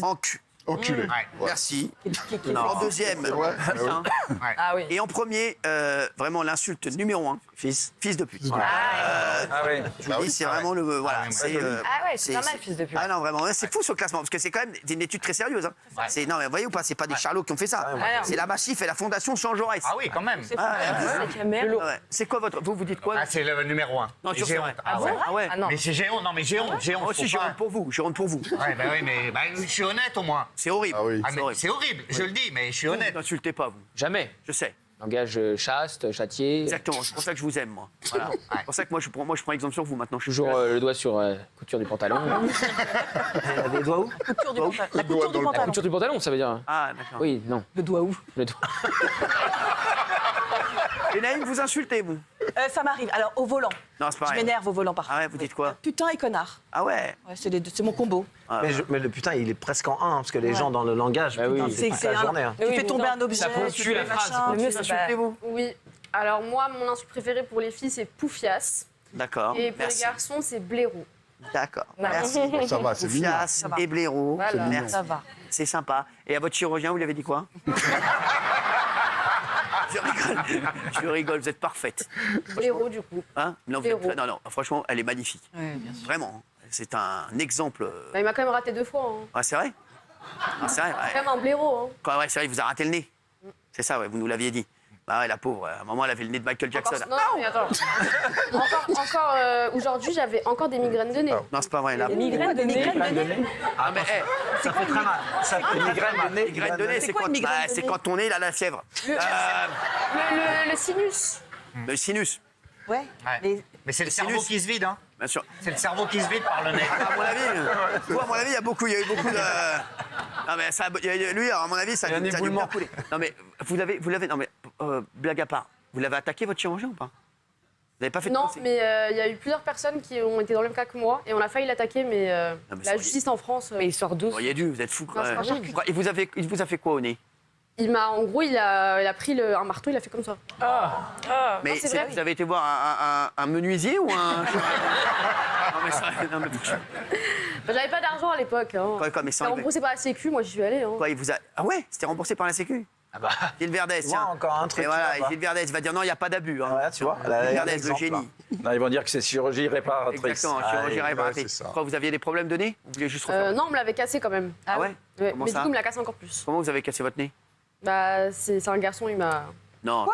En cul. Enculé. Merci. En 2e, Ah oui. et en premier, vraiment l'insulte numéro 1, fils de pute. Je vous dis, c'est vraiment le... Voilà, c'est pas mal, fils de pute. Ah non, vraiment, c'est fou ce classement, parce que c'est quand même une étude très sérieuse. Hein. Non, mais vous voyez ou pas, c'est pas des charlots qui ont fait ça. C'est la Massif et la Fondation Jean Jaurès. Ah oui, quand même. C'est quoi votre... Vous dites quoi? C'est le numéro 1. Non, c'est vrai. Ah ouais? Mais c'est Géant, non mais Géant. Moi aussi, j'ai honte pour vous, j'ai honte pour vous. Oui, mais je suis honnête au moins. C'est horrible. Ah oui. C'est horrible, je le dis, mais je suis honnête. N'insultez pas, vous. Jamais. Je sais. Langage chaste, châtié. Exactement, c'est pour ça que je vous aime, moi. Voilà. C'est pour ça que moi, je prends exemple sur vous maintenant. Toujours le doigt sur couture du pantalon. Les doigts où? Couture du pantalon. La couture du La pantalon. couture du pantalon, ça veut dire. Ah, d'accord. Oui, non. Le doigt où? Le doigt. Et Naïm, vous insultez, vous? Ça m'arrive. Alors, au volant. Non, c'est pas Je vrai. m'énerve au volant, par contre. Ah ouais, vous dites quoi? Putain et connard. Ah ouais? Ouais, c'est mon combo. Mais le putain, il est presque en 1, parce que les gens dans le langage, putain, c'est toute la journée. Hein. Tu fais tomber un objet. Ça ponctue la phrase. Le mieux, c'est Insultez-vous? Oui. Alors moi, mon insulte préférée pour les filles, c'est poufias. D'accord. Et pour Merci. les garçons, c'est blaireau. D'accord. Merci. Ça va, c'est mignon. Poufias et blaireau. Voilà. Merci. Ça va. C'est sympa. Et à votre chirurgien, vous lui avez dit quoi? Je rigole, vous êtes parfaite. Blaireau, du coup. Hein? Non, Blaireau. non, franchement, elle est magnifique. Oui, bien sûr. Vraiment. C'est un exemple. Bah, il m'a quand même raté 2 fois. Hein. Ah, c'est vrai? Ah, c'est vrai, ouais. Quand même un blaireau. Hein. Quoi, ouais, c'est vrai, il vous a raté le nez. C'est ça, ouais, vous nous l'aviez dit. Bah ouais, la pauvre, à un moment, elle avait le nez de Michael Jackson. Non, mais attends. encore aujourd'hui, j'avais encore des migraines de nez. Non, c'est pas vrai, là. Des migraines de nez. Ah, mais Ça fait très mal. Ça fait migraine de nez. migraine de nez, c'est quoi quand, une migraine de c'est nez quand ton nez, il a la fièvre. Le sinus. Le sinus, Ouais. Ouais. Mais c'est le cerveau sinus. qui se vide, hein. bien sûr. C'est le cerveau qui se vide par le nez. À mon avis, il y a eu beaucoup de. Non mais ça, lui, à mon avis, ça a dû bien couler. Non mais vous l'avez, non mais blague à part, vous l'avez attaqué votre chirurgien ou pas? Vous n'avez pas fait de Non, procès? mais il y a eu plusieurs personnes qui ont été dans le même cas que moi et on a failli l'attaquer, mais la justice en France. Mais il sort d'où? Vous dû, vous êtes fou. Non, c'est pas cher. Il vous a fait quoi au nez? En gros, il a pris un marteau, il a fait comme ça. Mais non, c'est vrai. vous avez été voir un menuisier ou un... Non mais ça, non, mais... J'avais pas d'argent à l'époque. Hein. Quoi, mais C'était remboursé par la Sécu, moi j'y suis allée. Hein. Quoi, il vous a... Ah ouais, c'était remboursé par la Sécu? Ah bah... Gilles Verdez, tiens. Encore un truc. Et voilà, Gilles Verdez va dire non, il n'y a pas d'abus. Hein. Ouais, tu vois, Gilles Verdez, le génie. Non, ils vont dire que c'est chirurgie réparatrice. Exactement, chirurgie réparatrice. Pourquoi, vous aviez des problèmes de nez? Vous vouliez juste refaire? Non, on me l'avait cassé quand même. Ah ouais? Mais Comment du ça? coup, il me l'a cassé encore plus. Comment vous avez cassé votre nez? Bah, c'est un garçon, il m'a... Non,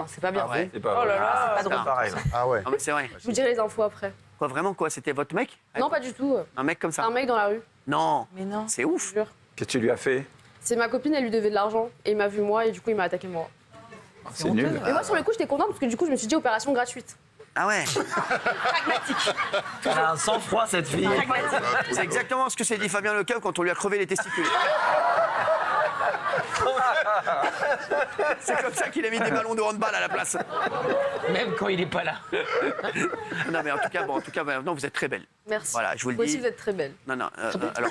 c'est pas bien. Ah ouais. C'est pas Oh là là, c'est pas pareil. Ah ouais. Non mais c'est vrai. Je vous dirai les infos après. Quoi, vraiment quoi? C'était votre mec? Non, pas du tout. Un mec comme ça? Un mec dans la rue. Non. Mais non. C'est ouf. Je jure. Qu'est-ce que tu lui as fait? C'est ma copine, elle lui devait de l'argent et il m'a vu moi et du coup, il m'a attaqué moi. C'est nul. Mais moi, sur le coup, j'étais contente parce que du coup, je me suis dit opération gratuite. Ah ouais. Elle a un sang-froid, cette fille. C'est exactement ce que s'est dit Fabien Lecoeuvre quand on lui a crevé les testicules. C'est comme ça qu'il a mis des ballons de handball à la place. Même quand il n'est pas là. Non mais en tout cas, non, vous êtes très belle. Merci. Voilà, je vous le Vous aussi, dis. vous êtes très belle. Non, alors.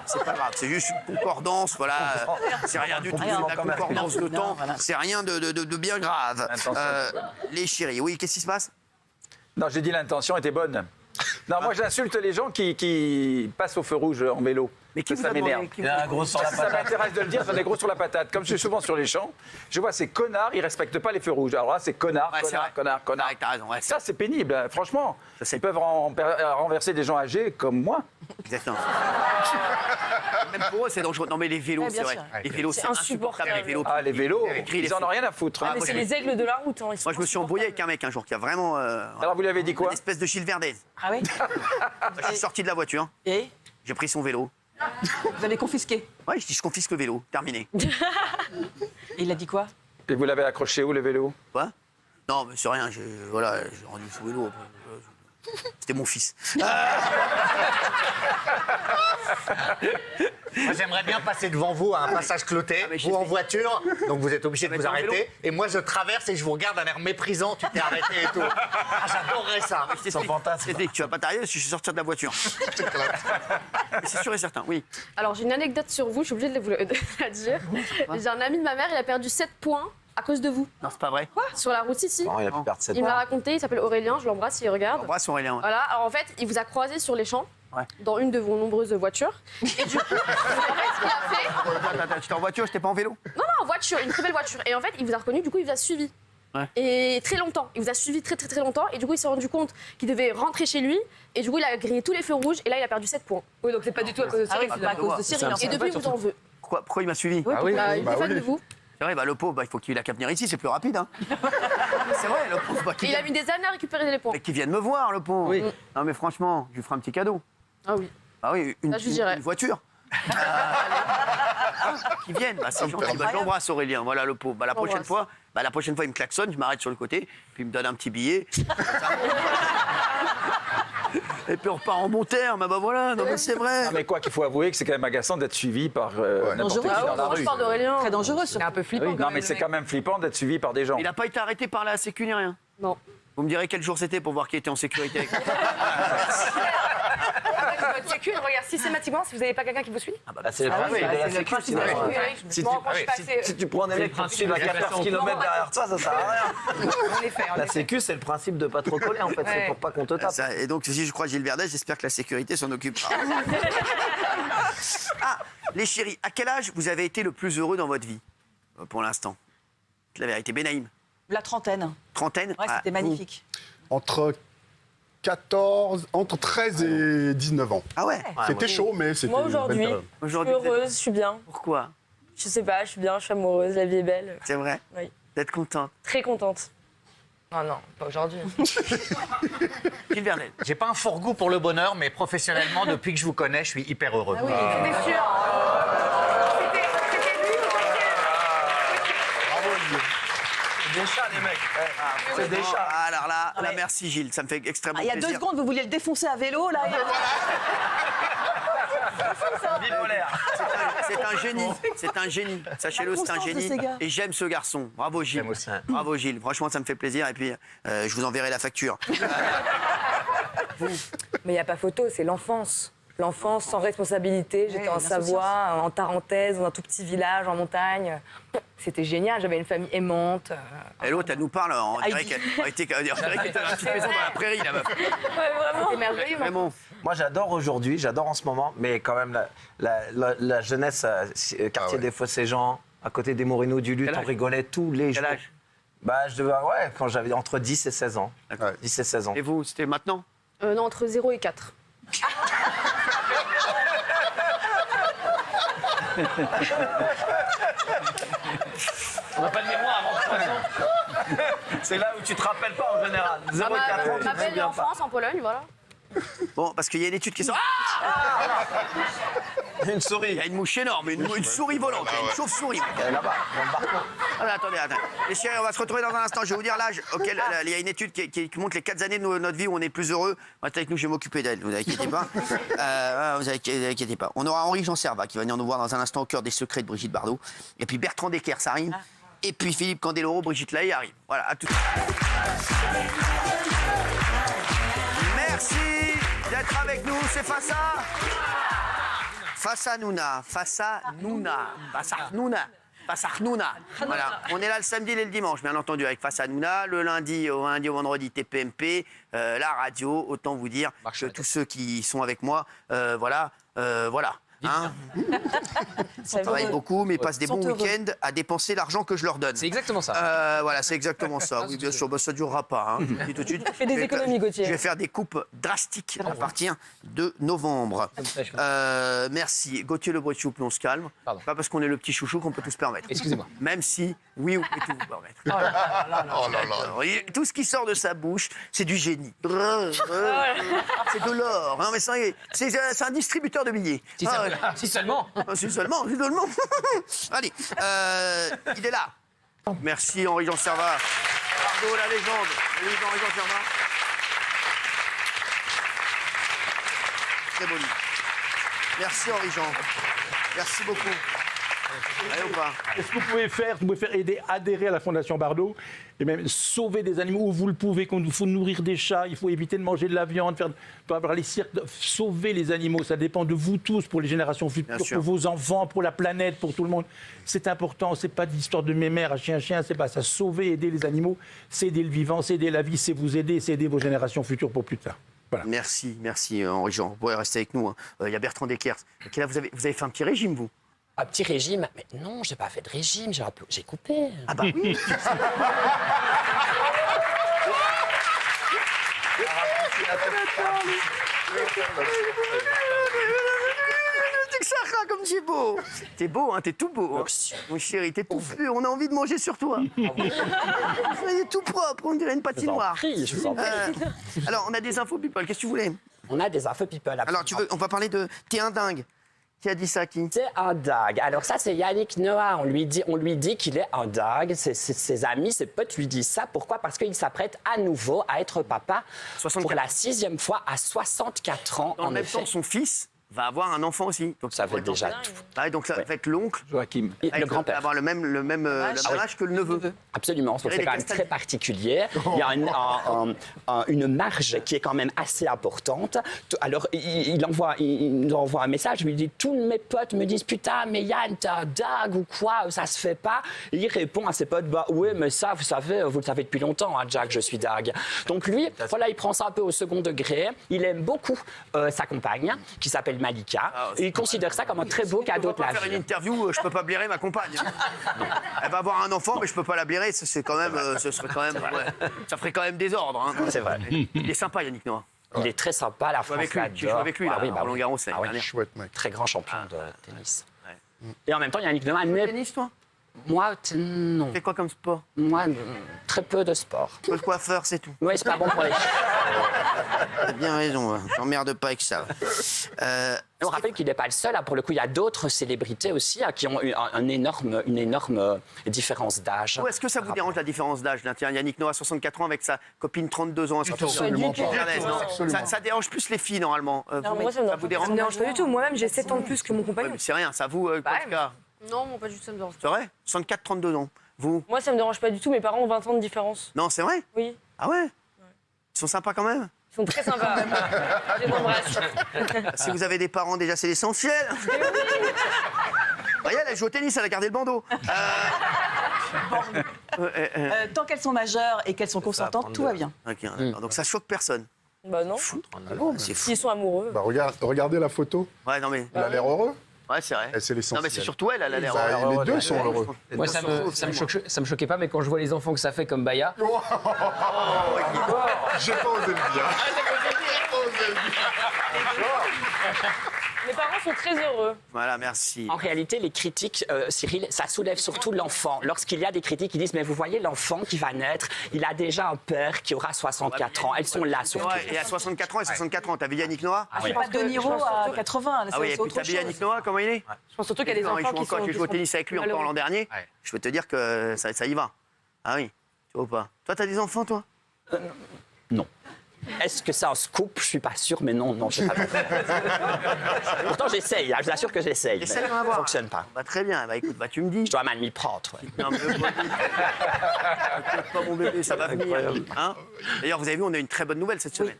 C'est pas grave, c'est juste une concordance, voilà. C'est rien du tout, c'est de la concordance de temps. C'est rien de bien grave. Les chéris, oui, qu'est-ce qui se passe? Non, j'ai dit l'intention était bonne. Non, moi j'insulte les gens qui passent au feu rouge en vélo. Mais qui ça vous a m'énerve. demandé, qui vous a demandé ? Ça m'intéresse de le dire, j'en ai gros sur la patate. Comme je suis souvent sur les champs, je vois ces connards, ils respectent pas les feux rouges. Alors là, c'est connard, Ouais, c'est vrai. connard. Ouais, t'as raison, ouais, Ça, c'est pénible, hein. Franchement. Ils peuvent renverser des gens âgés comme moi. Exactement. Même pour eux, c'est dangereux. Non, mais les vélos, Ouais, c'est bien vrai. sûr. Les vélos, c'est insupportable. Les vélos, Ah, les vélos, écrit les ils en feux. ont rien à foutre. hein. Mais c'est les aigles de la route. Hein, Moi, je me suis embrouillé avec un mec un jour qui a vraiment. Alors, vous lui avez dit quoi? Une espèce de Gilles Verdez. Ah oui. Je suis sorti de la voiture, Et j'ai pris son vélo. vous avez confisqué. Ouais, je dis je confisque le vélo, terminé. Et il a dit quoi? Et vous l'avez accroché où, le vélo? Quoi? Non, mais c'est rien, j'ai rendu son vélo. C'était mon fils. Moi, j'aimerais bien passer devant vous à un passage cloté, vous en voiture, donc vous êtes obligé de vous en vélo. arrêter. Et moi, je traverse et je vous regarde d'un air méprisant, tu t'es arrêté et tout. Ah, j'adorerais ça. Je t'explique, tu vas pas t'arriver si je suis sorti de la voiture. C'est sûr et certain, oui. Alors, j'ai une anecdote sur vous, je suis obligée de vous la dire. J'ai un ami de ma mère, il a perdu 7 points à cause de vous. Non, c'est pas vrai. Quoi? Sur la route ici. Non, il a pu perdre 7 Il m'a raconté, il s'appelle Aurélien, je l'embrasse, il regarde. Embrasse Aurélien. Ouais. Voilà, alors en fait, il vous a croisé sur les champs, Ouais. dans une de vos nombreuses voitures. Et du coup, en fait, ce qu'il a fait... Attends, j'étais en voiture, j'étais pas en vélo. Non, en voiture, une très belle voiture. Et en fait, il vous a reconnu, du coup, il vous a suivi. Ouais. Et très longtemps. Il vous a suivi très longtemps. Et du coup, il s'est rendu compte qu'il devait rentrer chez lui. Et du coup, il a grillé tous les feux rouges. Et là, il a perdu 7 points. Oui, donc c'est pas du tout à cause de Cyril. Ah oui, c'est pas à cause de Cyril. Et depuis, il vous en veut. Pourquoi il m'a suivi? Oui, il est fan de vous. C'est vrai, le pauvre, il faut qu'il ait qu'à venir ici, c'est plus rapide. Hein. C'est vrai, le pauvre. Et il a mis des années à récupérer les points. Mais qu'il vienne me voir, le pauvre. Oui. Non, mais franchement, je lui ferai un petit cadeau. Ah oui. Ah oui, une voiture. Qui viennent, c'est gentil. Je l'embrasse, Aurélien, voilà le pauvre. La prochaine fois, il me klaxonne, je m'arrête sur le côté, puis il me donne un petit billet. Et puis on repart en bon terme, voilà, non mais c'est vrai. Non mais quoi qu'il faut avouer que c'est quand même agaçant d'être suivi par n'importe qui dans la rue. Très dangereux, c'est un peu flippant. Oui, non mais c'est quand même flippant d'être suivi par des gens. Il n'a pas été arrêté par la sécu ni rien. Non. Vous me direz quel jour c'était pour voir qui était en sécurité avec Votre sécu, regarde systématiquement si vous n'avez pas quelqu'un qui vous suit. C'est le principe de la sécu. Si tu prends des mecs qui suivent à 14 km derrière toi, ça sert à rien. La sécu, c'est le principe de pas trop coller, en fait. C'est pour pas qu'on te tape. Et donc, si je crois Gilles Verdez, j'espère que la sécurité s'en occupe. Ah, les chéris, à quel âge vous avez été le plus heureux dans votre vie, pour l'instant? La vérité, Benaïm. La trentaine. Trentaine? Ouais, c'était magnifique. Entre 13 et 19 ans. Ah ouais? C'était chaud, mais c'était... Moi, aujourd'hui, je suis heureuse, je suis bien. Pourquoi? Je sais pas, je suis bien, je suis amoureuse, la vie est belle. C'est vrai? Oui. D'être contente? Très contente. Oh non, pas aujourd'hui. Gilles Verdez. J'ai pas un fort goût pour le bonheur, mais professionnellement, depuis que je vous connais, je suis hyper heureux. Ah oui, c'était sûr. Des chats, les mecs. C'est des chats. Alors là, merci Gilles, ça me fait extrêmement plaisir. Il y a 2 secondes, vous vouliez le défoncer à vélo, là. C'est un génie, c'est un génie. Sachez-le, c'est un génie. Et j'aime ce garçon. Bravo Gilles. Bravo Gilles. Franchement, ça me fait plaisir. Et puis, je vous enverrai la facture. Mais il n'y a pas photo, c'est l'enfance. L'enfance sans responsabilité. J'étais en Savoie, en Tarentaise, dans un tout petit village en montagne. C'était génial, j'avais une famille aimante. Et l'autre, elle nous parle, on dirait qu'elle était dans la petite maison dans la prairie, la meuf. Ouais, vraiment. C'était merveilleux. Vraiment. Moi, j'adore aujourd'hui, j'adore en ce moment, mais quand même la jeunesse, quartier des Fossés-Jean, à côté des Mourinhoux du Luth, on rigolait tous les jours. Quel âge? Je devais, quand j'avais entre 10 et 16 ans. 10 et 16 ans. Et vous, c'était maintenant? Non, entre 0 et 4. On n'a pas de mémoire avant 3 ans. C'est là où tu te rappelles pas en général. 0,4 ans. On m'appelle en France, en Pologne, voilà. Bon, parce qu'il y a une étude qui sort. Une souris. Il y a une mouche énorme, une souris volante, une chauve-souris. Là-bas, dans le barco. Attendez. Les chéris, on va se retrouver dans un instant. Je vais vous dire l'âge auquel il y a une étude qui montre les 4 années de notre vie où on est plus heureux. Restez avec nous, je vais m'occuper d'elle, vous inquiétez pas. Vous inquiétez pas. On aura Henri Jean Servat qui va venir nous voir dans un instant au cœur des secrets de Brigitte Bardot. Et puis Bertrand Decker, ça arrive. Et puis Philippe Candeloro, Brigitte Lahaye arrive. Voilà, à tout de suite. Merci d'être avec nous. C'est Fassa Nouna. Voilà. On est là le samedi et le dimanche, bien entendu, avec Fassa Nouna. Le lundi au vendredi, TPMP. La radio, autant vous dire que tous ceux qui sont avec moi, voilà. Hein, ils travaillent beaucoup, mais ils passent des bons week-ends à dépenser l'argent que je leur donne. C'est exactement ça. Voilà, c'est exactement ça. Oui, bien sûr, ça ne durera pas. Hein. Tout de suite. Fais des économies, Gauthier. Je vais faire des coupes drastiques à partir de novembre. Merci. Gauthier Le Breton, on se calme. Pardon. Pas parce qu'on est le petit chouchou qu'on peut tout se permettre. Excusez-moi. Même si, oui, on peut tout vous permettre. Oh là là. Tout ce qui sort de sa bouche, c'est du génie. C'est de l'or. Non, mais c'est un distributeur de billets. Si seulement. Si seulement. Allez, il est là. Merci Henri Jean Servat. Pardon, la légende. Henri Jean Servat. Très beau livre. Merci Henri Jean. Merci beaucoup. Allez, ou pas? Qu'est-ce que vous pouvez faire aider, adhérer à la Fondation Bardot et même sauver des animaux où vous le pouvez, quand il faut nourrir des chats, il faut éviter de manger de la viande, pas avoir les cirques, sauver les animaux, ça dépend de vous tous pour les générations futures, pour vos enfants, pour la planète, pour tout le monde. C'est important, c'est pas d'histoire de mémère à chien, c'est pas ça. Sauver, aider les animaux, c'est aider le vivant, c'est aider la vie, c'est vous aider, c'est aider vos générations futures pour plus tard. Voilà. Merci Henri Jean. Vous pouvez rester avec nous. Il y a Bertrand Decker. Là, vous avez fait un petit régime, vous? Un petit régime? Mais non, j'ai pas fait de régime, j'ai coupé. Ah bah oui. Comme tu es beau. T'es beau, hein, t'es tout beau. Hein. Mon chéri, t'es tout pur. On a envie de manger sur toi. Il est tout propre, on dirait une patinoire. Alors, on a des infos, People. Qu'est-ce que tu voulais? On a des info people. Alors, on va parler de « T'es un dingue ». Qui a dit ça, qui? C'est un dingue. Alors ça, c'est Yannick Noah. On lui dit qu'il est un dingue. Ses amis, ses potes lui disent ça. Pourquoi? Parce qu'il s'apprête à nouveau à être papa 64. Pour la 6e fois à 64 ans. Dans le même temps, son fils va avoir un enfant aussi. Donc ça fait déjà tout. Ah, donc ça va être l'oncle. Joachim. Le grand-père. Il va avoir le même âge que le neveu. Absolument. Donc c'est quand même très particulier. Il y a une marge qui est quand même assez importante. Alors il nous envoie un message. Il lui dit, tous mes potes me disent, putain, mais Yann, t'es un dingue ou quoi? Ça se fait pas. Et il répond à ses potes, bah oui, mais ça, vous le savez depuis longtemps, hein, Jack, je suis dingue. Donc lui, voilà, il prend ça un peu au second degré. Il aime beaucoup sa compagne, qui s'appelle Malika. Et il considère ça comme un très beau cadeau de la vie. Faire une interview, je peux pas blairer ma compagne. Elle va avoir un enfant, mais je peux pas la blairer. C'est quand même, ce serait quand même, ça ferait quand même désordre. Hein. C'est vrai. Il est sympa, Yannick Noah. Il est très sympa, la France l'adore. Tu joues avec lui, là, à Roland Garros. Chouette, mec. Très grand champion de tennis. Et en même temps, Yannick Noah... Tennis, toi? Moi, non. Tu fais quoi comme sport? Moi, très peu de sport. Le coiffeur, c'est tout. Oui, c'est pas bon pour les... T'as bien raison, t'emmerdes pas avec ça. On rappelle qu'il n'est pas le seul. Pour le coup, il y a d'autres célébrités aussi qui ont eu une énorme différence d'âge. Est-ce que ça vous dérange la différence d'âge? Tiens, Yannick Noah, 64 ans, avec sa copine 32 ans. Absolument pas. Ça dérange plus les filles, normalement. Moi, ça vous dérange? Ça me dérange pas du tout. Moi-même, j'ai 7 ans de plus que mon compagnon. C'est rien, ça vous, Kotka? Non, moi, pas du tout, ça me dérange pas. C'est vrai? 64, 32 ans. Vous? Moi, ça me dérange pas du tout. Mes parents ont 20 ans de différence. Non, c'est vrai? Oui. Ah ouais? Ils sont sympas quand même? Ils sont très sympas. Je les embrasse. Si vous avez des parents, déjà, c'est l'essentiel. Regarde, elle joue au tennis, elle a gardé le bandeau. Tant qu'elles sont majeures et qu'elles sont consentantes, tout va bien. Ok, donc ça choque personne. Bah non. C'est fou. S'ils sont amoureux. Bah regardez la photo. Ouais, non mais. Il a l'air heureux. Ouais, c'est vrai. C'est l'essentiel. Non, mais c'est surtout elle a l'air heureuse. Les deux sont heureux. Moi, ça me choquait pas, mais quand je vois les enfants que ça fait comme Baya. J'ai pas osé le dire. Mes parents sont très heureux. Voilà, merci. En réalité, les critiques, Cyril, ça soulève surtout l'enfant. Lorsqu'il y a des critiques qui disent, mais vous voyez l'enfant qui va naître, il a déjà un père qui aura 64 ans. Elles sont là surtout. Ouais, et à 64 ans et 64 ans, t'as vu Yannick Noah? C'est pas De Niro à 80. Ah oui, et puis t'as vu Yannick Noah, comment il est? Je pense surtout qu'il y a des enfants qui sont... J'ai joué au tennis avec lui encore l'an dernier. Je peux te dire que ça y va. Ah oui, tu vois pas. Toi, t'as des enfants, toi? Non. Est-ce que c'est un scoop? Je suis pas sûr, mais non, je sais pas. Pourtant, j'essaye, je vous assure que j'essaye. Ça ne fonctionne pas. Bah, très bien, bah écoute, tu me dis. Je dois mal m'y prendre. Ouais. Non, mais pas mon bébé, ça va venir. Hein? D'ailleurs, vous avez vu, on a une très bonne nouvelle cette semaine.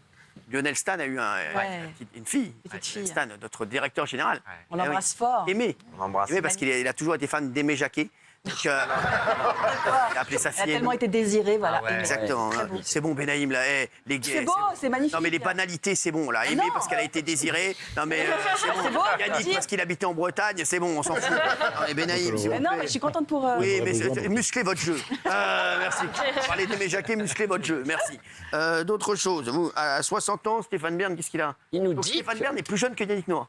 Lionel Stan a eu une fille, Stan, notre directeur général. On l'embrasse fort. Aimé. On l'embrasse. Aimé parce qu'il a toujours été fan d'Aimé Jacquet. Donc, il a appelé sa fille. Elle a tellement été désirée, voilà. Exactement. C'est bon, Benaïm, là. C'est beau, c'est magnifique. Non, mais les banalités, c'est bon, là. Aimé parce qu'elle a été désirée. Non, mais c'est bon. Yannick parce qu'il habitait en Bretagne, c'est bon, on s'en fout. Non, mais Benaïm, non, mais je suis contente pour. Oui, mais musclez votre jeu. Merci. Parlez d'Aimé Jacquet, musclez votre jeu. Merci. D'autres choses. Vous, à 60 ans, Stéphane Bern, qu'est-ce qu'il a? Il nous dit. Stéphane Bern est plus jeune que Yannick Noah.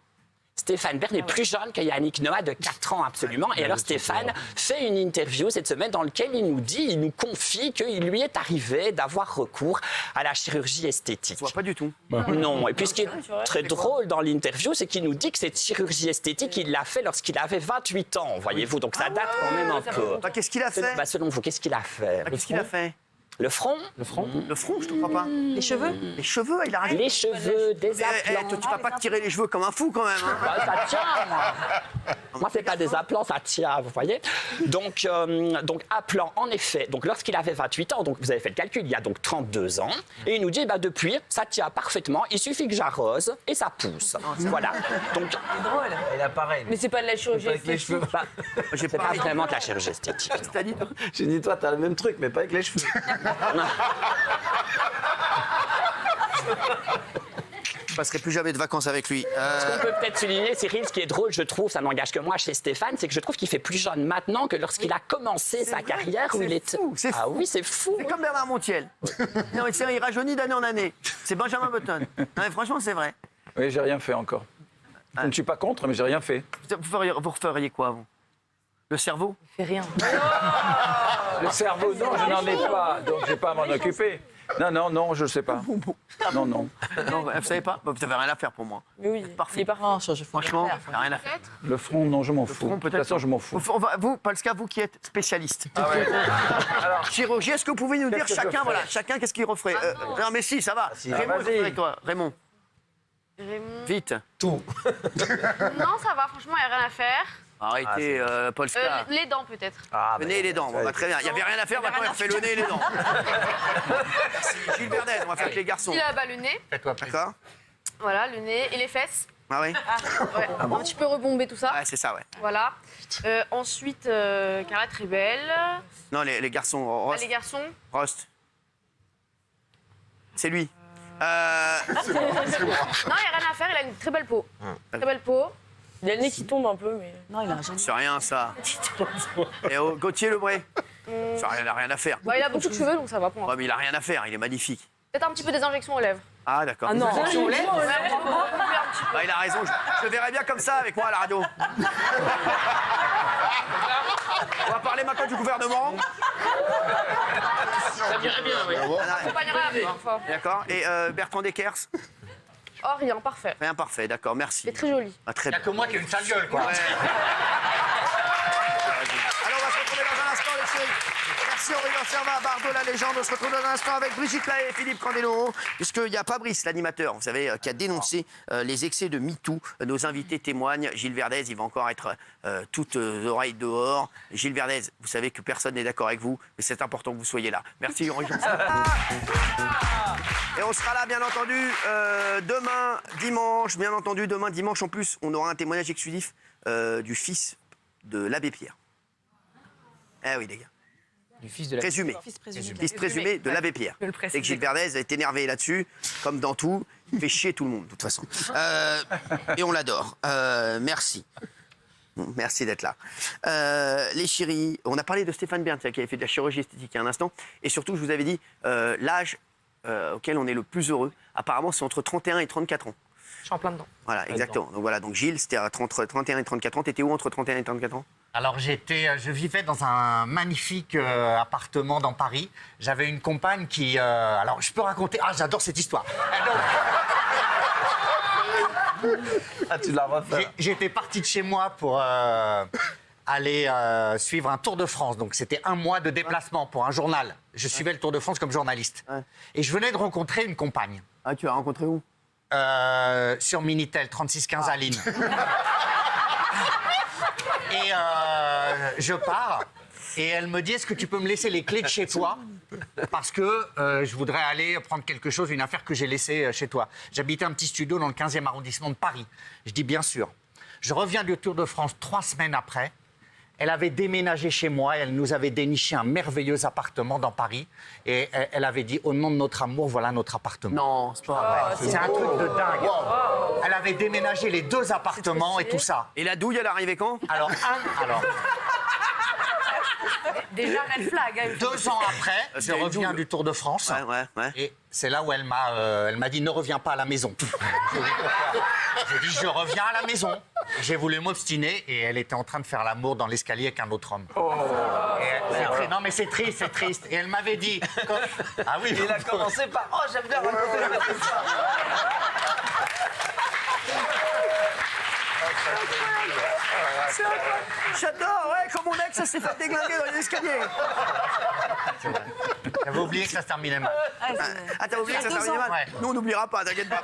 Stéphane Bern est plus jeune que Yannick Noah de 4 ans, absolument. Et alors Stéphane fait une interview cette semaine dans laquelle il nous confie qu'il lui est arrivé d'avoir recours à la chirurgie esthétique. Je vois pas du tout. Non, et puis ce qui est très drôle dans l'interview, c'est qu'il nous dit que cette chirurgie esthétique, il l'a fait lorsqu'il avait 28 ans, voyez-vous. Donc ça date quand même un peu. Qu'est-ce qu'il a fait? Selon vous, qu'est-ce qu'il a fait? Qu'est-ce qu'il a fait? Le front? Le front, je te crois pas. Les cheveux? Les cheveux, il a Les cheveux, des aplats. Tu vas pas te tirer les cheveux comme un fou quand même. Hein. Bah, ça tient, moi. Moi, c'est pas des aplats, ça tient, vous voyez. Donc appelant, en effet, donc lorsqu'il avait 28 ans, donc vous avez fait le calcul, il y a donc 32 ans, et il nous dit, depuis, ça tient parfaitement, il suffit que j'arrose et ça pousse. Voilà. Donc, c'est drôle. Il a pareil. Mais c'est pas de la chirurgie esthétique. C'est pas vraiment de la chirurgie esthétique. J'ai dit, toi, t'as le même truc, mais pas avec les cheveux. Je passerai plus jamais de vacances avec lui. Ce qu'on peut peut-être souligner, Cyril, ce qui est drôle, je trouve, ça n'engage que moi chez Stéphane, c'est que je trouve qu'il fait plus jeune maintenant que lorsqu'il a commencé sa carrière où il était. Ah oui, c'est fou. C'est comme Bernard Montiel. Non, il rajeunit d'année en année. C'est Benjamin Button. Non, mais franchement, c'est vrai. Oui, j'ai rien fait encore. Je ne suis pas contre, mais j'ai rien fait. Vous referiez quoi, vous? Le cerveau? Il fait rien. Le cerveau, non, je n'en ai pas, donc je n'ai pas à m'en occuper. Non, je ne sais pas. Non. Non, vous ne savez pas? Vous n'avez rien à faire pour moi. Mais oui, Parfait. Franchement, il n'y a rien à faire. Le front, non, je m'en fous. De toute façon, je m'en fous. Vous, Polska, vous qui êtes spécialiste. Alors, chirurgie, est-ce que vous pouvez nous dire chacun, qu'est-ce qu'il referait? Non, mais si, ça va. Raymond, je ferai avec toi. Raymond. Vite. Tout. Non, ça va, franchement, il n'y a rien à faire. Arrêtez, Polska. Les dents, peut-être. Le nez et les dents, très bien. Il n'y avait rien à faire, maintenant il fait le nez et les dents. Merci. Gilles Verdez, on va faire avec les garçons. Le nez. D'accord. Voilà, le nez et les fesses. Ah oui. Ouais. Un petit peu rebomber tout ça. Ouais, c'est ça, ouais. Voilà. Ensuite, Carla très belle. Non, les garçons. Rost. Les garçons. Rost. C'est lui. Non, il n'y a rien à faire, il a une très belle peau. Très belle peau. Il a le nez qui tombe un peu, mais. Non, il a un joli. C'est rien, ça. Et Gauthier Lebray. Ça, il n'a rien à faire. Bah, il a beaucoup de cheveux, donc ça va pour moi. Ouais, mais il n'a rien à faire, il est magnifique. Peut-être un petit peu des injections aux lèvres. Ah, d'accord. Ah non, Injections aux lèvres. Ouais, Bah, il a raison, je le verrais bien comme ça avec moi à la radio. On va parler maintenant du gouvernement. Ça m'irait bien, oui. D'accord. Et Bertrand Deckers? Oh, rien, parfait. Rien, parfait, d'accord, merci. C'est très joli. Ah, très Il n'y a que moi qui ai une sale gueule, quoi. Ouais. Alors, on va se retrouver dans un instant, les chéris. Merci Aurélien Servat, Bardot, la légende. On se retrouve dans un instant avec Brigitte Lahaie et Philippe Candeloro, puisqu'il y a Fabrice, l'animateur, vous savez, qui a dénoncé les excès de MeToo. Nos invités témoignent. Gilles Verdez, il va encore être toutes oreilles dehors. Gilles Verdez, vous savez que personne n'est d'accord avec vous, mais c'est important que vous soyez là. Merci Aurélien Servat. Et on sera là, bien entendu, demain, dimanche. Bien entendu, demain, dimanche, en plus, on aura un témoignage exclusif du fils de l'abbé Pierre. Eh oui, les gars. Du fils de la présumé. Fils présumé de l'abbé Pierre. Et que Gilles Verdez est énervé là-dessus, comme dans tout. Il fait chier tout le monde, de toute façon. Et on l'adore. Merci. Merci d'être là. Les chéris, on a parlé de Stéphane Bern, qui avait fait de la chirurgie esthétique il y a un instant. Et surtout, je vous avais dit, l'âge auquel on est le plus heureux, apparemment, c'est entre 31 et 34 ans. Je suis en plein dedans. Voilà, exactement. Donc voilà, donc Gilles, c'était entre 31 et 34 ans. T'étais où entre 31 et 34 ans? Alors je vivais dans un magnifique appartement dans Paris. J'avais une compagne qui... alors je peux raconter... Ah, j'adore cette histoire. Ah, tu l'as refait. J'étais parti de chez moi pour aller suivre un Tour de France. Donc c'était un mois de déplacement pour un journal. Je suivais le Tour de France comme journaliste. Ouais. Et je venais de rencontrer une compagne. Ah, tu l'as rencontré où? Sur Minitel, 3615 à Lille. Et je pars. Et elle me dit, est-ce que tu peux me laisser les clés de chez toi? Parce que je voudrais aller prendre quelque chose, une affaire que j'ai laissée chez toi. J'habitais un petit studio dans le 15e arrondissement de Paris. Je dis, bien sûr. Je reviens du Tour de France 3 semaines après. Elle avait déménagé chez moi et elle nous avait déniché un merveilleux appartement dans Paris. Et elle avait dit, au nom de notre amour, voilà notre appartement. Non, c'est pas vrai. C'est un truc de dingue. Wow. Elle avait déménagé les 2 appartements et tout ça. Et la douille, elle est arrivée quand? Alors, déjà, red flag. Hein, 2 ans après, je reviens du Tour de France. Ouais. Et c'est là où elle m'a dit, ne reviens pas à la maison. J'ai dit, je reviens à la maison. J'ai voulu m'obstiner et elle était en train de faire l'amour dans l'escalier avec un autre homme. Non, mais c'est triste, c'est triste. Et elle m'avait dit... Ah oui. Il a commencé par... Oh, j'aime bien raconter cette histoire. J'adore, ouais, comme mon ex, ça s'est fait déglinguer dans les escaliers. J'avais oublié que ça se terminait mal. Ah, t'as oublié que ça se terminait mal? Nous, on n'oubliera pas, t'inquiète pas.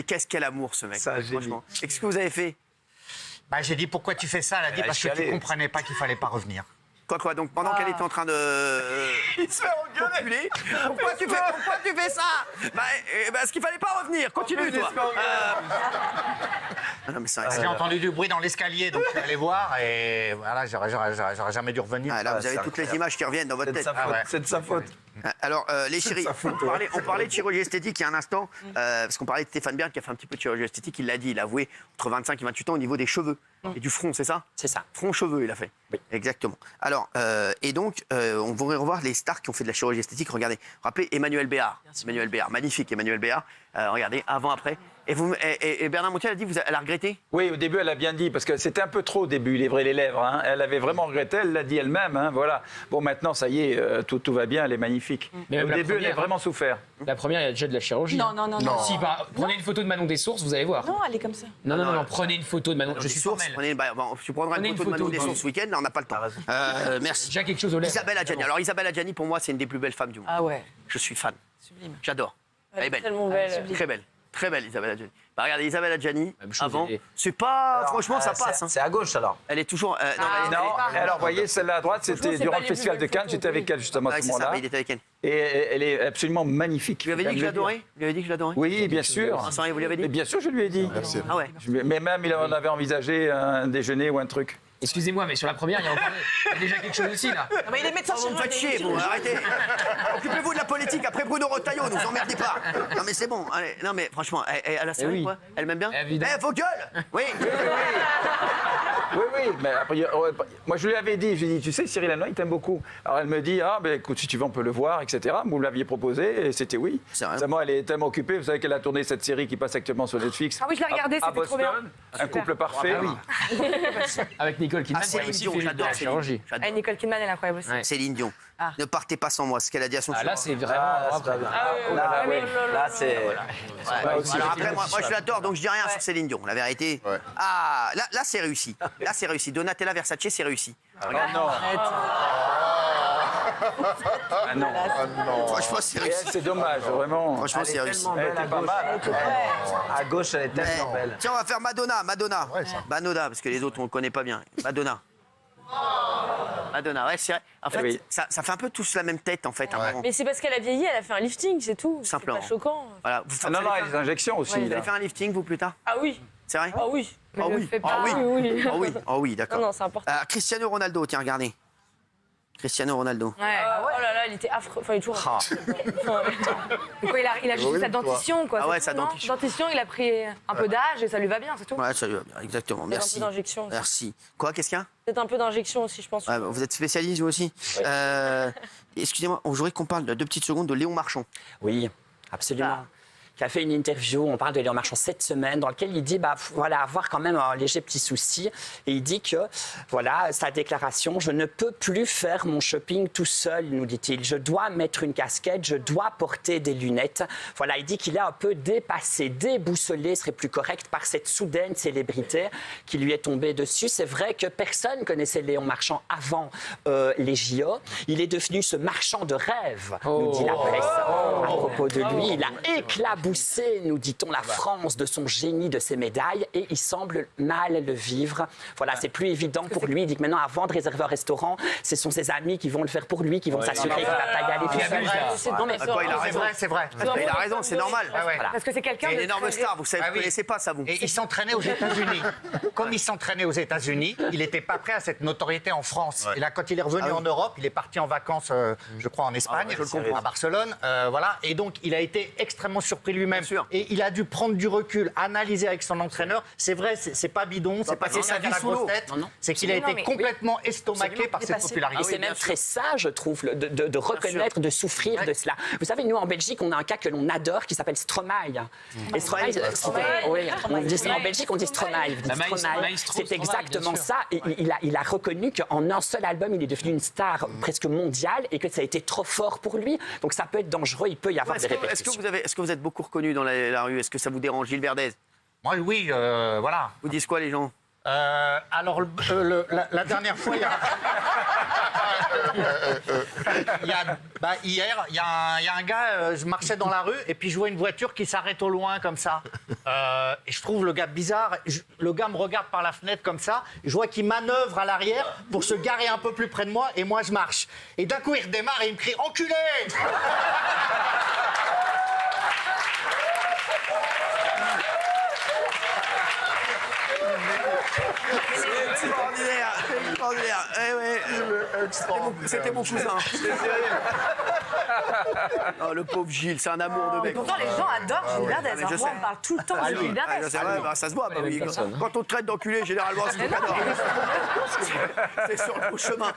Qu'est-ce quel amour, ce mec, franchement. Et qu'est-ce que vous avez fait? Bah, j'ai dit, pourquoi tu fais ça? Elle a dit, parce que tu comprenais pas qu'il fallait pas revenir. Quoi, donc pendant qu'elle était en train de... Il se fait engueuler. Pourquoi tu fais ça? Parce qu'il fallait pas revenir. Continue, toi. Non, mais j'ai entendu du bruit dans l'escalier, donc je suis allé voir et voilà, j'aurais jamais dû revenir. Là, vous avez toutes les images qui reviennent dans votre tête. C'est de sa faute. Alors, les chéris, on parlait de chirurgie esthétique il y a un instant, parce qu'on parlait de Stéphane Bern qui a fait un petit peu de chirurgie esthétique. Il l'a dit, il a avoué entre 25 et 28 ans au niveau des cheveux. Et du front, c'est ça? C'est ça. Front-cheveux, il a fait. Oui. Exactement. Alors, et donc, on va revoir les stars qui ont fait de la chirurgie esthétique. Regardez, rappelez Emmanuel Béard. Emmanuel Béard, magnifique Emmanuel Béard. Regardez, avant, après. Et Bernard Montiel a dit, elle a regretté? Oui, au début, elle a bien dit, parce que c'était un peu trop au début, livrer les lèvres. Hein. Elle avait vraiment regretté, elle l'a dit elle-même. Hein, voilà. Bon, maintenant, ça y est, tout va bien, elle est magnifique. Mais au début, elle a vraiment souffert. La première, il y a déjà de la chirurgie. Non, non, non, non. Si, prenez une photo de Manon Dessources, vous allez voir. Non, elle est comme ça. Non, prenez une photo de Manon. Je suis formel. Tu prendras une photo de Manon Dessources ce week-end, là, on n'a pas le temps. Merci. Déjà quelque chose au lait. Isabelle Adjani. Alors, Isabelle Adjani, pour moi, c'est une des plus belles femmes du monde. Ah ouais. Je suis fan. Sublime. J'adore. Elle est belle. Tellement belle. Très belle. Très belle, Isabelle Adjani. Regardez, Isabelle Adjani, avant, c'est pas... Alors, franchement, ça passe. C'est à gauche, alors. Elle est toujours... Alors, vous voyez, celle-là à droite, c'était durant le festival de Cannes, j'étais avec elle, justement, à ce moment-là. Il était avec elle. Et elle est absolument magnifique. Vous lui avez dit que je l'adorais? Vous lui avez dit que je l'adorais? Oui, bien sûr. Vincent, vous lui avez dit? Bien sûr, je lui ai dit. Ah ouais. Mais même, on avait envisagé un déjeuner ou un truc. Excusez-moi, mais sur la première, il y a déjà quelque chose aussi, là. Non, mais il est médecin Vous me faites chier, vous, arrêtez. Occupez-vous de la politique, après Bruno Retailleau, nous emmerdez pas. Non, mais c'est bon, allez. Non, mais franchement, elle a ça, quoi? Elle m'aime bien? Vos gueules! Oui. Oui, mais après, moi je lui avais dit, tu sais, Cyril Hanouna, il t'aime beaucoup. Alors elle me dit, écoute, si tu veux, on peut le voir, etc. Vous me l'aviez proposé, et c'était oui. Moi, elle est tellement occupée, vous savez qu'elle a tourné cette série qui passe actuellement sur Netflix. Ah oui, je l'ai regardée, c'était trop bien. Un couple parfait. Avec Nicole Kidman, Céline Dion, j'adore la chirurgie. Nicole Kidman, elle est incroyable aussi. Céline Dion. Ne partez pas sans moi, ce qu'elle a dit à son là, c'est vraiment... Là, c'est... Alors après, moi, je l'adore, donc je dis rien sur Céline Dion, la vérité. Ah, là, c'est réussi. Là, c'est réussi. Donatella Versace, c'est réussi. Regarde. Non. Ah non. Franchement, c'est réussi. C'est dommage, vraiment. Franchement, c'est réussi. Elle était pas mal. À gauche, elle est tellement belle. Tiens, on va faire Madonna. Madonna, parce que les autres, on ne connaît pas bien. Madonna, ouais, c'est vrai. En fait, ça fait un peu tous la même tête, en fait. Mais c'est parce qu'elle a vieilli, elle a fait un lifting, c'est tout. Simplement. C'est pas choquant. Voilà. Non, il y a des injections aussi. Vous allez faire un lifting, vous, plus tard? Ah oui. C'est vrai? Ah oui. Ah oui. Ah oui, d'accord. Non, c'est important. Cristiano Ronaldo, tiens, regardez. Cristiano Ronaldo. Ouais. Oh là là, il était affreux. Enfin, il est toujours affreux. Il a juste sa dentition, quoi. Ah ouais, sa dentition. Il a pris un peu d'âge et ça lui va bien, c'est tout. Ouais, ça lui va bien, exactement. Merci. Un peu d'injection. Merci. Quoi, qu'est-ce qu'il y a? Peut-être un peu d'injection aussi, je pense. Ouais, vous êtes spécialiste, vous aussi. Excusez-moi, on voudrais qu'on parle de 2 petites secondes de Léon Marchand. Oui, absolument. Qui a fait une interview, on parle de Léon Marchand cette semaine, dans laquelle il dit, avoir quand même un léger petit souci. Et il dit que, sa déclaration, je ne peux plus faire mon shopping tout seul, nous dit-il. Je dois mettre une casquette, je dois porter des lunettes. Voilà, il dit qu'il est un peu dépassé, déboussolé, serait plus correct, par cette soudaine célébrité qui lui est tombée dessus. C'est vrai que personne connaissait Léon Marchand avant les JO. Il est devenu ce marchand de rêves, nous dit la presse. À propos de lui, il a éclaboussé, nous dit-on, la France de son génie, de ses médailles, et il semble mal le vivre. Voilà, c'est plus évident pour lui. Il dit que maintenant, avant de réserver un restaurant, ce sont ses amis qui vont le faire pour lui, qui vont s'assurer qu'il ne va pas y aller tout seul. Non, mais il a raison. C'est vrai. Il a raison, c'est normal. Parce que c'est quelqu'un de une énorme star, vous savez, vous ne connaissez pas ça, vous. Et il s'entraînait aux États-Unis. Comme il s'entraînait aux États-Unis, il n'était pas prêt à cette notoriété en France. Et là, quand il est revenu en Europe, il est parti en vacances, je crois, en Espagne, à Barcelone. Voilà. Et donc, il a été extrêmement surpris lui-même. Et il a dû prendre du recul, analyser avec son entraîneur. C'est vrai, c'est pas bidon, c'est pas sa vie sous l'eau. C'est qu'il a été complètement estomaqué par cette popularité. Et c'est même très sage, je trouve, de reconnaître, de souffrir de cela. Vous savez, nous, en Belgique, on a un cas que l'on adore qui s'appelle Stromae. Et Stromae, en Belgique, on dit Stromae. C'est exactement ça. Et il a reconnu qu'en un seul album, il est devenu une star presque mondiale et que ça a été trop fort pour lui. Donc ça peut être dangereux, il peut y avoir des répercussions. Est-ce que vous êtes beaucoup reconnu dans la rue? Est-ce que ça vous dérange, Gilles Verdez? Moi, oui, voilà. Vous disent quoi, les gens? Alors, la dernière fois, hier, il y a un gars, je marchais dans la rue et puis je vois une voiture qui s'arrête au loin comme ça. Et je trouve le gars bizarre. Le gars me regarde par la fenêtre comme ça. Je vois qu'il manœuvre à l'arrière pour se garer un peu plus près de moi et moi je marche. Et d'un coup, il redémarre et il me crie « Enculé !» C'est extraordinaire. C'était mon cousin. Oh, le pauvre Gilles, c'est un amour de mec. Pourtant, les gens adorent Gilles Verdez. Moi, on parle tout le temps de Gilles Verdez. Ça se voit. Quand on te traite d'enculé, généralement, c'est qu'on adore. C'est sur le chemin.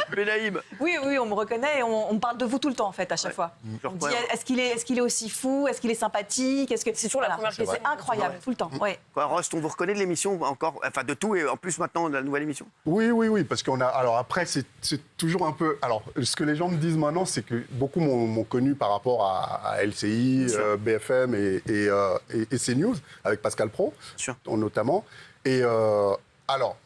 Benaïm. Oui, on me reconnaît et on parle de vous tout le temps, en fait, à chaque fois. On dit, est-ce qu'il est aussi fou? Est-ce qu'il est sympathique? C'est toujours la première question. C'est incroyable, tout le temps. Ouais. Quoi, Rost, on vous reconnaît de l'émission encore, enfin de tout et en plus maintenant de la nouvelle émission. Oui, parce qu'on a. Alors après, c'est toujours un peu. Alors, ce que les gens me disent maintenant, c'est que beaucoup m'ont connu par rapport à LCI, BFM et CNews avec Pascal Praud, notamment. Et alors.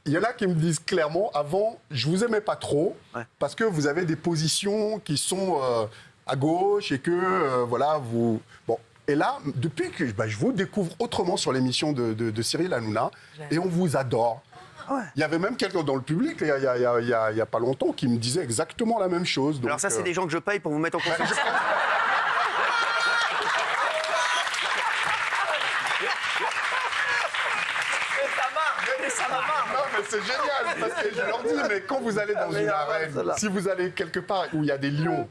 Il y en a qui me disent clairement, avant, je vous aimais pas trop, parce que vous avez des positions qui sont à gauche et que, voilà, vous... Bon. Et là, depuis que je vous découvre autrement sur l'émission de Cyril Hanouna, et on vous adore. Il y avait même quelqu'un dans le public, il y a pas longtemps, qui me disait exactement la même chose. Donc, alors ça, c'est des gens que je paye pour vous mettre en confiance. C'est génial, parce que je leur dis, mais quand vous allez dans une arène, si vous allez quelque part où il y a des lions,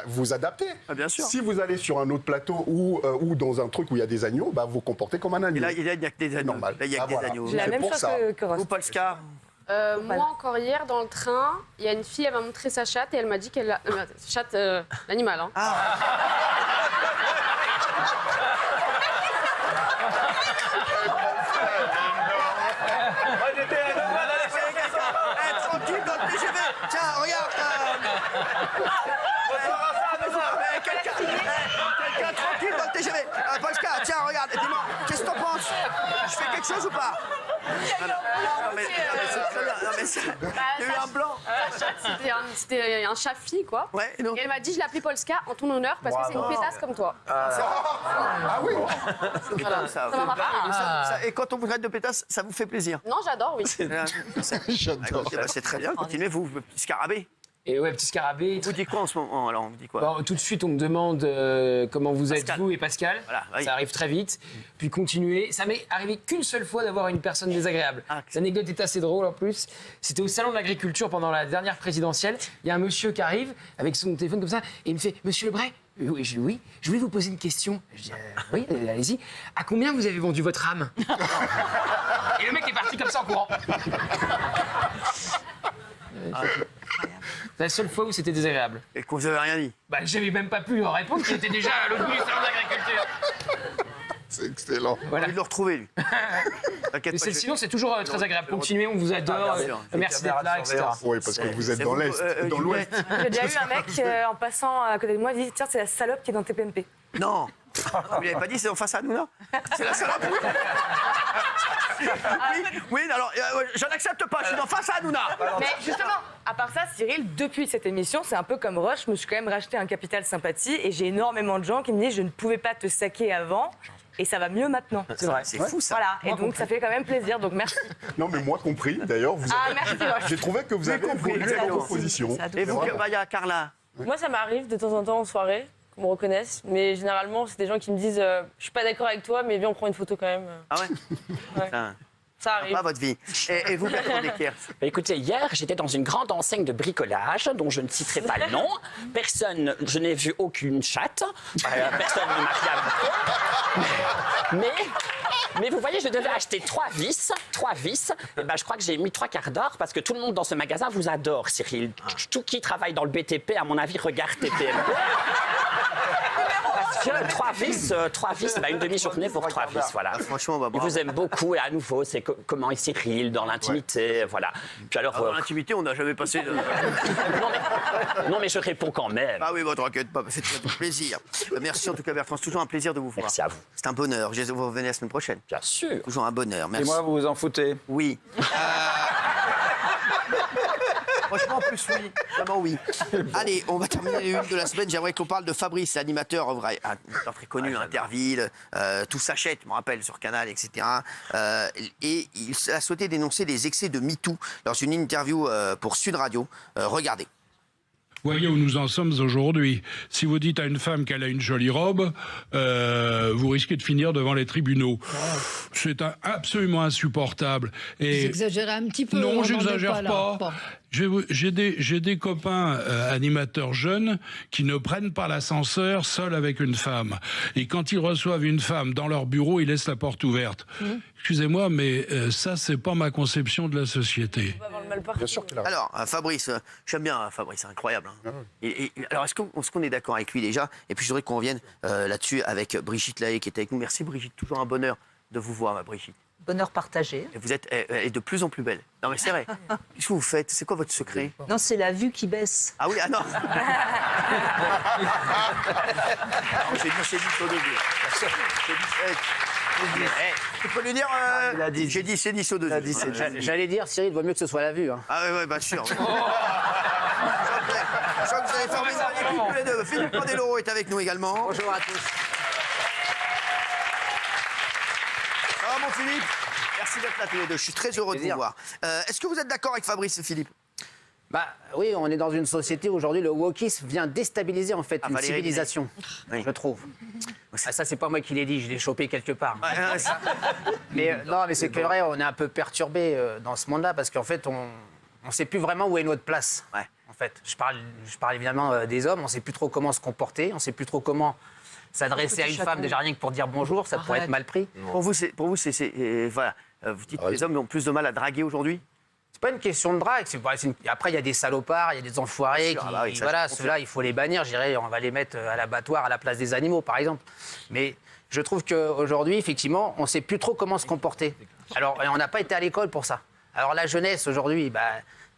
vous adaptez. Ah, bien sûr. Si vous allez sur un autre plateau ou dans un truc où il y a des agneaux, vous vous comportez comme un agneau. Et là, il n'y a que des agneaux. Normal. Là, il y a que des agneaux. J'ai la même chose que Ross. Ou Polska. Moi, encore hier, dans le train, il y a une fille, elle m'a montré sa chatte et elle m'a dit qu'elle a... chatte, l'animal, hein. Tranquille dans le TGV. Tiens, regarde. Quelqu'un tranquille dans le TGV. Polska, tiens, regarde. Dis-moi, qu'est-ce que t'en penses? Je fais quelque chose ou pas? Non, mais il y a eu un blanc. C'était un chat-fille, quoi. Ouais, et elle m'a dit, je l'appelais Polska en ton honneur parce que c'est une pétasse comme toi. Ah oui. Voilà, ça m'a marqué. Et quand on vous traite de pétasse, ça vous fait plaisir? Non, j'adore, oui. J'adore. C'est très bien, continuez-vous, petit scarabée. Et ouais, petit scarabée. Vous dites quoi en ce moment? Alors, on vous dit quoi? Tout de suite, on me demande comment vous êtes, vous et Pascal. Voilà, oui. Ça arrive très vite. Puis continuez. Ça m'est arrivé qu'une seule fois d'avoir une personne désagréable. L'anecdote est assez drôle en plus. C'était au salon de l'agriculture pendant la dernière présidentielle. Il y a un monsieur qui arrive avec son téléphone comme ça et il me fait: Monsieur Lebray, oui, je voulais vous poser une question. Je dis oui, allez-y. À combien vous avez vendu votre âme? Et le mec est parti comme ça en courant. C'est la seule fois où c'était désagréable. Et que vous avez rien dit? J'avais même pas pu répondre, qu'il était déjà à l'autre bout du salon d'agriculture. C'est excellent. Voilà. Envie de le retrouver, lui. Mais sinon, c'est toujours très agréable. Continuez, on vous adore. Merci d'être là, etc. Oui, parce que vous êtes dans l'Est, dans l'Ouest. J'ai déjà eu un mec, en passant à côté de moi, il dit: tiens, c'est la salope qui est dans TPMP. Non. Vous lui avez pas dit c'est en face à Hanouna? C'est la salope? Oui, alors j'en accepte pas, je suis en face à Hanouna. Mais justement, à part ça, Cyril, depuis cette émission, c'est un peu comme Roche, je me suis quand même racheté un capital sympathie et j'ai énormément de gens qui me disent: je ne pouvais pas te saquer avant. Et ça va mieux maintenant. C'est vrai, c'est fou ça. Voilà, et donc ça fait quand même plaisir, donc merci. Non, mais moi compris, d'ailleurs. J'ai trouvé que vous avez évolué dans vos positions. Et vous, Maya, Carla? Moi, ça m'arrive de temps en temps en soirée qu'on me reconnaisse, mais généralement, c'est des gens qui me disent: je suis pas d'accord avec toi, mais viens, on prend une photo quand même. Ah ouais? Ça arrive. Pas votre vie. Et vous, Bertrand Desquières? Écoutez, hier, j'étais dans une grande enseigne de bricolage, dont je ne citerai pas le nom. Personne, je n'ai vu aucune chatte. Personne ne m'a rien. Mais vous voyez, je devais acheter 3 vis. Et je crois que j'ai mis 3 quarts d'heure parce que tout le monde dans ce magasin vous adore, Cyril. Tout qui travaille dans le BTP, à mon avis, regarde TPMP. 3 vis, une demi-journée pour 3 vis, voilà. Franchement, il vous aime beaucoup et à nouveau, c'est comment est Cyril dans l'intimité, voilà. Puis alors, dans l'intimité, on n'a jamais passé de... non, mais je réponds quand même. Ah oui, t'inquiète pas, c'est très plaisir. Merci en tout cas, Bertrand, c'est toujours un plaisir de vous voir. Merci à vous. C'est un bonheur. Vous revenez la semaine prochaine. Bien sûr. Toujours un bonheur, merci. Et moi, vous vous en foutez? Oui. Franchement, en plus, oui. Vraiment, oui. Allez, on va terminer les unes de la semaine. J'aimerais qu'on parle de Fabrice, l'animateur très connu, Interville, Tout s'achète, je me rappelle, sur Canal, etc. Et il a souhaité dénoncer les excès de MeToo dans une interview pour Sud Radio. Regardez. Voyez où nous en sommes aujourd'hui. Si vous dites à une femme qu'elle a une jolie robe, vous risquez de finir devant les tribunaux. C'est absolument insupportable. Vous exagérez un petit peu. Non, j'exagère pas. J'ai des copains animateurs jeunes qui ne prennent pas l'ascenseur seuls avec une femme. Et quand ils reçoivent une femme dans leur bureau, ils laissent la porte ouverte. Excusez-moi, mais ça, c'est pas ma conception de la société. Bien sûr qu'il a. Alors, Fabrice, j'aime bien Fabrice, c'est incroyable. Alors, est-ce qu'on est d'accord avec lui déjà? Et puis, je voudrais qu'on revienne là-dessus avec Brigitte Lahaie qui était avec nous. Merci Brigitte, toujours un bonheur de vous voir, ma Brigitte. Bonheur partagé. Et vous êtes de plus en plus belle. Non, mais c'est vrai. Qu'est-ce que vous faites? C'est quoi votre secret? Non, c'est la vue qui baisse. Ah oui, ah non. J'ai dit au début. Tu peux lui dire j'ai dit c'est 10 au 2. J'allais dire, Cyril, il vaut mieux que ce soit la vue. Hein. Ah oui, bien sûr. Je sens que vous avez formé une équipe tous les deux. Philippe Candeloro est avec nous également. Bonjour à tous. Ça va, mon Philippe? Merci d'être là tous les deux. Je suis très heureux de vous voir. Est-ce que vous êtes d'accord avec Fabrice et Philippe? Bah oui, on est dans une société où aujourd'hui le wokisme vient déstabiliser en fait une civilisation, je trouve. Ah, ça c'est pas moi qui l'ai dit, je l'ai chopé quelque part. Mais non, mais c'est que vrai, on est un peu perturbé dans ce monde-là parce qu'en fait on sait plus vraiment où est notre place. En fait, je parle évidemment des hommes, on sait plus trop comment se comporter, on sait plus trop comment s'adresser à une femme déjà rien que pour dire bonjour, ça pourrait être mal pris. Pour vous, voilà. Vous dites que les hommes ont plus de mal à draguer aujourd'hui? C'est pas une question de drague. Après, il y a des salopards, il y a des enfoirés. Voilà, ceux-là, il faut les bannir. On va les mettre à l'abattoir à la place des animaux, par exemple. Mais je trouve qu'aujourd'hui, effectivement, on ne sait plus trop comment se comporter. Alors, on n'a pas été à l'école pour ça. Alors, la jeunesse, aujourd'hui,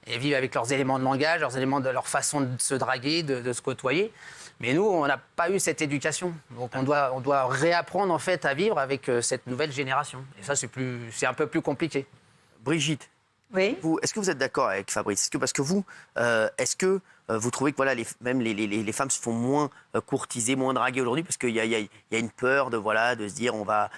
ils vivent avec leurs éléments de langage, leur façon de se draguer, de se côtoyer. Mais nous, on n'a pas eu cette éducation. Donc, on doit réapprendre, en fait, à vivre avec cette nouvelle génération. Et ça, c'est un peu plus compliqué. Brigitte. Oui. Est-ce que vous êtes d'accord avec Fabrice? Parce que vous, vous trouvez que voilà, même les femmes se font moins courtiser, moins draguer aujourd'hui parce qu'il y a une peur de se dire on a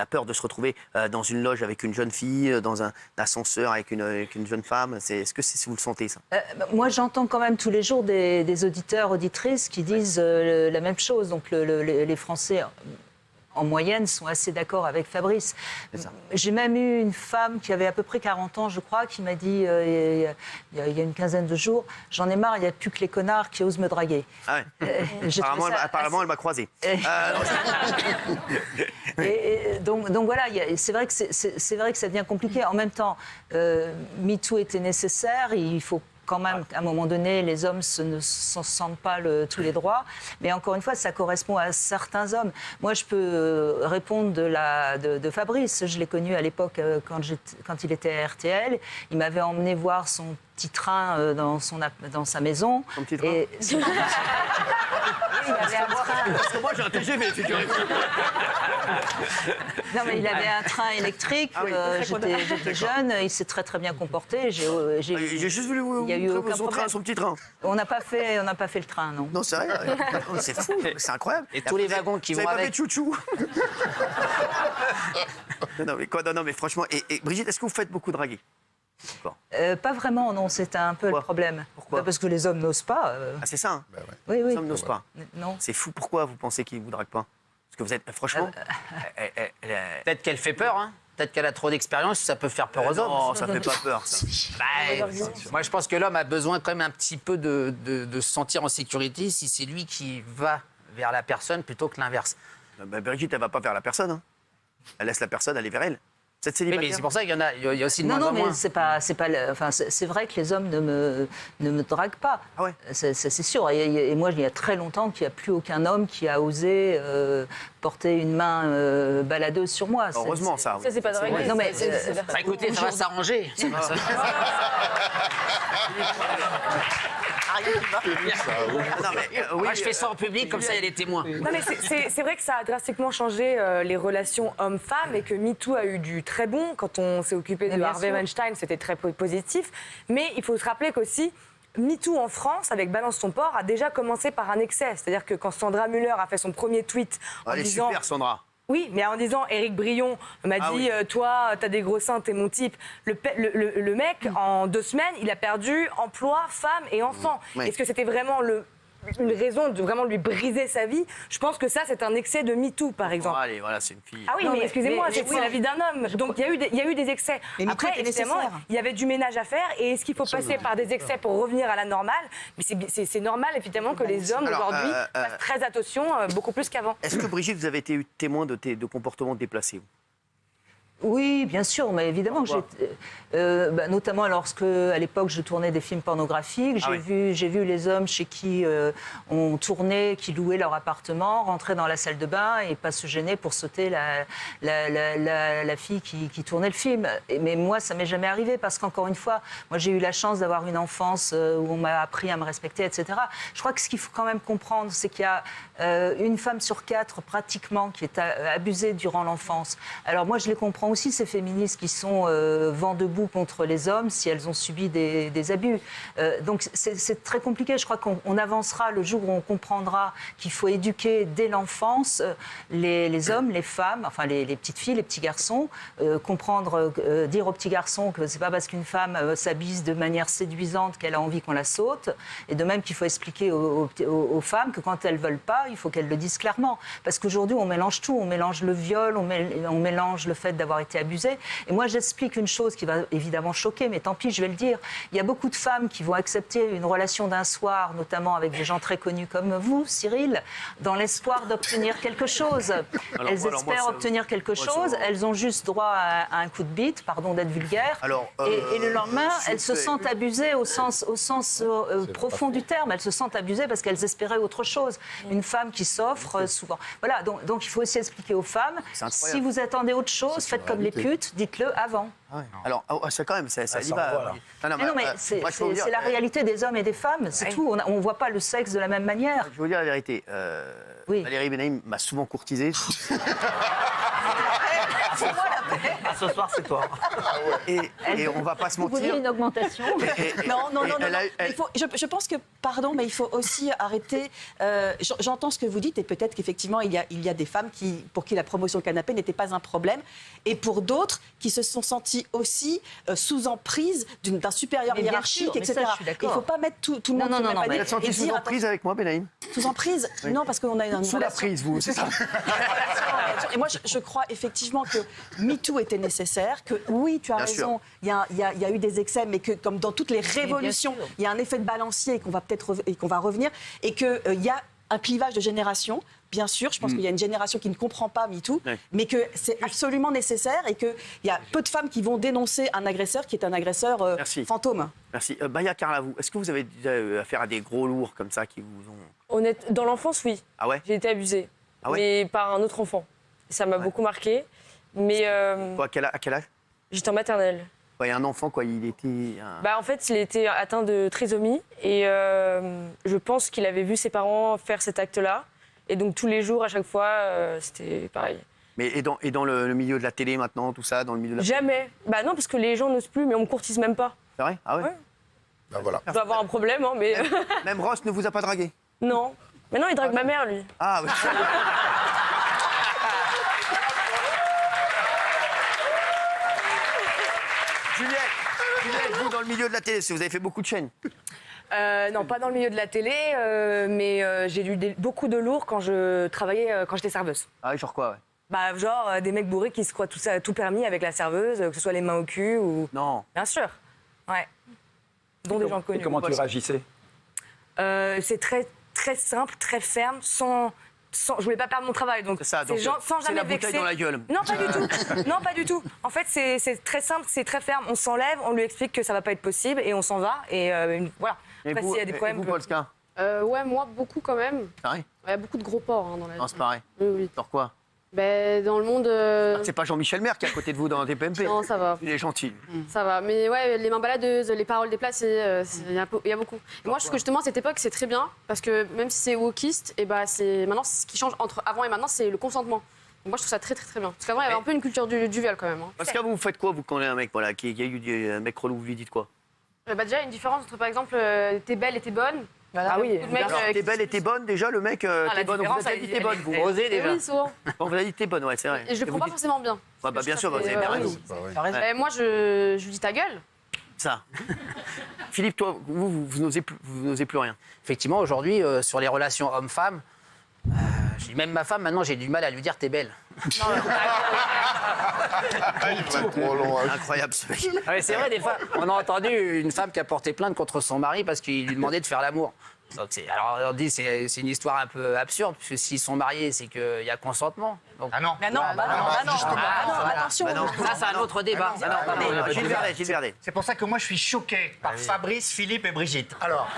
peur de se retrouver dans une loge avec une jeune fille, dans un ascenseur avec une jeune femme. Est-ce que vous le sentez ça? Moi, j'entends quand même tous les jours des auditeurs, auditrices qui disent la même chose. Donc les Français en moyenne, sont assez d'accord avec Fabrice. J'ai même eu une femme qui avait à peu près 40 ans, je crois, qui m'a dit, il y a une quinzaine de jours, j'en ai marre, il n'y a plus que les connards qui osent me draguer. Ah ouais. Apparemment, elle m'a croisé. Donc voilà, c'est vrai que ça devient compliqué. En même temps, MeToo était nécessaire, il faut quand même, à un moment donné, les hommes ne s'en sentent pas tous les droits. Mais encore une fois, ça correspond à certains hommes. Moi, je peux répondre de Fabrice. Je l'ai connu à l'époque quand il était à RTL. Il m'avait emmené voir son petit train dans sa maison. Son petit train. Il avait un train. Parce que moi, j'ai un TGV, figurez-vous. Non, mais il avait un train électrique. J'étais jeune. Il s'est très très bien comporté. J'ai juste voulu vous montrer son petit train. On n'a pas fait le train, non. Non, c'est vrai. C'est fou. C'est incroyable. Et tous les wagons qui vont avec. Vous avez pas fait chouchou. Non, mais franchement. Et Brigitte, est-ce que vous faites beaucoup draguer? Pas vraiment, non, c'est un peu le problème. Pourquoi? Parce que les hommes n'osent pas. C'est ça, hein? Oui. Les hommes n'osent pas. Non. C'est fou, pourquoi vous pensez qu'ils ne vous draguent pas? Parce que vous êtes, franchement... Peut-être qu'elle fait peur, hein. Peut-être qu'elle a trop d'expérience, ça peut faire peur aux hommes. Non, ça fait pas peur, ça. Moi, je pense que l'homme a besoin quand même un petit peu de se sentir en sécurité si c'est lui qui va vers la personne plutôt que l'inverse. Brigitte, elle ne va pas vers la personne, hein. Elle laisse la personne aller vers elle. Oui, mais c'est pour ça qu'il y a aussi de moins en moins. Non, mais c'est vrai que les hommes ne me draguent pas. Ah ouais. C'est sûr. Et moi, il y a très longtemps qu'il n'y a plus aucun homme qui a osé porter une main baladeuse sur moi. Heureusement, ça. Ça, c'est pas draguer. Non, mais écoutez, ça va s'arranger. Moi, je fais ça en public, comme ça, il y a des témoins. Non, mais c'est vrai que ça a drastiquement changé les relations hommes-femmes et que MeToo a eu du très bon. Quand on s'est occupé de Harvey Weinstein, c'était très positif. Mais il faut se rappeler qu'aussi, MeToo en France, avec Balance ton porc, a déjà commencé par un excès. C'est-à-dire que quand Sandra Müller a fait son premier tweet en disant... Elle est super, Sandra. Oui, mais en disant, Éric Brion m'a dit, toi, t'as des gros seins, t'es mon type. Le mec, en 2 semaines, il a perdu emploi, femme et enfant. Est-ce que c'était vraiment une raison de vraiment lui briser sa vie, je pense que ça, c'est un excès de MeToo, par exemple. Allez, voilà, c'est une fille. Ah oui, mais excusez-moi, c'est la vie d'un homme. Donc il y a eu des excès. Mais après, évidemment, il y avait du ménage à faire. Et est-ce qu'il faut passer par des excès pour revenir à la normale? Mais c'est normal, évidemment, que les hommes, aujourd'hui, fassent très attention, beaucoup plus qu'avant. Est-ce que, Brigitte, vous avez été témoin de comportements déplacés? Oui, bien sûr, mais évidemment, notamment lorsque, à l'époque, je tournais des films pornographiques, j'ai vu les hommes chez qui on tournait, qui louaient leur appartement, rentrer dans la salle de bain et pas se gêner pour sauter la fille qui tournait le film. Mais moi, ça m'est jamais arrivé parce qu'encore une fois, moi, j'ai eu la chance d'avoir une enfance où on m'a appris à me respecter, etc. Je crois que ce qu'il faut quand même comprendre, c'est qu'il y a une femme sur 4 pratiquement qui est abusée durant l'enfance. Alors moi, je les comprends aussi, ces féministes qui sont vent debout contre les hommes si elles ont subi des abus. Donc c'est très compliqué. Je crois qu'on avancera le jour où on comprendra qu'il faut éduquer dès l'enfance les hommes, les femmes, enfin les petites filles, les petits garçons, dire aux petits garçons que c'est pas parce qu'une femme s'habille de manière séduisante qu'elle a envie qu'on la saute. Et de même qu'il faut expliquer aux femmes que quand elles veulent pas, il faut qu'elles le disent clairement. Parce qu'aujourd'hui, on mélange tout. On mélange le viol, on mélange le fait d'avoir été abusé. Et moi, j'explique une chose qui va évidemment choquer, mais tant pis, je vais le dire. Il y a beaucoup de femmes qui vont accepter une relation d'un soir, notamment avec des gens très connus comme vous, Cyril, dans l'espoir d'obtenir quelque chose. Elles espèrent obtenir quelque chose, elles ont juste droit à un coup de bite, pardon d'être vulgaire, et le lendemain, elles se sentent abusées au sens profond du terme. Elles se sentent abusées parce qu'elles espéraient autre chose. Une femme qui s'offre souvent. Voilà, donc il faut aussi expliquer aux femmes, si vous attendez autre chose, faites comme les putes, dites-le avant. Ah ouais. Alors, c'est quand même, ça y va. Non, mais c'est la réalité des hommes et des femmes, c'est tout. On ne voit pas le sexe de la même manière. Je vais vous dire la vérité. Valérie Benaïm m'a souvent courtisé. C'est moi la paix. Ce soir, c'est toi. Et on va pas se mentir. Vous voulez une augmentation? Non. Je pense que, pardon, mais il faut aussi arrêter. J'entends ce que vous dites et peut-être qu'effectivement, il y a des femmes pour qui la promotion canapé n'était pas un problème et pour d'autres qui se sont senties aussi sous emprise d'un supérieur hiérarchique, etc. Il ne faut pas mettre tout le monde sous le même panier. Vous êtes sentie sous emprise avec moi, Benaïm? Sous emprise? Non, parce qu'on a une sous la prise, vous, c'est ça. Et moi, je crois effectivement que MeToo était nécessaire, que oui, tu as raison, il y a eu des excès, mais que comme dans toutes les révolutions, il y a un effet de balancier et qu'on va revenir, et qu'il y a un clivage de génération. Bien sûr, je pense qu'il y a une génération qui ne comprend pas MeToo, mais que c'est absolument nécessaire et qu'il y a peu de femmes qui vont dénoncer un agresseur qui est un agresseur fantôme. Merci. Baya Carla, est-ce que vous avez déjà affaire à des gros lourds comme ça qui vous ont... Dans l'enfance, oui. Ah ouais? J'ai été abusée, mais par un autre enfant. Ça m'a beaucoup marqué. Mais à quel âge? J'étais en maternelle. Ouais, un enfant, quoi, il était... En fait, il était atteint de trisomie et je pense qu'il avait vu ses parents faire cet acte-là. Et donc, tous les jours, à chaque fois, c'était pareil. Mais et dans le milieu de la télé maintenant, tout ça, dans le milieu de la... Jamais. Bah non, parce que les gens n'osent plus, mais on me courtise même pas. C'est vrai? Ah ouais? Ben voilà. Je dois avoir un problème, hein, mais... Même Ross ne vous a pas dragué? Non. Mais non, il drague ma mère, lui. Ah oui. Juliette, vous, dans le milieu de la télé, vous avez fait beaucoup de chaînes? Non, pas dans le milieu de la télé, mais j'ai lu beaucoup de lourds quand je travaillais, quand j'étais serveuse. Ah oui, genre quoi, genre des mecs bourrés qui se croient tout permis avec la serveuse, que ce soit les mains au cul ou... Non. Bien sûr, ouais. Dont des gens connus. Et comment tu réagissais? C'est très, très simple, très ferme, je voulais pas perdre mon travail, donc c'est gens sans jamais la bouteille vexer. dans la gueule. Non, pas du tout. Non, pas du tout. En fait, c'est très simple, c'est très ferme. On s'enlève, on lui explique que ça va pas être possible et on s'en va. Et voilà. Après, s'il y a des problèmes. Et vous, Polska? Ouais, moi, beaucoup quand même. Pareil. Il y a beaucoup de gros porcs dans la vie. Non, c'est pareil. Oui. Pourquoi? Dans le monde. C'est pas Jean-Michel Maire qui est à côté de vous dans TPMP. Non, ça va. Il est gentil. Ça va. Mais ouais, les mains baladeuses, les paroles déplacées, il y a beaucoup. Et moi, je trouve que justement, à cette époque, c'est très bien. Parce que même si c'est wokiste, maintenant, ce qui change entre avant et maintenant, c'est le consentement. Donc moi, je trouve ça très, très, très bien. Parce qu'avant, il y avait un peu une culture du viol quand même. Hein. Parce que vous faites quoi, vous connaissez un mec qui a eu un mec relou, vous lui dites quoi? Déjà, une différence entre, par exemple, t'es belle et t'es bonne. Voilà. Ah oui, t'es belle et t'es bonne, déjà, le mec, t'es bonne, vous avez dit t'es bonne, vous osez déjà. Oui, souvent. Bon, vous avez dit t'es bonne, ouais, c'est vrai. Et je le prends pas forcément bien. Ouais, bien sûr, vous avez bien raison. Moi, je lui dis ta gueule. Ça. Philippe, toi, vous n'osez plus rien. Effectivement, aujourd'hui, sur les relations hommes-femmes, même ma femme, maintenant, j'ai du mal à lui dire « t'es belle ». Incroyable ce mec. C'est vrai, des fois, on a entendu une femme qui a porté plainte contre son mari parce qu'il lui demandait de faire l'amour. Alors on dit c'est une histoire un peu absurde, puisque s'ils sont mariés, c'est qu'il y a consentement. Donc... Ah non. Attention. Ça, c'est un autre débat. Gilles Verdet. C'est pour ça que moi, je suis choqué par Fabrice, Philippe et Brigitte. Alors,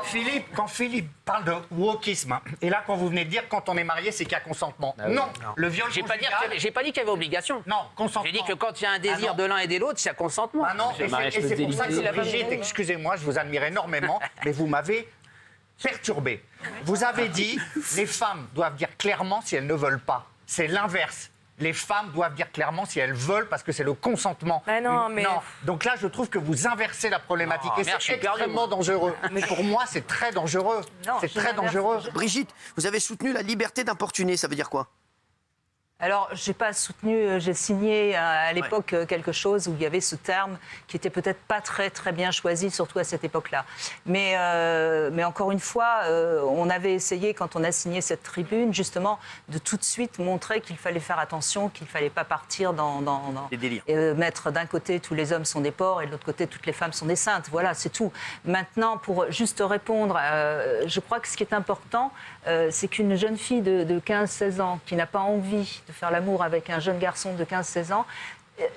Philippe, quand Philippe parle de wokisme, et là, quand vous venez de dire quand on est marié, c'est qu'il y a consentement. Non. Le viol J'ai pas dit qu'il y avait obligation. Non, consentement. J'ai dit que quand il y a un désir de l'un et de l'autre, il y a consentement. Ah non, et c'est pour ça que Brigitte, excusez-moi, je vous admire énormément, mais vous m'avez perturbé. Vous avez dit les femmes doivent dire clairement si elles ne veulent pas. C'est l'inverse. Les femmes doivent dire clairement si elles veulent parce que c'est le consentement. Non. Donc là, je trouve que vous inversez la problématique et c'est extrêmement dangereux. Mais pour moi, c'est très dangereux. C'est très dangereux. Brigitte, vous avez soutenu la liberté d'importuner, ça veut dire quoi? Alors, j'ai pas soutenu, j'ai signé à l'époque quelque chose où il y avait ce terme qui était peut-être pas très bien choisi, surtout à cette époque-là. Mais encore une fois, on avait essayé, quand on a signé cette tribune, justement, de tout de suite montrer qu'il fallait faire attention, qu'il fallait pas partir dans des délires. Mettre d'un côté tous les hommes sont des porcs et de l'autre côté toutes les femmes sont des saintes. Voilà, c'est tout. Maintenant, pour juste répondre, je crois que ce qui est important, c'est qu'une jeune fille de 15-16 ans qui n'a pas envie de faire l'amour avec un jeune garçon de 15-16 ans,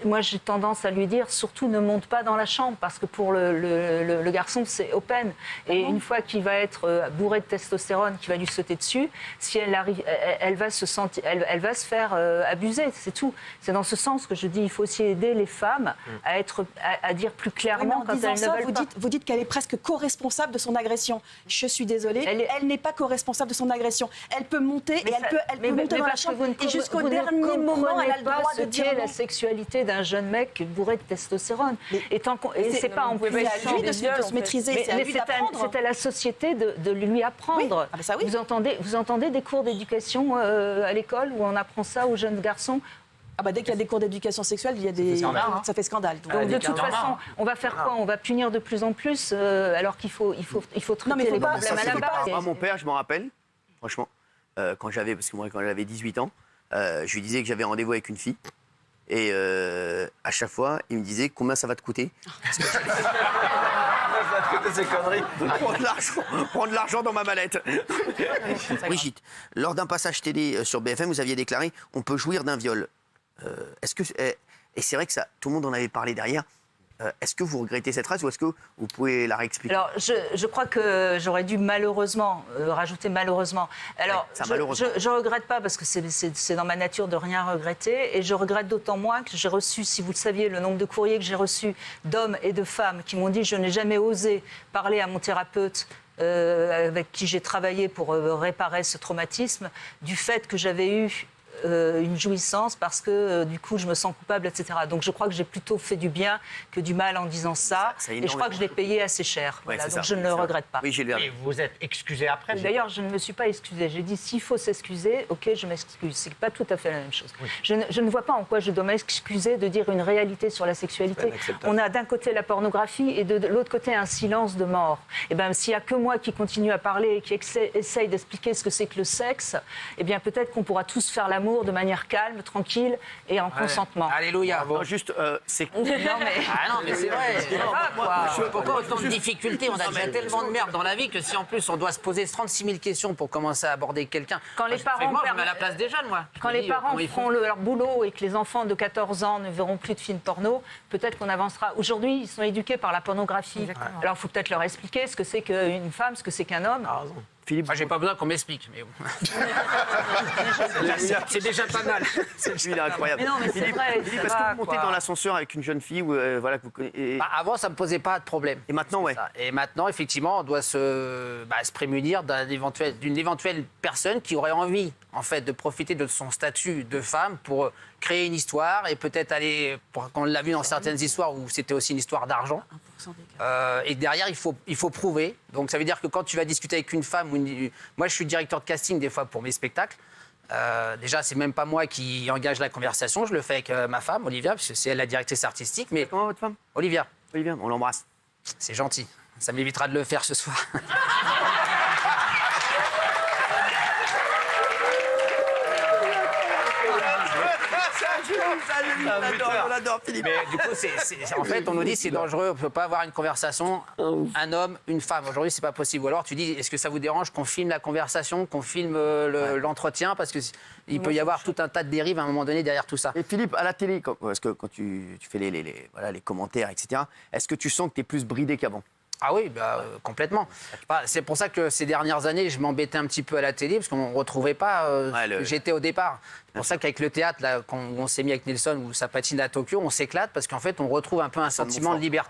moi j'ai tendance à lui dire surtout ne monte pas dans la chambre parce que pour le garçon c'est open et une fois qu'il va être bourré de testostérone qui va lui sauter dessus, si elle arrive, elle va se sentir, elle va se faire abuser, c'est tout. C'est dans ce sens que je dis il faut aussi aider les femmes à dire plus clairement quand elles ne veulent pas. Vous dites qu'elle est presque co-responsable de son agression. Je suis désolée, elle n'est pas co-responsable de son agression. Elle peut monter et elle peut monter dans la chambre et jusqu'au dernier moment elle a le droit de dire la sexualité d'un jeune mec bourré de testostérone. Et c'est pas en plus à lui de se maîtriser, c'est à lui d'apprendre. C'est à la société de lui apprendre. Oui. Ah, oui. Vous entendez des cours d'éducation à l'école où on apprend ça aux jeunes garçons? Dès qu'il y a des cours d'éducation sexuelle, il y a des... ça fait scandale. Donc de toute façon, on va faire quoi? On va punir de plus en plus alors qu'il faut traiter les problèmes à la base. Moi, mon père, je m'en rappelle, franchement, quand j'avais 18 ans, je lui disais que j'avais rendez-vous avec une fille. Et à chaque fois, il me disait combien ça va te coûter. Ça va te coûter ces conneries. Prendre l'argent dans ma mallette. Brigitte, lors d'un passage télé sur BFM, vous aviez déclaré on peut jouir d'un viol. Est-ce que et c'est vrai que ça, tout le monde en avait parlé derrière. Est-ce que vous regrettez cette phrase ou est-ce que vous pouvez la réexpliquer? Alors, je crois que j'aurais dû malheureusement rajouter malheureusement. Alors, je regrette pas parce que c'est dans ma nature de rien regretter et je regrette d'autant moins que j'ai reçu, si vous le saviez, le nombre de courriers que j'ai reçus d'hommes et de femmes qui m'ont dit je n'ai jamais osé parler à mon thérapeute avec qui j'ai travaillé pour réparer ce traumatisme du fait que j'avais eu une jouissance parce que du coup je me sens coupable, etc. Donc je crois que j'ai plutôt fait du bien que du mal en disant ça et je crois que je l'ai payé assez cher. Voilà, donc je ne le regrette pas. Oui, et vous êtes excusé après? D'ailleurs, je ne me suis pas excusée. J'ai dit s'il faut s'excuser, ok, je m'excuse. C'est pas tout à fait la même chose. Oui. Je ne vois pas en quoi je dois m'excuser de dire une réalité sur la sexualité. On a d'un côté la pornographie et de l'autre côté un silence de mort. Et bien s'il n'y a que moi qui continue à parler et qui essaye d'expliquer ce que c'est que le sexe, et bien peut-être qu'on pourra tous faire l'amour de manière calme, tranquille et en consentement. Alléluia. Non, juste, c'est... non, mais c'est vrai. Pourquoi autant de difficultés? On a déjà tellement de merde dans la vie que si en plus on doit se poser 36 000 questions pour commencer à aborder quelqu'un. Quand les parents je me mets à la place des jeunes, moi. Quand les parents feront leur boulot et que les enfants de 14 ans ne verront plus de films porno, peut-être qu'on avancera. Aujourd'hui, ils sont éduqués par la pornographie. Exactement. Alors, il faut peut-être leur expliquer ce que c'est qu'une femme, ce que c'est qu'un homme. Philippe, moi, j'ai pas besoin qu'on m'explique, mais bon. C'est déjà pas mal. Celui-là, il est incroyable. Mais non, mais c'est vrai. Philippe, est-ce que vous montez dans l'ascenseur avec une jeune fille voilà, que vous connaissez avant, ça me posait pas de problème. Et maintenant, ouais. Et maintenant, effectivement, on doit se prémunir d'une éventuelle personne qui aurait envie, en fait, de profiter de son statut de femme pour créer une histoire et peut-être aller, on l'a vu dans certaines histoires où c'était aussi une histoire d'argent. Et derrière, il faut prouver. Donc ça veut dire que quand tu vas discuter avec une femme, moi je suis directeur de casting des fois pour mes spectacles. Déjà, c'est même pas moi qui engage la conversation, je le fais avec ma femme, Olivia, parce que c'est elle la directrice artistique. Mais comment votre femme? Olivia. Olivia, on l'embrasse. C'est gentil. Ça m'évitera de le faire ce soir. On l'adore, Philippe. Mais du coup, en fait, on nous dit c'est dangereux, on ne peut pas avoir une conversation, un homme, une femme. Aujourd'hui, c'est pas possible. Ou alors, tu dis, est-ce que ça vous dérange qu'on filme la conversation, qu'on filme l'entretien, parce qu'il peut y avoir tout un tas de dérives à un moment donné derrière tout ça. Et Philippe, à la télé, parce que quand tu fais les commentaires, etc., est-ce que tu sens que tu es plus bridé qu'avant? Ah oui, complètement. C'est pour ça que ces dernières années, je m'embêtais un petit peu à la télé, parce qu'on ne retrouvait pas j'étais au départ. C'est pour ça qu'avec le théâtre, là, quand on s'est mis avec Nelson, où ça patine à Tokyo, on s'éclate, parce qu'en fait, on retrouve un peu un sentiment de liberté.